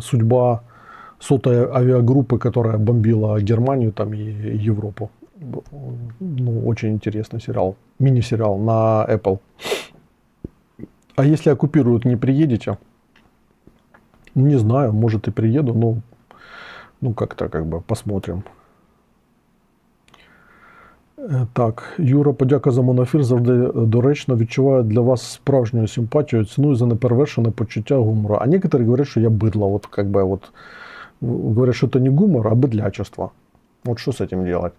судьба сотой авиагруппы, которая бомбила Германию там, и Европу. Ну, очень интересный сериал, мини-сериал на Apple. А если оккупируют, не приедете? Не знаю, может и приеду, но ну как-то как бы посмотрим. Так, Юра, подяка за моноефір, завжди доречно, відчуваю для вас справжню симпатію, ціную за неперевершене почуття гумору. А некоторые говорят, что я быдло, вот как бы вот говорят, что это не гумор, а быдлячество. Вот что с этим делать?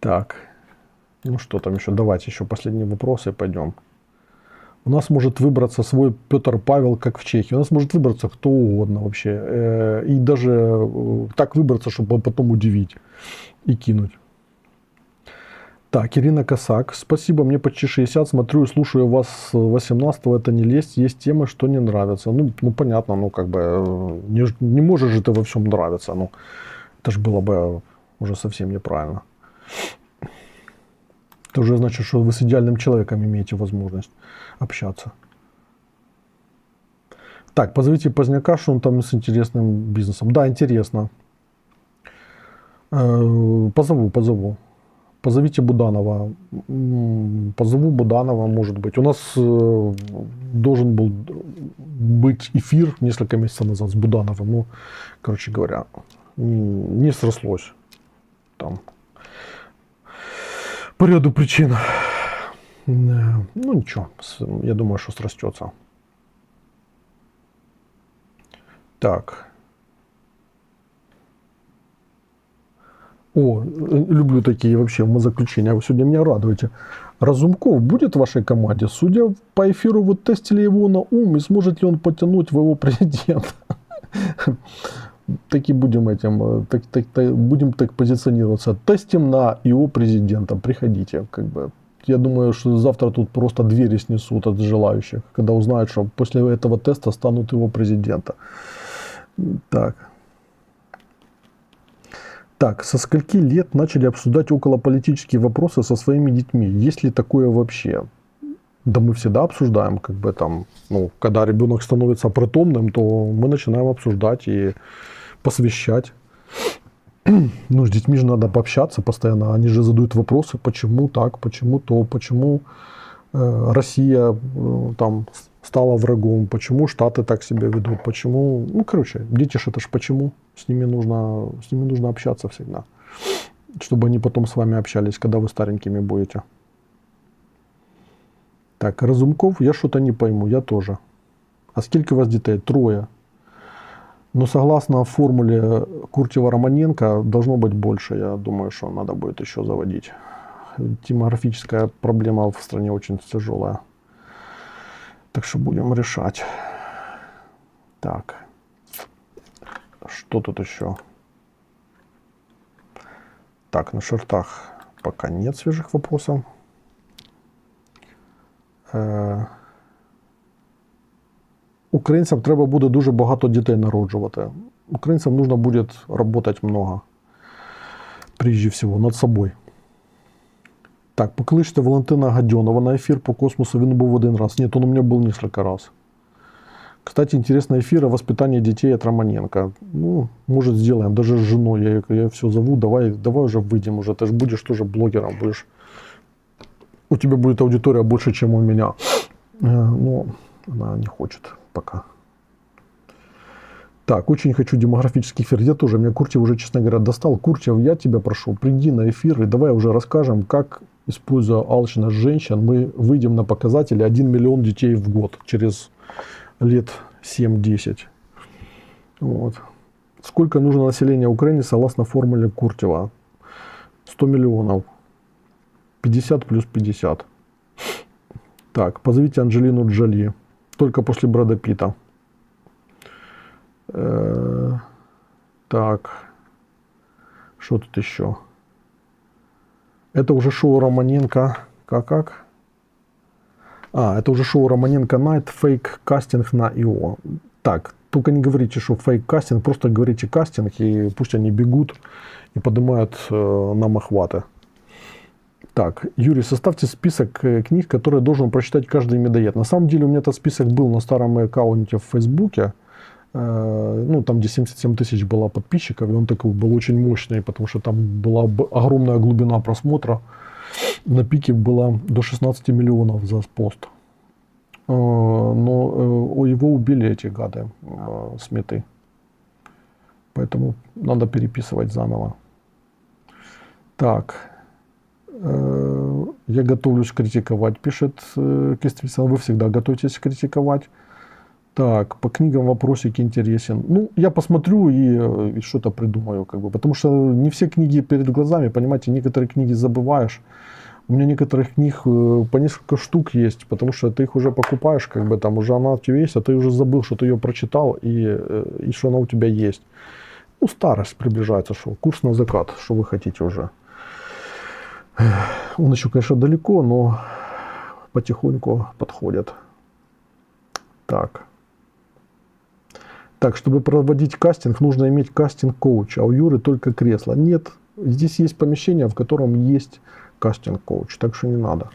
Так, ну что там еще, давайте еще последние вопросы и пойдем. У нас может выбраться свой Петр Павел, как в Чехии. У нас может выбраться кто угодно вообще. И даже так выбраться, чтобы потом удивить и кинуть. Так, Ирина Косак. Спасибо, мне почти 60. Смотрю и слушаю вас с 18-го. Это не лезть. Есть темы, что не нравятся. Ну понятно, ну, как бы, не можешь же ты во всем нравиться. Ну, это же было бы уже совсем неправильно. Это уже значит, что вы с идеальным человеком имеете возможность общаться. Так, позовите Поздняка, что он там с интересным бизнесом. Да, интересно. Позову. Позовите Буданова. Позову Буданова, может быть. У нас должен был быть эфир несколько месяцев назад с Будановым. Ну, короче говоря, не срослось там по ряду причин. Ну, ничего, я думаю, что срастется. Так. О, люблю такие вообще умозаключения. Вы сегодня меня радуете. Разумков будет в вашей команде? Судя по эфиру, вы тестили его на ум, и сможет ли он потянуть в его президента? Так и будем будем так позиционироваться. Тестим на его президента. Приходите. Как бы. Я думаю, что завтра тут просто двери снесут от желающих, когда узнают, что после этого теста станут его президента. Так, со скольки лет начали обсуждать околополитические вопросы со своими детьми? Есть ли такое вообще? Да мы всегда обсуждаем, как бы там, ну, когда ребенок становится притомным, то мы начинаем обсуждать и посвящать. Ну, с детьми же надо пообщаться постоянно. Они же задают вопросы, почему так, почему то, почему Россия там стала врагом, почему Штаты так себя ведут, почему... Ну, короче, дети ж это ж почему. С ними нужно общаться всегда. Чтобы они потом с вами общались, когда вы старенькими будете. Так, Разумков, я что-то не пойму, я тоже. А сколько у вас детей? 3. Но согласно формуле Куртьева-Романенко должно быть больше. Я думаю, что надо будет еще заводить. Демографическая проблема в стране очень тяжелая. Так что будем решать. Так. Что тут еще? Так, на шортах пока нет свежих вопросов. Українцям треба буде дуже багато дітей народжувати. Українцям нужно будет работать много. Прежде всего, над собой. Так, покличте Валентина Гадьонова на эфир по космосу. Он был один раз. Нет, он у меня был несколько раз. Кстати, интересный эфир о воспитании детей от Романенко. Ну, может, сделаем. Даже с женой я все зову. Давай уже выйдем уже. Ты же будешь тоже блогером. У тебя будет аудитория больше, чем у меня. Но она не хочет пока. Так, очень хочу демографический эфир. Я тоже. Меня Куртьев уже, честно говоря, достал. Куртьев, я тебя прошу, приди на эфир и давай уже расскажем, как, используя алчность женщин, мы выйдем на показатели 1 миллион детей в год через лет 7-10. Вот. Сколько нужно населения Украины согласно формуле Куртьева? 100 миллионов. 50 плюс 50. Так, позовите Анджелину Джоли. Только после Брэда Питта. Так. Что тут еще? Это уже шоу Романенко. Как? Это уже шоу Романенко Найт. Фейк-кастинг на ИО. Так, только не говорите, что фейк-кастинг. Просто говорите кастинг, и пусть они бегут и поднимают нам охваты. Так, Юрий, составьте список книг, которые должен прочитать каждый медоед. На самом деле у меня этот список был на старом аккаунте в Фейсбуке. Ну, там, где 77 тысяч было подписчиков, и он такой был очень мощный, потому что там была огромная глубина просмотра. На пике было до 16 миллионов за пост. Но его убили эти гады, сметы. Поэтому надо переписывать заново. Так. Я готовлюсь критиковать, пишет Кристина. Вы всегда готовитесь критиковать. Так, по книгам вопросик интересен. Ну, я посмотрю и что-то придумаю, как бы. Потому что не все книги перед глазами, понимаете, некоторые книги забываешь. У меня некоторых книг по несколько штук есть, потому что ты их уже покупаешь, как бы там уже она у тебя есть, а ты уже забыл, что ты ее прочитал и что она у тебя есть. Ну, старость приближается, что курс на закат, что вы хотите уже. Он еще, конечно, далеко, но потихоньку подходит. Так. Так, чтобы проводить кастинг, нужно иметь кастинг-коуч, а у Юры только кресло. Нет, здесь есть помещение, в котором есть кастинг-коуч, так что не надо.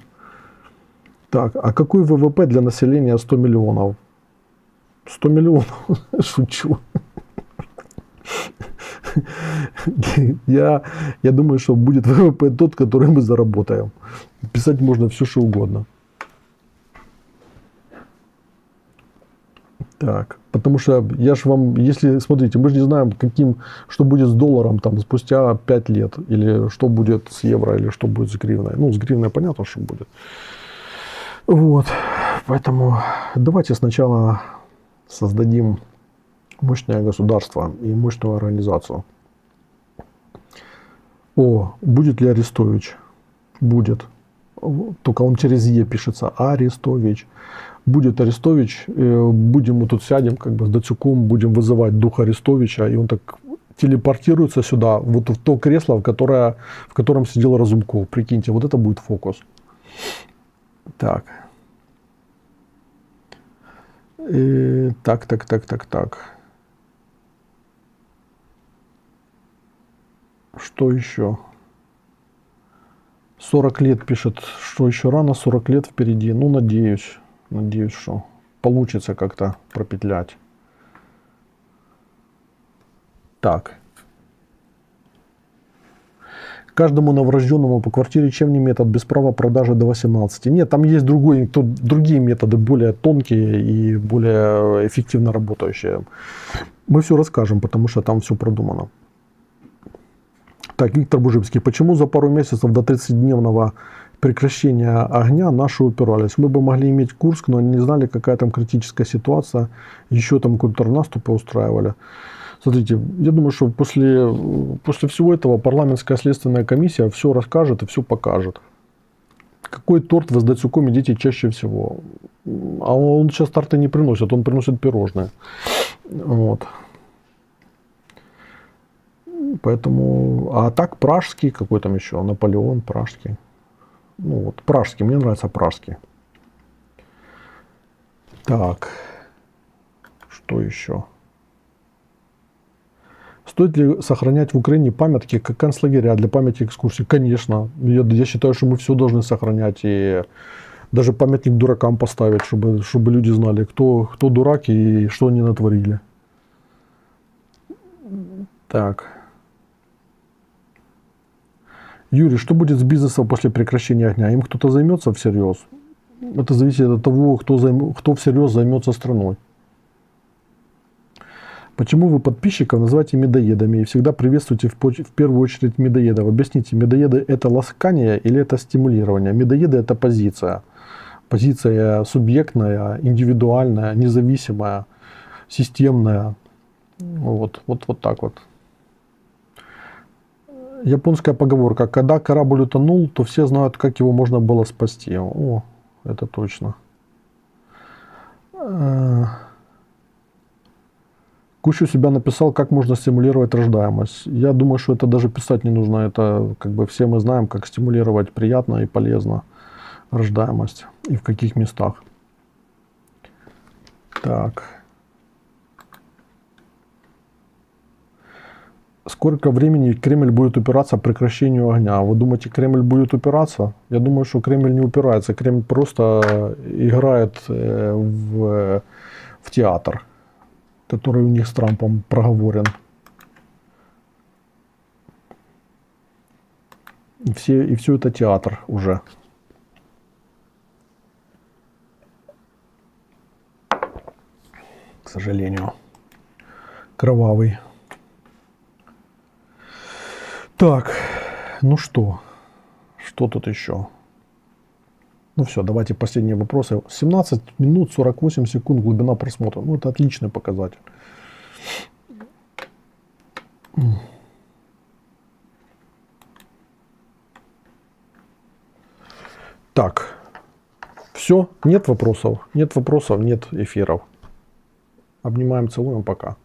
Так, а какой ВВП для населения 100 миллионов? 100 миллионов? Шучу. Я думаю, что будет ВВП тот, который мы заработаем. Писать можно все, что угодно. Так, потому что я же вам, если, смотрите, мы же не знаем, что будет с долларом там спустя 5 лет, или что будет с евро, или что будет с гривной. Ну, с гривной понятно, что будет. Вот, поэтому давайте сначала создадим мощное государство и мощную организацию. О, будет ли Арестович? Будет. Только он через Е пишется. Арестович. Будет Арестович. Будем мы тут сядем, как бы с Дацюком, будем вызывать дух Арестовича, и он так телепортируется сюда, вот в то кресло, в котором сидел Разумков. Прикиньте, вот это будет фокус. Так. Так. Что еще? 40 лет пишет, что еще рано, 40 лет впереди. Ну, надеюсь, что получится как-то пропетлять. Так. Каждому новорожденному по квартире чем не метод без права продажи до 18. Нет, там есть другие методы, более тонкие и более эффективно работающие. Мы все расскажем, потому что там все продумано. Так, Виктор Бужимский. Почему за пару месяцев до 30-дневного прекращения огня наши упирались? Мы бы могли иметь Курск, но не знали, какая там критическая ситуация. Еще там контрнаступы устраивали. Смотрите, я думаю, что после всего этого парламентская следственная комиссия все расскажет и все покажет. Какой торт вы с Дацюком едите чаще всего? А он сейчас торты не приносит, он приносит пирожные. Вот. Поэтому, а так пражский, какой там еще, Наполеон, пражский. Ну вот, пражский, мне нравится пражский. Так, что еще? Стоит ли сохранять в Украине памятки как концлагеря для памяти экскурсий? Конечно, я считаю, что мы все должны сохранять, и даже памятник дуракам поставить, чтобы люди знали, кто дурак и что они натворили. Так. Юрий, что будет с бизнесом после прекращения огня? Им кто-то займется всерьез? Это зависит от того, кто всерьез займется страной. Почему вы подписчиков называете медоедами и всегда приветствуете в первую очередь медоедов? Объясните, медоеды это ласкание или это стимулирование? Медоеды это позиция. Позиция субъектная, индивидуальная, независимая, системная. Вот так вот. Японская поговорка: когда корабль утонул, то все знают, как его можно было спасти. О, это точно. Кучу себя написал, как можно стимулировать рождаемость. Я думаю, что это даже писать не нужно. Это как бы все мы знаем, как стимулировать приятно и полезно рождаемость и в каких местах. Так. Сколько времени Кремль будет упираться к прекращению огня? Вы думаете, Кремль будет упираться? Я думаю, что Кремль не упирается. Кремль просто играет в театр, который у них с Трампом проговорен. И все это театр уже. К сожалению. Кровавый. Так, ну что? Что тут еще? Ну все, давайте последние вопросы. 17 минут 48 секунд глубина просмотра. Ну это отличный показатель. Так, все, нет вопросов, нет эфиров. Обнимаем, целуем, пока.